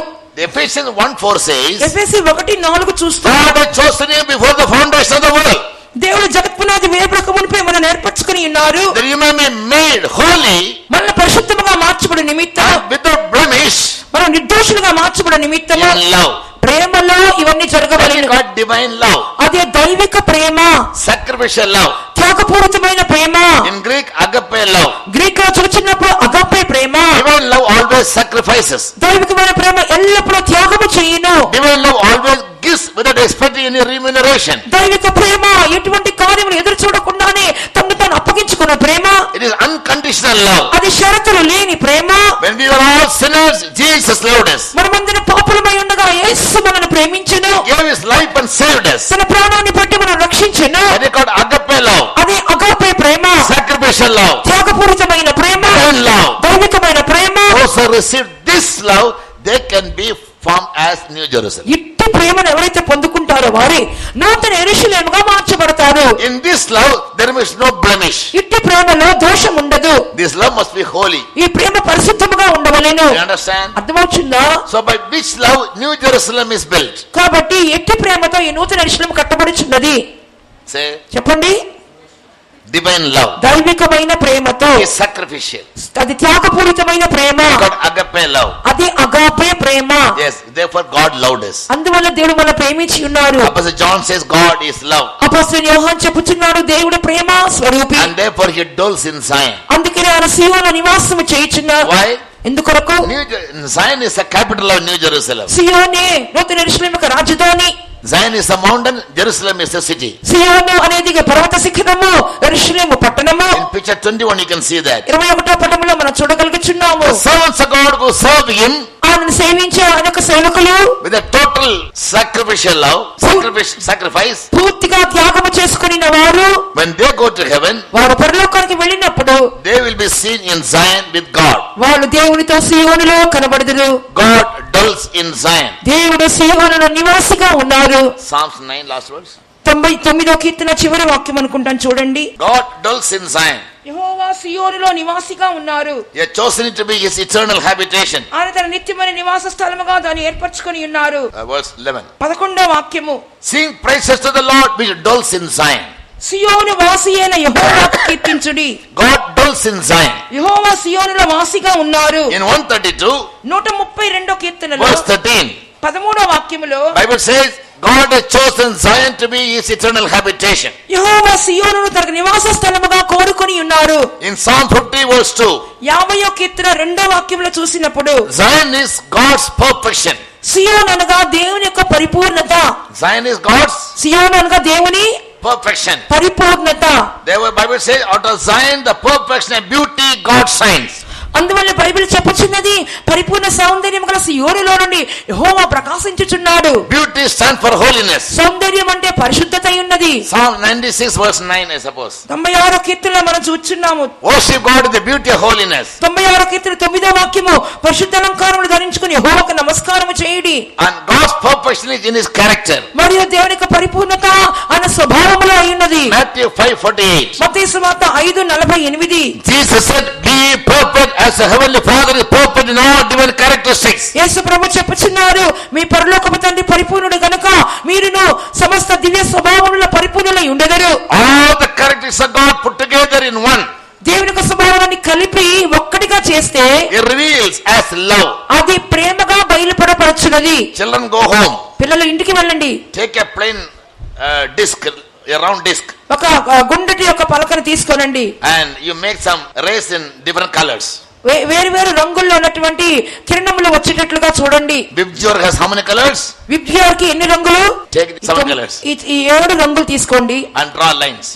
Ephesians 1:4 says, ఎఫెసీ 1:4 చూస్తూ, God had chosen you before the foundation of the world, దేవుడు జగత్పునాది వేయబడక మునిపే మనం ఏర్పరచుకుని ఉన్నారు. that you may be made holy, మనల్ని పరిశుద్ధముగా మార్చబడి నిమిత్తం, without blemish, మనం నిర్దోషులుగా మార్చబడి నిమిత్తము in love. ప్రేమలో ఇవన్నీ That is జరగవలెను. called divine love, అదే దైవిక ప్రేమ, sacrificial love. త్యాగపూరితమైన ప్రేమ. In Greek, agape love. Greek లో చూచినప్పుడు అగాపే ప్రేమ. Divine love always sacrifices. దైవికమైన ప్రేమ ఎల్లప్పుడూ త్యాగము చేయును. Divine love always gives without expecting any remuneration. దైవిక ప్రేమ ఎటువంటి కార్యములు ఎదురు చూడకుండానే తనను తాను అప్పగించుకున్న ప్రేమ. It is unconditional love. అది షరతులు లేని ప్రేమ. When we were all sinners, Jesus loved us. మనమందరం పాపులమై ఉండగా యేసు మనల్ని ప్రేమించెను, gave his life and saved us. తన ప్రాణాన్ని పెట్టి మనం రక్షించెను. That is called agape love, అదే అగాపే ప్రేమ, sacrificial love, త్యాగపూరితమైన ప్రేమ, divine love. దైవికమైన ప్రేమ. Those who receive this love, they can be formed as New Jerusalem. ఇట్టి ప్రేమను ఎవరైతే పొందుకుంటారో వారే నూతన యెరూషలేముగా మార్చబడతారు. In this love, there is no blemish. ఇట్టి ప్రేమలో దోషం ఉండదు. This love must be holy. ఈ ప్రేమ పరిశుద్ధముగా ఉండవలెను. You understand? అర్థమవుతుందా? So by which love New Jerusalem is built? కాబట్టి ఎట్టి ప్రేమతో ఈ నూతన యెరూషలేము కట్టబడుచున్నది? Say, చెప్పండి. divine love దైవికమైన ప్రేమతో, is sacrificial. అది త్యాగపూరితమైన ప్రేమ, God agape love. అది అగాపే ప్రేమ. Yes, therefore God loved us. అందువల్ల దేవుడు మనల్ని ప్రేమించి ఉన్నారు. Apostle John says God is love, అపొస్తలుడు యోహాను చెప్పుచున్నాడు దేవుడు ప్రేమ స్వరూపి. and therefore he dwells in Zion. అందుకనే ఆయన సీయోనులో నివాసము చేయుచున్నారు. Why? ఎందుకొరకు? Zion is the capital of New Jerusalem. సియోనే నూతన యెరూషలేము యొక్క రాజధాని. Zion is a mountain, Jerusalem is a city. సియోను అనేది పర్వత శిఖరము, యెరూషలేము పట్టణము. In picture 21 you can see that. 21వ పట్టణంలో మనం చూడగలుగుచున్నాము. The servants of God who serve him ఆయనను సేవించే ఆయన యొక్క సేవకులు with a total sacrificial love, sacrifice, పూర్తిగా త్యాగము చేసుకుని వారు when they go to heaven, వారు పరలోకానికి వెళ్ళినప్పుడు they will be seen in Zion with God. వాళ్ళు దేవునితో సీయోనులో కనబడుదురు. God dwells in Zion. దేవుడు సీయోనులో నివాసిగా ఉన్నారు. Psalms 9 last words. 99వ కీర్తన చివరి వాక్యం అనుకుంటాను చూడండి. God dwells in Zion. యెహోవా సీయోనులో నివాసిగా ఉన్నారు. He has chosen it to be his eternal habitation. ఆయన తన నిత్యమైన నివాస స్థలముగా దాన్ని ఏర్పరచుకొని ఉన్నారు. Verse 11. 11వ వాక్యము. Sing praises to the Lord which dwells in Zion. సియోను వాసి అయిన యెహోవాకు కీర్తించుడి. God dwells in Zion. యెహోవా సియోనులో వాసిగా ఉన్నారు. In 132 132వ కీర్తనలో verse 13, 13వ వాక్యములో Bible says God has chosen Zion to be his eternal habitation. యెహోవా సియోనును తన నివాస స్థలముగా కోరుకొని ఉన్నారు. In Psalm 50 verse 2, 50వ కీర్తన 2వ వాక్యములో చూసినప్పుడు Zion is God's perfection. సియోను అనగా దేవుని యొక్క పరిపూర్ణత. Zion is God's సియోను అనగా దేవుని perfection. పరిపూర్ణత. Therefore Bible says out of Zion the perfection and beauty God shines. అందువల్ల బైబిల్ చెప్పుచున్నది పరిపూర్ణ సౌందర్యం గల సియోనులో నుండి యెహోవా ప్రకాశించుచున్నాడు. Beauty stands for holiness. సౌందర్యం అంటే పరిశుద్ధత అయి ఉన్నది. Psalm 96 verse 9 I suppose. 96వ కీర్తనలో మనం చూస్తున్నాము. Worship God in the beauty of holiness. 96వ కీర్తన 9వ వాక్యము పరిశుద్ధ అలంకారములు ధరించుకొని యెహోవాకు నమస్కారము చేయుడి. And God's perfection is in his character. మరియు దేవుని యొక్క పరిపూర్ణత ఆయన స్వభావములో అయి ఉన్నది. Matthew 5:48. మత్తయి సువార్త 5:48. Jesus said, "Be perfect as the heavenly Father is perfect in all divine characteristics." యేసు ప్రభు చెప్పుచున్నారు, మీ పరలోకపు తండ్రి పరిపూర్ణుడు గనుక మీరును సమస్త దివ్య స్వభావముల పరిపూర్ణులై ఉండెదరు. All the characteristics of God put together in one. దేవుని యొక్క స్వభావాన్ని కలిపి ఒక్కటిగా చేస్తే It reveals as love. అది ప్రేమగా బయలుపడపరచున్నది. Children go home. పిల్లలు ఇంటికి వెళ్ళండి. Take a plain disc, a round disc, ఒక గుండ్రటి యొక్క పలకను తీసుకోనండి. and you make some rays in different colors. వేరు వేరు రంగుల్లో ఉన్నటువంటి కిరణములు వచ్చేటట్లుగా చూడండి. Vibgyor has how many colors? విబ్జియార్కి ఎన్ని రంగులు? Take 7 colors. ఈ 7 రంగులు తీసుకోండి. And draw lines.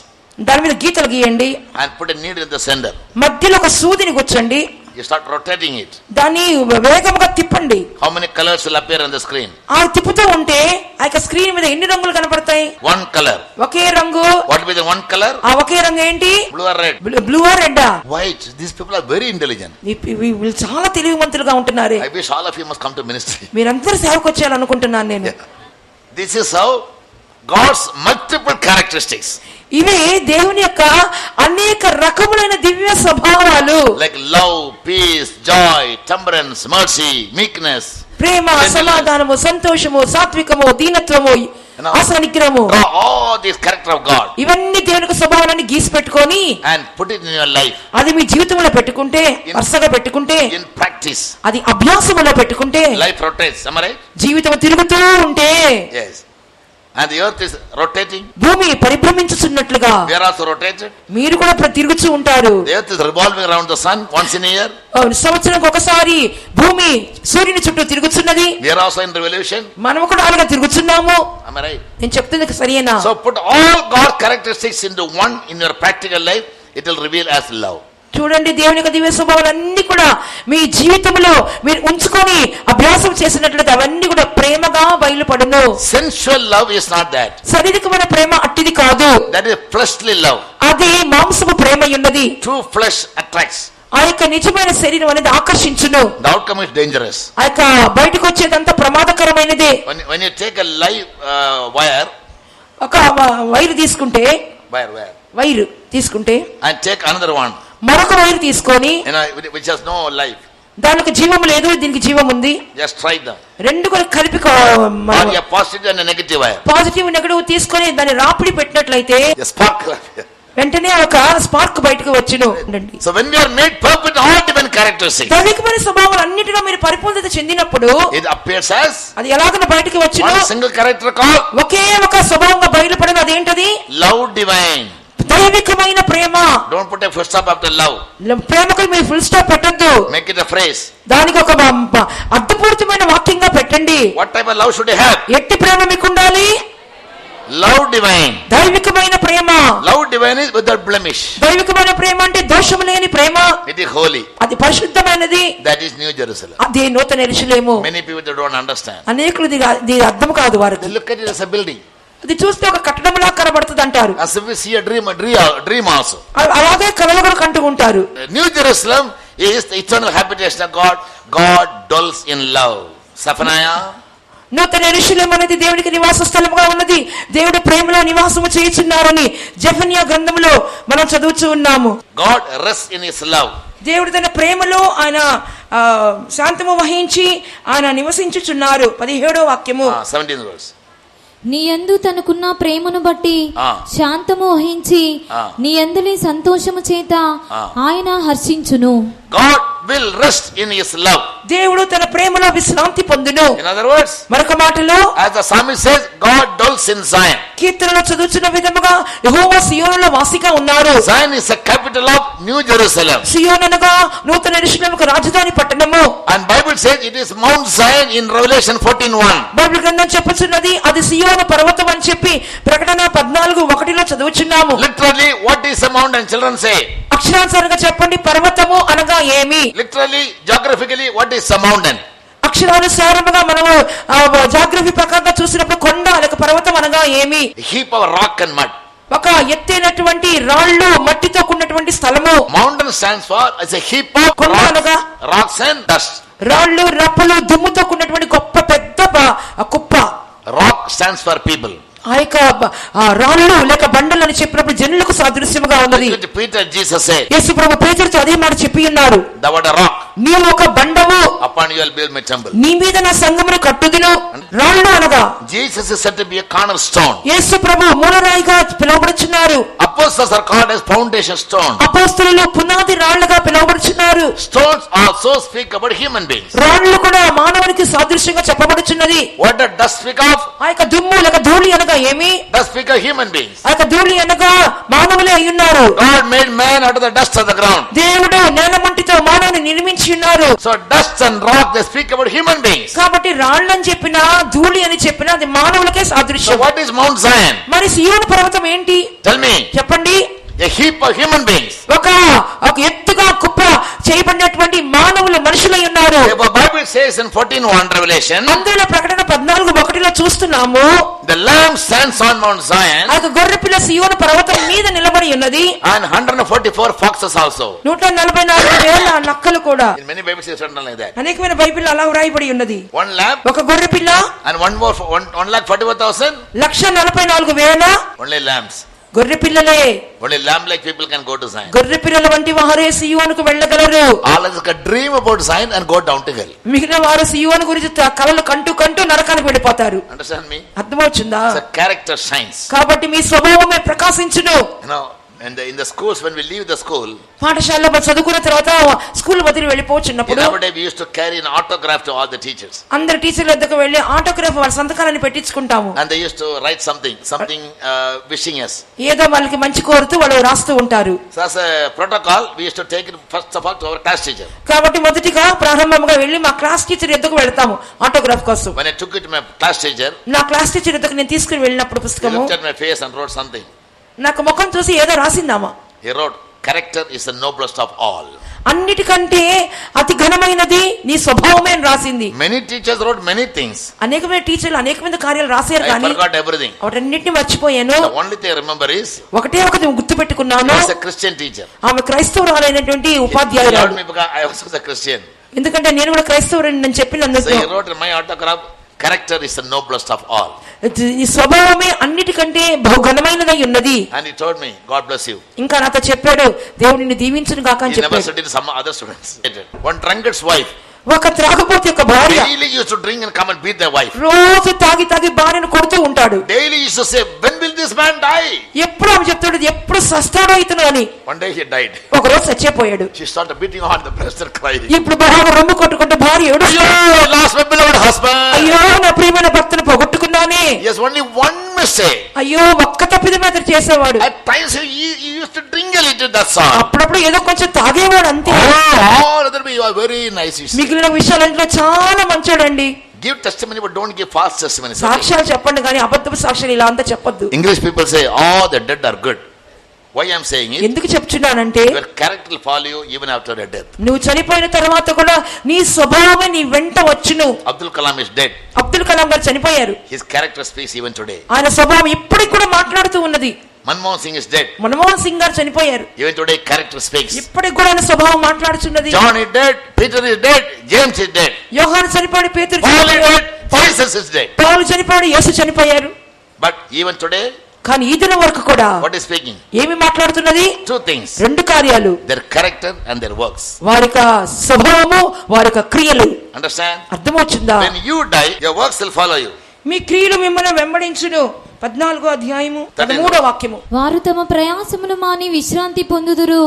దాని మీద గీతలు గీయండి. And put a needle in the center. మధ్యలో ఒక సూదిని గుచ్చండి. You start rotating it. దాన్ని వేగంగా తిప్పండి. How many colors will appear on the screen? ఆ తిప్పుతూ ఉంటే ఆ యొక్క స్క్రీన్ మీద ఎన్ని రంగులు కనపడతాయి? 1 color. ఒకే రంగు. What will be the 1 color? ఆ ఒకే రంగు ఏంటి? Blue or red? Blue or red? White. These people are very intelligent. వీళ్ళు చాలా తెలివిమంతులుగా ఉంటున్నారే. I wish all of you must come to ministry. మీరందరూ సేవకు వచ్చేయాలనుకుంటున్నాను నేను. This is how God's multiple characteristics, ఇవే దేవుని యొక్క అనేక రకములైన దివ్య స్వభావాలు, like love, peace, joy, temperance, mercy, meekness, ప్రేమ, సమాధానము, సంతోషము, సాత్వికము, దీనత్వము, ఆసనిగ్రహము, all these character of God, ఇవన్నీ దేవుని యొక్క స్వభావాన్ని గీసి పెట్టుకొని and put it in your life. అది మీ జీవితంలో పెట్టుకుంటే, వరుసగా పెట్టుకుంటే, In practice, అది అభ్యాసములో పెట్టుకుంటే, life rotates. Am I right? జీవితం తిరుగుతూ ఉంటే, Yes. And the earth is rotating. భూమి పరిభ్రమించుచున్నట్లుగా We are also rotated. మీరు కూడా తిరుగుతూ ఉంటారు. The earth is revolving around the sun once in a year. సంవత్సరానికి ఒకసారి భూమి సూర్యుని చుట్టూ తిరుగుతున్నది. We are also in revolution. మనము కూడా అలాగే తిరుగుతున్నాము. Am I right? నేను చెప్తుంది సరియేనా? So put all God's characteristics into one in your practical life. It will reveal as love. చూడండి, దేవుని యొక్క దివ్య స్వభావాలన్నీ కూడా మీ జీవితంలో మీరు ఉంచుకొని అభ్యాసం చేసినట్లయితే అవన్నీ కూడా ప్రేమగా బయలుపడును. Sensual love is not that. శారీరకమైన ప్రేమ అట్టిది కాదు, That is fleshly love. అది మాంసపు ప్రేమ ఉన్నది. True flesh attracts. ఆ యొక్క నిజమైన శరీరం అనేది ఆకర్షించును. The outcome is dangerous. ఆ యొక్క బయటకు వచ్చేదంతా ప్రమాదకరమైనదే. When you take a live wire, ఒక వైరు తీసుకుంటే వైరు తీసుకుంటే and take another one, మరొక వైరు తీసుకొని, which has no life, దానికి జీవం లేదు, దీనికి జీవం ఉంది, just try them. రెండు కూడా కలిపి Or a positive and a negative wire. Positive negative తీసుకొని దాన్ని రాపిడి పెట్టినట్లయితే A spark. వెంటనే ఒక స్పార్క్ బయటకు వచ్చును. So when we are made perfect, all divine characteristics, దైవికమైన స్వభావాలు అన్నిటిలో మీరు పరిపూర్ణత చెందినప్పుడు it appears as అది ఎలాగైనా బయటకు వచ్చును. one single character called ఒకే ఒక స్వభావంగా బయలుపడదు. అదేంటది? love divine. దైవికమైన ప్రేమ. Don't put a full stop after love. ప్రేమకు మీరు ఫుల్ స్టాప్ పెట్టద్దు, Make it a phrase. దానికి ఒక అర్థపూరితమైన వాక్యంగా పెట్టండి. What type of love should you have? ఎట్టి ప్రేమ మీకు ఉండాలి? Love divine. దైవికమైన ప్రేమ. Love divine is without blemish. దైవికమైన ప్రేమ అంటే దోషము లేని ప్రేమ. It is holy. అది పరిశుద్ధమైనది. That is New Jerusalem. అది నూతన యెరూషలేము. Many people they don't understand. అనేకులు దీని అర్థం కాదు వారికి. They look at it as a building. అది చూస్తే ఒక కట్టడంలా కనబడుతుంది అంటారు. As if we see a dream also. అలాగే కలలు కూడా కంటూ ఉంటారు. New Jerusalem is the eternal habitation of God. God dwells in love. Zephaniah. నూతన యెరూషలేము అనేది దేవునికి నివాస స్థలముగా ఉన్నది. దేవుడు ప్రేమలో నివాసము చేయుచున్నారని జెఫన్యా గ్రంథంలో మనం చదువుతూ ఉన్నాము. God rests in his love. దేవుడు తన ప్రేమలో ఆయన శాంతము వహించి ఆయన నివసించుచున్నారు. 17వ వాక్యము. 17th verse. నీ యందు తనకున్న ప్రేమను బట్టి శాంతము వహించి నీ యందుని సంతోషము చేత ఆయన హర్షించును. God will rest in his love. దేవుడు తన ప్రేమలో విశ్రాంతి పొందును. In other words, మరొక మాటలో as the psalmist says, God dwells in Zion. కీర్తనలో చదువుతున్న విధముగా యెహోవా సియోనులో వాసిగా ఉన్నారు. Zion is a capital of New Jerusalem. సియోను అనగా నూతన యెరూషలేముకు రాజధాని పట్టణము. And Bible says it is Mount Zion in Revelation 14:1. Bible గ్రంథం చెప్పుచున్నది అది సియోను పర్వతం అని చెప్పి ప్రకటన 14:1 చదువుచున్నాము. Literally, what is a mountain? Children say. అక్షరానుసారంగా చెప్పండి, పర్వతము అనగా ఏమి? Literally, geographically, what is a mountain? అక్షరానుసారముగా మనము జాగ్రఫీ ప్రకారంగా చూసినప్పుడు కొండ లేక పర్వతం అనగా ఏమి? Heap of rock and mud. ఒక ఎత్తైనటువంటి రాళ్ళు మట్టితో కూడినటువంటి స్థలము. Mountain stands for as a heap of కొండ అనగా rocks and dust. రాళ్ళు రప్పలు దుమ్ముతో కూడినటువంటి గొప్ప పెద్ద కుప్ప. Rock stands for people. ఆ యొక్క రాళ్ళు లేక బండలు అని చెప్పినప్పుడు జనులకు సాదృశ్యముగా ఉన్నది. Peter, Jesus said, యేసు ప్రభు పేతురుతో అదే మాట చెప్పి ఉన్నారు. thou art a rock. నీవు ఒక బండవు, upon you will build my temple. నీ మీద నా సంఘమును కట్టుదును. రాళ్ళు అనగా Jesus is said to be a cornerstone. Yesu Prabhu మూలరాయిగా పిలువబడుచున్నారు. Apostles are called as foundation stone. అపోస్తలులు పునాది రాళ్లుగా పిలువబడుచున్నారు. Stones also speak about human beings. రాళ్ళు కూడా మానవునికి సాదృశ్యంగా చెప్పబడుచున్నది. What does dust speak of? ఆ యొక్క దుమ్ము లేక ధూళి అనగా ఏమి? Dust speak of human beings. ఆ యొక్క ధూళి అనగా మానవులే అయ్యున్నారు. God made man out of the dust of the ground. దేవుడు నేల మట్టితో మానవుని నిర్మించి ఉన్నారు. So dust and rock, they speak about human beings. కాబట్టి రాళ్ళు అని చెప్పినా ధూళి అని చెప్పినా అది మానవులకే So సాదృశ్యం. what is Mount Zion? మరి సియోను పర్వతం ఏంటి? Tell me. చెప్పండి. A heap of human beings. ఒక ఎత్తుగా కుప్ప చేయబడినటువంటి మానవులు మనుషులై ఉన్నారు. The Bible says in 14:1 Revelation, అందులో ప్రకటన 14:1 చూస్తున్నాము. the lamb stands on Mount Zion, ఆ గొర్రె పిల్ల సియోను పర్వతం మీద నిలబడి ఉన్నది. and 144 foxes also. 144,000 నక్కలు కూడా. In many Bibles it's written like that. అనేకమైన బైబిల్ అలా వ్రాయబడి ఉన్నది. One lamb ఒక గొర్రె పిల్ల and 1,44,000 144,000 only lambs. గొర్రె పిల్లలే. Only lamb-like people can go to Zion. గొర్రె పిల్లల వంటి వారే సియోనుకు వెళ్ళగలరు. All of us can dream about Zion and go down to hell. మిగిలిన వారు సియోను గురించి కలలు కంటూ నరకానికి వెళ్ళిపోతారు. Understand me? అర్థమవుతుందా? It's a character shines. కాబట్టి మీ స్వభావమే ప్రకాశించును. You know, in the schools, when we leave the school, పాఠశాలలో చదువుకున్న తర్వాత స్కూల్ వదిలి వెళ్ళిపోతున్నప్పుడు in our day we used to carry an autograph to all the teachers. అందరు టీచర్ల దగ్గరకు వెళ్ళి ఆటోగ్రాఫ్ వాళ్ళ సంతకాలను పెట్టించుకుంటాము. And they used to write something wishing us. ఏదో వాళ్ళకి మంచి కోరుతూ వాళ్ళు రాస్తూ ఉంటారు. So as a protocol, we used to take it first of all to our class teacher. కాబట్టి మొదటిగా ప్రారంభంగా వెళ్ళి మా క్లాస్ టీచర్ ఎద్దకు వెళ్తాము ఆటోగ్రాఫ్ కోసం. When I took it to my class teacher, నా క్లాస్ టీచర్ ఎద్దకు నేను తీసుకుని వెళ్ళినప్పుడు he పుస్తకము looked at my face and wrote something. నాకు ముఖం చూసి ఏదో రాసిందామా. He wrote, character is the noblest of all. అన్నిటికంటే అతి ఘనమైనది నీ స్వభావమే అని రాసింది. Many teachers wrote many things. అనేకమైన టీచర్లు అనేకమైన కార్యాలు రాశారు I కానీ forgot everything. వాటన్నిటిని మర్చిపోయాను. The only thing I remember is ఒకటే ఒకటి గుర్తు పెట్టుకున్నాను. I was a Christian teacher. ఆమె క్రైస్తవురాలైనటువంటి He ఉపాధ్యాయురాలు. allowed me because I was also a Christian. ఎందుకంటే నేను కూడా క్రైస్తవురని నేను చెప్పినందుకు. So he wrote in my autograph, character is the noblest of all. ఈ స్వభావమే అన్నిటికంటే బహుఘనమైనదై ఉన్నది. And he told me, God bless you. ఇంకా నాతో చెప్పాడు, దేవుడిని దీవించును గాక అని He never చెప్పాడు. said it to some other students. One drunkard's wife ఒక త్రాగుబోతు యొక్క భార్య daily used to drink and come and beat their wife. రోజు తాగి తాగి భార్యను కొడుతూ ఉంటాడు. Daily used to say, when will this man die? ఎప్పుడు ఆమె చెప్తాడు, ఎప్పుడు సస్తాడో ఇతను అని. One day he died. ఒక రోజు చచ్చిపోయాడు. She started beating on the breast and crying. ఇప్పుడు బాగా రొమ్ము కొట్టుకుంటే భార్య ఏడుస్తూ, Yo, lost my beloved husband. అయ్యో నా ప్రియమైన భర్తను పోగొట్టుకున్నానే. Yes, only one mistake. అయ్యో ఒక్క తప్పిదమే అతను చేసేవాడు. At times he used to drink a little, that's all. అప్పుడప్పుడు ఏదో కొంచెం తాగేవాడు అంతే. All other you are very nice. You say. మిగిలిన విషయాలంటే చాలా మంచోడండి. Give testimony but don't give false testimony. సాక్ష్యాలు చెప్పండి కానీ అబద్ధపు సాక్ష్యాలు ఇలా అంతా చెప్పొద్దు. English people say, oh, the dead are good. Why I am saying it? ఎందుకు చెప్తున్నానంటే Your character will follow you even after your death. నువ్వు చనిపోయిన తర్వాత కూడా నీ స్వభావమే నీ వెంట వచ్చును. Abdul Kalam is dead. Abdul Kalam గారు చనిపోయారు. His character speaks even today. ఆయన స్వభావం ఇప్పటికి కూడా మాట్లాడుతూ ఉన్నది. Manmohan Singh is dead. Manmohan Singh గారు చనిపోయారు. Even today character speaks. ఇప్పటికి కూడా ఆయన స్వభావం మాట్లాడుతున్నది. John is dead. Peter is dead. James is dead. యోహాను చనిపోయాడు, పేతురు Paul is చనిపోయాడు, dead. Jesus is dead. పౌలు చనిపోయాడు, యేసు చనిపోయారు. But even today, కానీ ఈ దినం వరకు కూడా what is speaking? ఏమి మాట్లాడుతున్నది? Two things. రెండు కార్యాలు, Their character and their works. వారి యొక్క స్వభావము, వారి యొక్క క్రియలు. Understand? అర్థమవుతుందా? When you die, your works will follow you. మీ క్రియలు మిమ్మల్ని వెంబడించును. 14వ అధ్యాయము 13వ వాక్యము. వారు తమ ప్రయాసమును మాని విశ్రాంతి పొందుదురు,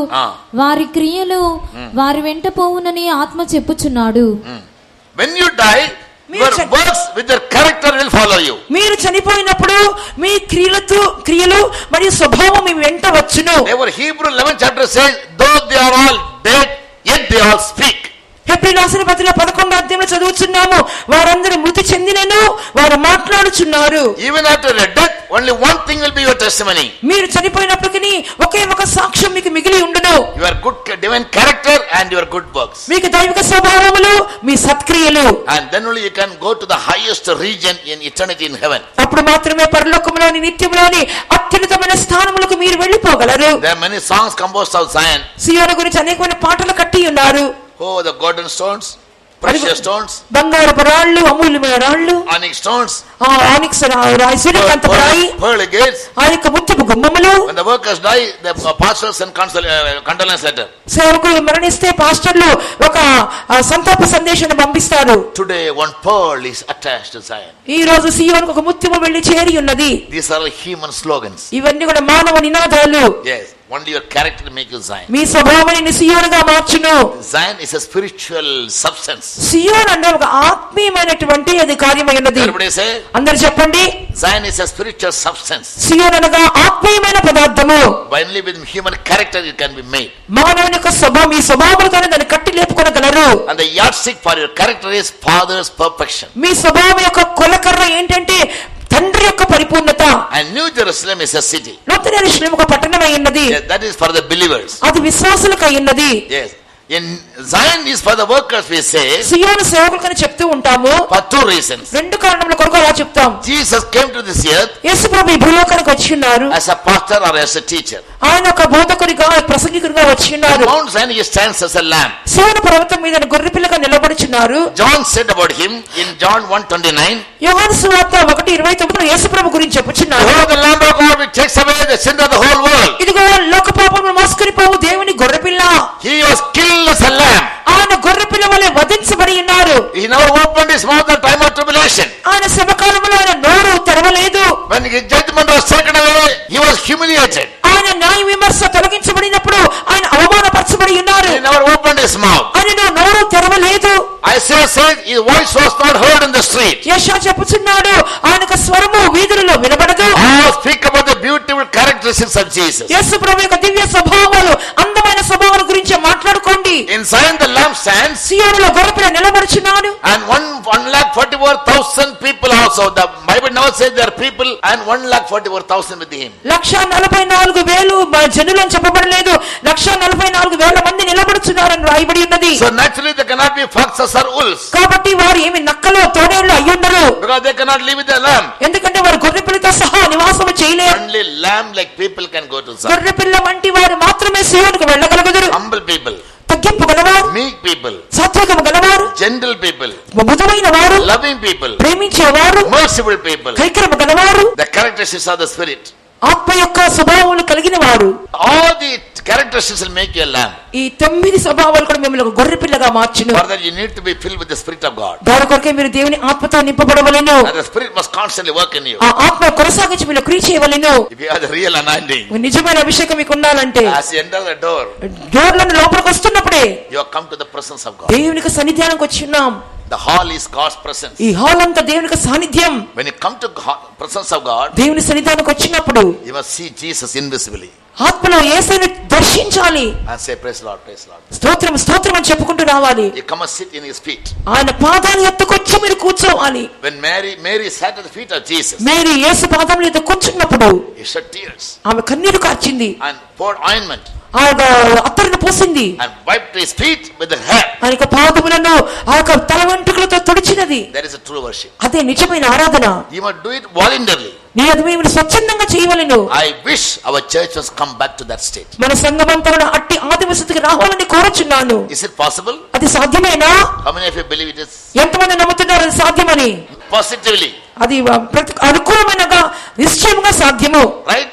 వారి క్రియలు వారి వెంట పోవునని ఆత్మ చెప్పుచున్నాడు. When you die, your works with their character will follow you. మీరు చనిపోయినప్పుడు మీ క్రియలు మరియు స్వభావం మీ వెంట వచ్చును. Therefore Hebrew 11th chapter says, though they are all dead, yet they all speak. హెబ్రీయుల రాసిన పత్రిక 11వ అధ్యాయంలో చదువుచున్నాము, వారందరూ మృతి చెందినను వారు మాట్లాడుచున్నారు. Even after a death, only one thing will be your testimony. మీరు చనిపోయినప్పటికీ ఒకే ఒక సాక్ష్యం మీకు మిగిలి ఉండును. Your good divine character and your good works. మీకు దైవిక స్వభావములు, మీ సత్క్రియలు. And then only you can go to the highest region in eternity in heaven. అప్పుడు మాత్రమే పరలోకములోని నిత్యములోని అత్యున్నతమైన స్థానములకు మీరు వెళ్ళిపోగలరు. There are many songs composed of Zion. సియోను గురించి అనేకమైన పాటలు కట్టి ఉన్నారు. Oh, the golden stones, precious stones, బంగారపు రాళ్ళు, అమూల్యమైన రాళ్ళు, onyx stones, ఆనిక్స్ రాయి, సూర్యకాంతపు రాయి, pearly gates. ఆ యొక్క ముత్యపు గుమ్మములు. When the workers die, the pastors send condolence letter. సేవకులు మరణిస్తే పాస్టర్లు ఒక సంతాప సందేశాన్ని పంపిస్తారు. Today one pearl is attached to Zion. ఈ రోజు సియోనుకు ఒక ముత్యము వెళ్లి చేరి ఉన్నది. These are all human slogans. ఇవన్నీ కూడా మానవ నినాదాలు. Yes, only your character make you Zion. మీ స్వభావాన్ని సియోనుగా మార్చును. Zion is a spiritual substance. సియోన్ అంటే ఒక ఆత్మీయమైనటువంటి అది కార్యమై ఉన్నది. Everybody say, అందరూ చెప్పండి. Zion is a spiritual substance. సియోన్ అనగా ఆత్మీయమైన పదార్థము. Only with human character it can be made. మానవుని యొక్క స్వభావం, ఈ స్వభావాలతోనే దాన్ని కట్టి లేపుకొనగలరు. And the yardstick for your character is Father's perfection. మీ స్వభావం యొక్క కొలకర్ర ఏంటంటే తండ్రి యొక్క పరిపూర్ణత. And New Jerusalem is a city. నూతన యెరూషలేము ఒక పట్టణమై ఉన్నది. Yes, that is for the believers. అది విశ్వాసులకై ఉన్నది. Yes. In Zion is for the workers, we say. సియోను సేవకులకని చెప్తూ ఉంటాము. For two reasons. రెండు కారణముల కొరకు అలా చెప్తాం. Jesus came to this earth యేసు ప్రభు ఈ భూలోకానికి వచ్చి ఉన్నారు. as a pastor or as a teacher. ఆయన ఒక బోధకుడిగా, ప్రసంగికుడిగా వచ్చి ఉన్నారు. Mount Zion he stands as a lamb. సియోను పర్వతం మీద గొర్రెపిల్లగా నిలబడుచున్నారు. John said about him in John 1:29. యోహాను సువార్త 1:29 యేసు ప్రభు గురించి చెప్పుచున్నారు. Oh, the Lamb of God which takes away the sin of the whole world. ఇదిగో లోక పాపమును మోసుకొని పోవు దేవుని గొర్రెపిల్ల. He was killed as a lamb. ఆయన గొర్రెపిల్ల వలె వధించబడి ఉన్నారు. He never opened his mouth at the time of tribulation. ఆయన శ్రమకాలంలో ఆయన నోరు తెరవలేదు. When his judgment was taken away, he was humiliated. ఆయన న్యాయ విమర్శ తొలగించబడినప్పుడు ఆయన అవమానపరచబడి ఉన్నారు. He never opened his mouth. ఆయన నోరు తెరవలేదు. Isaiah said his voice was not heard in the street. యెషయా చెప్పుచున్నాడు ఆయనకు స్వరము వీధులలో వినబడదు. Oh, speak about the beautiful characteristics of Jesus. యేసు ప్రభు యొక్క దివ్య స్వభావాలు, అందమైన స్వభావాల గురించి మాట్లాడుకోండి. In Zion the lamb stands. సియోనులో గొర్రెపిల్ల నిలబడుచున్నాడు. And 1,44,000 people also. The Bible never says there are people and 1,44,000 with him. 1,44,000 జనులు అని చెప్పబడలేదు, 1,44,000 మంది నిలబడుచున్నారని రాయబడి ఉన్నది. So naturally they cannot be foxes or wolves. కాబట్టి వారు ఏమి నక్కలు తోడేళ్లు అయ్యుండరు. Because they cannot live with the lamb. ఎందుకంటే వారు గొర్రెపిల్లతో సహా నివాసం చేయలేరు. Only lamb like people can go to Zion. గొర్రెపిల్ల వంటి వారు మాత్రమే సియోనుకు వెళ్ళగలుగుతారు. Humble people, తగ్గింపు గలవారు, meek people, సాత్వికము గలవారు, gentle people, మృదువైన వారు, loving people, ప్రేమించేవారు, merciful people. కైకరము గలవారు, The characteristics of the spirit. ఆత్మ యొక్క స్వభావాలు కలిగిన వారు. All the characteristics will make you a lamb. ఈ 9 స్వభావాలు కూడా మిమ్మల్ని ఒక గొర్రెపిల్లగా మార్చును. For that you need to be filled with the spirit of God. దాని కొరకే మీరు దేవుని ఆత్మతో నింపబడవలెను. And the spirit must constantly work in you. ఆ ఆత్మ కొనసాగించి మీరు క్రియ చేయవలెను. If you have the real anointing, నిజమైన అభిషేకం మీకు ఉండాలంటే as you enter the door, డోర్లను లోపలికి వస్తున్నప్పుడే you have come to the presence of God. దేవునికి సన్నిధానానికి వచ్చి ఉన్నాం. The hall is God's presence. ఈ హాల్ అంతా దేవునికి సాన్నిధ్యం. When you come to presence of God, దేవుని సన్నిధానానికి వచ్చినప్పుడు you must see Jesus invisibly ఆత్మలో యేసుని దర్శించాలి. and say praise Lord, praise Lord. స్తోత్రం స్తోత్రం అని చెప్పుకుంటూ రావాలి. You come and sit in his feet. ఆయన పాదాల ఎత్తుకొచ్చి మీరు కూర్చోవాలి. When Mary sat at the feet of Jesus, మీరు యేసు పాదముల ఎత్తు కూర్చున్నప్పుడు he shed tears ఆమె కన్నీరు కార్చింది. and poured ointment ఆ అత్తరును పోసింది. and wiped his feet with the hair. ఆయన యొక్క పాదములను ఆ యొక్క తల వెంట్రుకలతో తుడిచినది. That is a true worship. అదే నిజమైన ఆరాధన. You must do it voluntarily. నీ అది మేము స్వచ్ఛందంగా చేయవలెను. I wish our church has come back to that state. మన సంఘమంతా అట్టి ఆదిమ స్థితికి రావాలని కోరుచున్నాను. Is it possible? అది సాధ్యమేనా? How many of you believe it is? ఎంతమంది నమ్ముతున్నారు అది సాధ్యమని? Positively. అది అనుకూలమైనగా నిశ్చయముగా సాధ్యము. Right?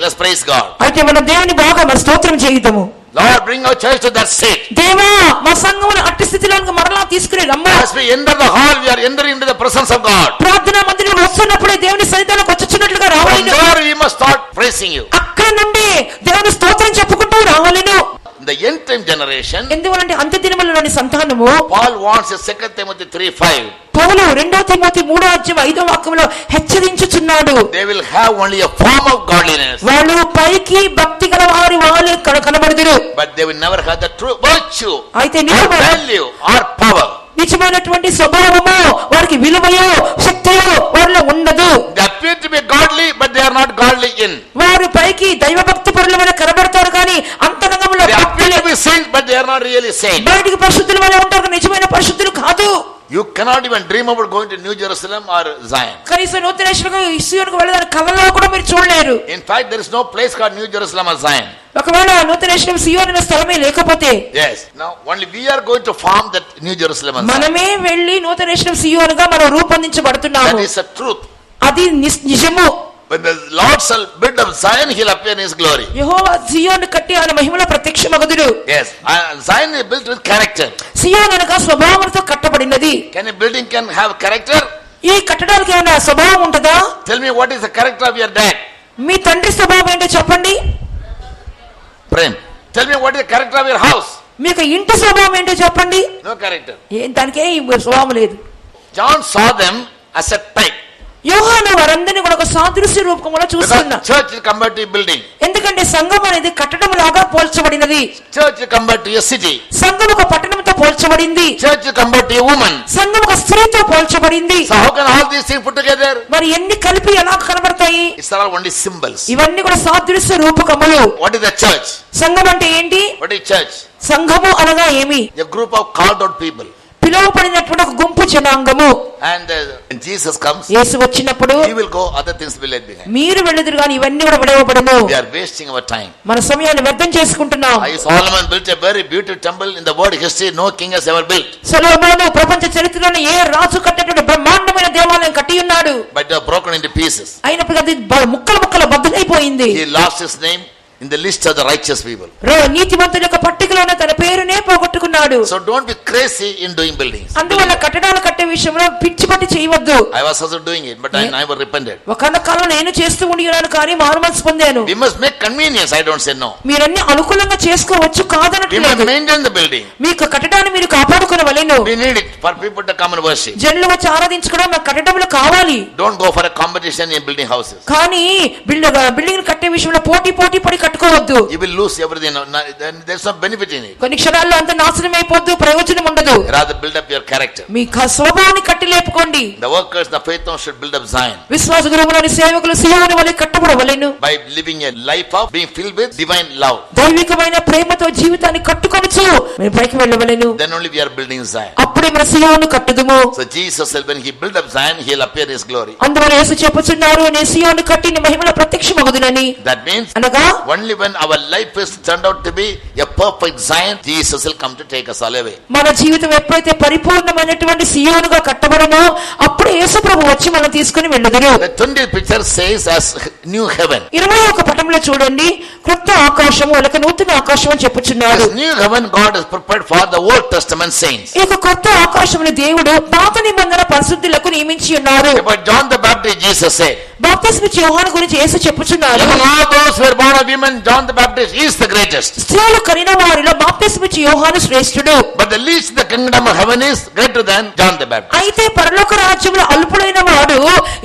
Let's praise God. అయితే మన దేవుని బాగా మన స్తోత్రం చేయుదము. Lord, bring our church to that state. దేవా మా సంఘమును అట్టి స్థితిలోకి మరలా తీసుకుని రమ్ము. As we enter the hall, we are entering into the presence of God. ప్రార్థనా మందిరం వస్తున్నప్పుడే దేవుని సన్నిధానానికి వచ్చుచున్నట్లుగా రావాలను. From there we must start praising you. అక్కడ నుండి దేవుని స్తోత్రం చెప్పుకుంటూ రావాలను. In the end time generation, ఎందువలంటే అంత్య దినములలోని సంతానము Paul wants in 2 Timothy 3:5. Paul 2 Timothy 3:5 హెచ్చరించుచున్నాడు. They will have only a form of godliness. వాళ్ళు పైకి భక్తి గల వారి వాళ్ళే కనబడుదురు. But they will never have the true virtue, అయితే or value, or power. నిజమైనటువంటి స్వభావము వారికి విలువయో శక్తియో వారిలో ఉండదు. They appear to be godly, but they are not godly in. వారు పైకి దైవభక్తి పరులమైన కనబడతారు కానీ అంతరంగంలో They appear to be saints, but they are not really saints. బయటికి పరిశుద్ధుల వలె ఉంటారు, నిజమైన పరిశుద్ధులు కాదు. You cannot even dream about going to New Jerusalem or Zion. కనీసం నూతనేశ్వరకు సియోనుకు వెళ్ళడానికి కలలో కూడా మీరు చూడలేరు. In fact, there is no place called New Jerusalem or Zion. ఒకవేళ నూతనేశ్వరం సియోను అనే స్థలమే లేకపోతే, Yes. Now only we are going to form that New Jerusalem and Zion. మనమే వెళ్ళి నూతనేశ్వరం సియోనుగా మనం రూపొందించబడుతున్నాము. That is a truth. అది నిజము. When the Lord shall build up Zion, He'll appear in His glory. యెహోవా సియోను కట్టి ఆయన మహిమలో ప్రత్యక్షమగుదుడు. Yes. Zion is built with character. సియోను అనగా స్వభావంతో కట్టబడినది. Can a building can have character? ఈ కట్టడానికి ఏమైనా స్వభావం ఉంటుందా? Tell me what is the character of your dad? మీ తండ్రి స్వభావం ఏంటో చెప్పండి. Prem. Tell me what is the character of your house? మీకు ఇంటి స్వభావం ఏంటో చెప్పండి. No character. దానికే స్వభావం లేదు. John saw them as a type. యోహాను వారందరినీ కూడా ఒక సాదృశ్య రూపంలో చూస్తున్నా. Because church is compared to a building. ఎందుకంటే సంఘం అనేది కట్టడం లాగా పోల్చబడినది. Church is compared to a city. సంఘం ఒక పట్టణంతో పోల్చబడింది. Church is compared to a woman. సంఘం ఒక స్త్రీతో పోల్చబడింది. So how can all these things put together? మరి ఎన్ని కలిపి ఎలా కనబడతాయి? It's all only symbols. ఇవన్నీ కూడా సాదృశ్య రూపకములు. What is the church? సంఘం అంటే ఏంటి? What is church? సంఘము అనగా ఏమి? A group of called out people. పిలువబడినటువంటి ఒక గుంపు జనాంగము. And when Jesus comes, యేసు వచ్చినప్పుడు He will go, other things will be left behind. మీరు వెళ్ళుదురు కానీ ఇవన్నీ కూడా విడవబడును. We are wasting our time. మన సమయాన్ని వ్యర్థం చేసుకుంటున్నాం. Solomon built a very beautiful temple in the world history no king has ever built. సొలొమోను ప్రపంచ చరిత్రలోనే ఏ రాజు కట్టినటువంటి బ్రహ్మాండమైన దేవాలయం కట్టి ఉన్నాడు. But they are broken into pieces. అయినప్పటికీ అది ముక్కలు ముక్కలు బద్దలైపోయింది. He lost his name in the list of the righteous people. నీతిమంతుల యొక్క పట్టికలోనే తన పేరునే పోగొట్టుకున్నాడు. So don't be crazy in doing buildings. అందువల్ల కట్టడాలు కట్టే విషయంలో పిచ్చి పట్టి చేయవద్దు. I was also doing it, but I never repented. ఒకనొక కాలం నేను చేస్తూ ఉండినాను కానీ మారుమనసు పొందాను. We must make convenience. I don't say no. మీరన్నీ అనుకూలంగా చేసుకోవచ్చు We కాదనట్లేదు. must maintain the building. మీకు కట్టడాన్ని మీరు కాపాడుకోవలెను. We need it for people to come and worship. జనులు వచ్చి ఆరాధించుకోవడం మన కట్టడంలో కావాలి. Don't go for a competition in building houses. కానీ బిల్డింగ్ కట్టే విషయంలో పోటీ పడి కట్టుకోవద్దు. You will lose everything. There's no benefit in it. కొన్ని క్షణాల్లో అంత నాశనం నాశనం అయిపోద్దు, ప్రయోజనం ఉండదు. Rather build up your character. మీ స్వభావాన్ని కట్టి లేపుకోండి. The workers, the faith house should build up Zion విశ్వాస గృహంలోని సేవకులు సియోను వలె కట్టబడవలెను. by living a life of being filled with divine love. దైవికమైన ప్రేమతో జీవితాన్ని కట్టుకొనుచు మేము పైకి వెళ్ళవలెను. Then only we are building Zion. అప్పుడే మన సియోను కట్టుదుము. So Jesus said when he built up Zion, he'll appear in his glory. అందువల్ల యేసు చెప్పుచున్నారు, నేను సియోను కట్టి నీ మహిమలో ప్రత్యక్షమగుదునని. That means అనగా only when our life is turned out to be a perfect Zion, Jesus will come to take us all away. మన జీవితం ఎప్పుడైతే పరిపూర్ణమైనటువంటి సియోనుగా కట్టబడనో అప్పుడు యేసు ప్రభు వచ్చి మనం తీసుకుని వెళ్ళుదురు. The 20th picture says as new heaven. 21వ పటంలో చూడండి, క్రొత్త ఆకాశము లేక నూతన ఆకాశం అని చెప్పుచున్నాడు. This new heaven God has prepared for the Old Testament saints. ఈ కొత్త ఆకాశముని దేవుడు పాత నిబంధన పరిశుద్ధులకు నియమించి ఉన్నారు. About John the Baptist, Jesus said, బాప్తిస్మ ఇచ్చే యోహాను గురించి యేసు చెప్పుచున్నారు, among all those who were born of women, John the Baptist is the greatest. స్త్రీలు కనిన వారిలో బాప్తిస్మ ఇచ్చే యోహాను శ్రేష్ఠుడు. But the least in the kingdom of heaven is greater than John the Baptist. అయితే పరలోక రాజ్యంలో అల్పుడైన వాడు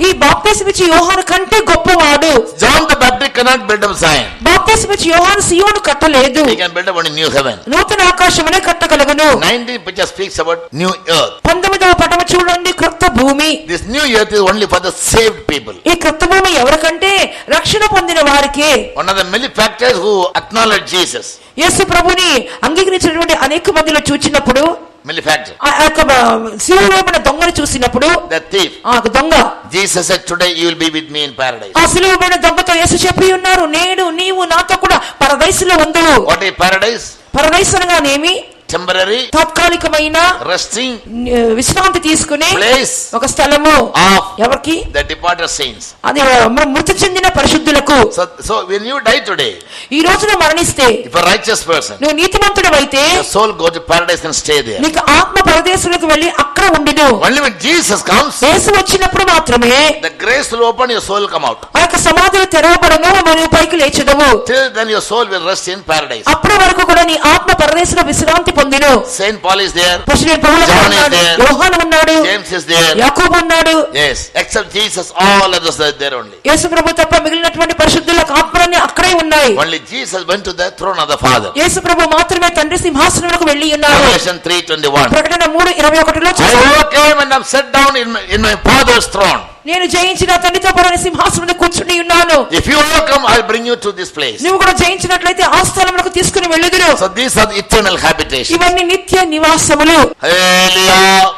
ఈ బాప్తిస్మ ఇచ్చే యోహాను కంటే గొప్పవాడు. John the Baptist cannot build up Zion. బాప్తిస్మ ఇచ్చే యోహాను సియోను కట్టలేదు, He can build up only new heaven. నూతన ఆకాశమునే కట్టగలుగును. 19th picture speaks about new earth. 19వ పటము చూడండి, క్రొత్త భూమి. This new earth is only for the saved people. ఈ క్రొత్త భూమి ఎవరికంటే రక్షణ పొందిన వారికే. One of the many factors who acknowledge Jesus. యేసు ప్రభుని అంగీకరించినటువంటి అనేక మందిలో చూచినప్పుడు, Malefactor. ఆ యొక్క సిలువపైన దొంగను చూసినప్పుడు, The thief. ఆ దొంగ Jesus said, today you will be with me in paradise. ఆ సిలువపైన దొంగతో యేసు చెప్పి ఉన్నారు, నేడు నీవు నాతో కూడా పరదైసులో ఉందువు. What is paradise? పరదైసు అనగానేమి? Temporary, తాత్కాలికమైన resting విశ్రాంతి తీసుకునే place ఒక స్థలము. of ఎవరికి? the departed saints. అది మృతి చెందిన పరిశుద్ధులకు. So when you die today, ఈ రోజున మరణిస్తే, if a righteous person, నువ్వు నీతిమంతుడవైతే the soul go to paradise and stay there. నీకు ఆత్మ పరదేశులకు వెళ్లి అక్కడ ఉండును. Only when Jesus comes, యేసు వచ్చినప్పుడు మాత్రమే the grace will open, your soul will come out. ఆ యొక్క సమాధులు తెరవబడను, నువ్వు పైకి లేచెదవు. Till then your soul will rest in paradise. అప్పటి వరకు కూడా నీ ఆత్మ పరదేశంలో విశ్రాంతి పొందును. Saint Paul is there. President Paul John is ఉన్నాడు, there. యోహాను ఉన్నాడు, James is there. యాకోబు ఉన్నాడు. Yes, except Jesus, all others are there only. యేసు ప్రభు తప్ప మిగిలినటువంటి పరిశుద్ధులకు ఆత్మలన్నీ అక్కడే ఉన్నాయి. Only Jesus went to the throne of the Father. యేసు ప్రభు మాత్రమే తండ్రి సింహాసనమునకు వెళ్లి ఉన్నారు. Revelation 3:21. ప్రకటన 3:21లో I overcame and have sat down in my Father's throne. నేను జయించిన తండ్రితో పాటు సింహాసనం మీద కూర్చుని ఉన్నాను. If you overcome, I'll bring you to this place. నువ్వు కూడా జయించినట్లయితే ఆ స్థలమునకు తీసుకుని వెళ్ళుదురు. So these are the eternal habitations. ఇవన్నీ నిత్య నివాసములు. Hallelujah.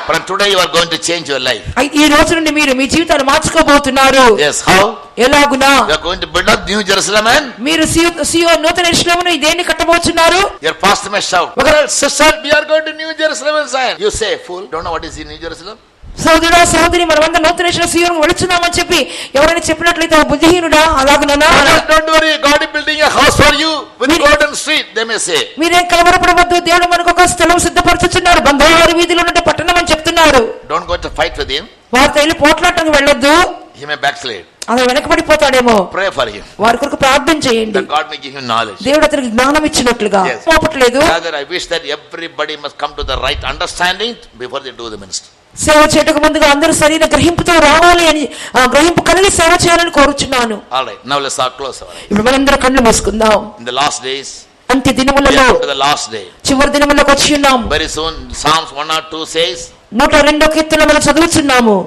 From today you are going to change your life. ఈ రోజు నుండి మీరు మీ జీవితాన్ని మార్చుకోబోతున్నారు. Yes, how? ఎలాగునా? You are going to build up New Jerusalem and మీరు సియోను నూతన యెరూషలేమును దేన్ని కట్టబోతున్నారు? your pastor may shout, "Well, sister, we are going to New Jerusalem and Zion." You say, "Fool, don't know what is in New Jerusalem?" సోదరుడా సోదరి, మనమంతా నూతన సియోనుకు వెళుతున్నామని చెప్పి ఎవరైనా చెప్పినట్లయితే బుద్ధిహీనుడా? అలాగునా? Don't worry, God is building a house for you with golden street, they may say. మీరేం కలవరపడవద్దు, దేవుడు మనకు ఒక స్థలం సిద్ధపరచుచున్నారు, బంగారు వీధిలో ఉన్న పట్టణం అని చెప్తున్నారు. Don't go to fight with him. వారితో వెళ్ళి పోట్లాడటానికి వెళ్ళొద్దు, He may backslide. అతను వెనకబడిపోతాడేమో. Pray for him. వారి కొరకు ప్రార్థన చేయండి, That God may give him knowledge. దేవుడు అతనికి జ్ఞానం ఇచ్చినట్లుగా. Yes. పోపట్లేదు. Rather, I wish that everybody must come to the right understanding before they do the ministry. సేవ చేయటకు ముందుగా అందరూ సరైన గ్రహింపుతో రావాలి అని, ఆ గ్రహింపు కలిగి సేవ చేయాలని కోరుచున్నాను. All right, now let's close our eyes. ఇప్పుడు మనందరం కళ్ళు మూసుకుందాం. In the last days, అంత్య we దినములలో are to the last day. చివరి దినములకు వచ్చి ఉన్నాం. Very soon, Psalms 102 says, 102 కీర్తన మనం చదువుచున్నాము.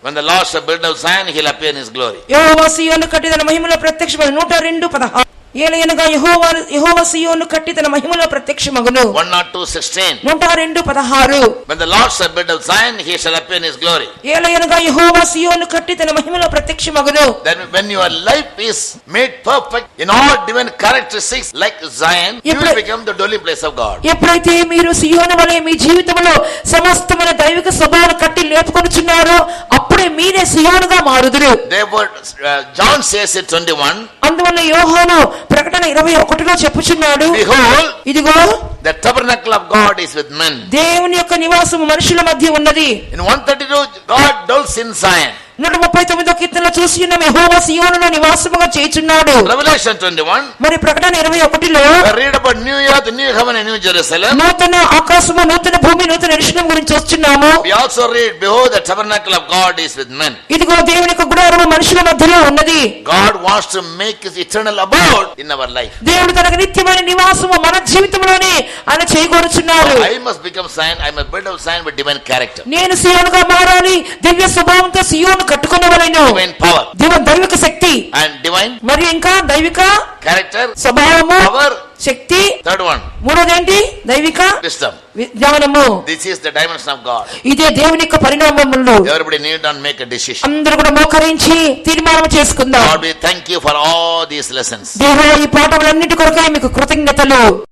when the Lord shall build up Zion, he'll appear in his glory. యెహోవా సియోను కట్టి తన మహిమలో ప్రత్యక్షమగు. 102:16. ఏలయనగా యెహోవా సియోను కట్టి తన మహిమలో ప్రత్యక్షమగును. 102:16. 102:16. when the Lord shall build up Zion, he shall appear in his glory. ఏలయనగా యెహోవా సియోను కట్టి తన మహిమలో ప్రత్యక్షమగును. Then when your life is made perfect in all divine characteristics like Zion, you will become the dwelling place of God. ఎప్పుడైతే మీరు సియోను వలె మీ జీవితంలో సమస్తమైన దైవిక స్వభావాన్ని కట్టి లేపుకొనుచున్నారో అప్పుడే మీరే సియోనుగా మారుదురు. Therefore, John says in 21, అందువల్ల యోహాను ప్రకటన 21లో చెప్పుచున్నాడు, behold, ఇదిగో the tabernacle of God is with men. దేవుని యొక్క నివాసము మనుషుల మధ్య ఉన్నది. In 132, God dwells in Zion. 139వ కీర్తనలో చూసి ఉన్నాం, యెహోవా సియోనులో నివాసముగా చేయుచున్నాడు. Revelation 21. మరి ప్రకటన 21లో We read about New Earth, New Heaven and New Jerusalem. నూతన ఆకాశము, నూతన భూమి, నూతన యెరూషలేము గురించి వస్తున్నాము. We also read, behold, the tabernacle of God is with men. ఇదిగో దేవుని యొక్క గుడారము మనుషుల మధ్యలో ఉన్నది. God wants to make his eternal abode in our life. దేవుడు తనకు నిత్యమైన నివాసము మన జీవితంలోనే ఆయన చేయగోరుచున్నాడు. I must become Zion, I must build up Zion with divine character, నేను సియోనుగా మారాలి, దివ్య స్వభావంతో సియోను కట్టుకున్నవలెను. divine power దైవిక శక్తి and divine మరి ఇంకా దైవిక character, స్వభావము, power. శక్తి. Third one, మూడోదేంటి? దైవిక wisdom. జ్ఞానము. This is the dimension of God. ఇదే దేవుని యొక్క పరిణామములు. Everybody need to make a decision. అందరూ కూడా మోకరించి తీర్మానం చేసుకుందాం. God, we thank you for all these lessons. దేవా, ఈ పాఠములన్నిటి కొరకై మీకు కృతజ్ఞతలు.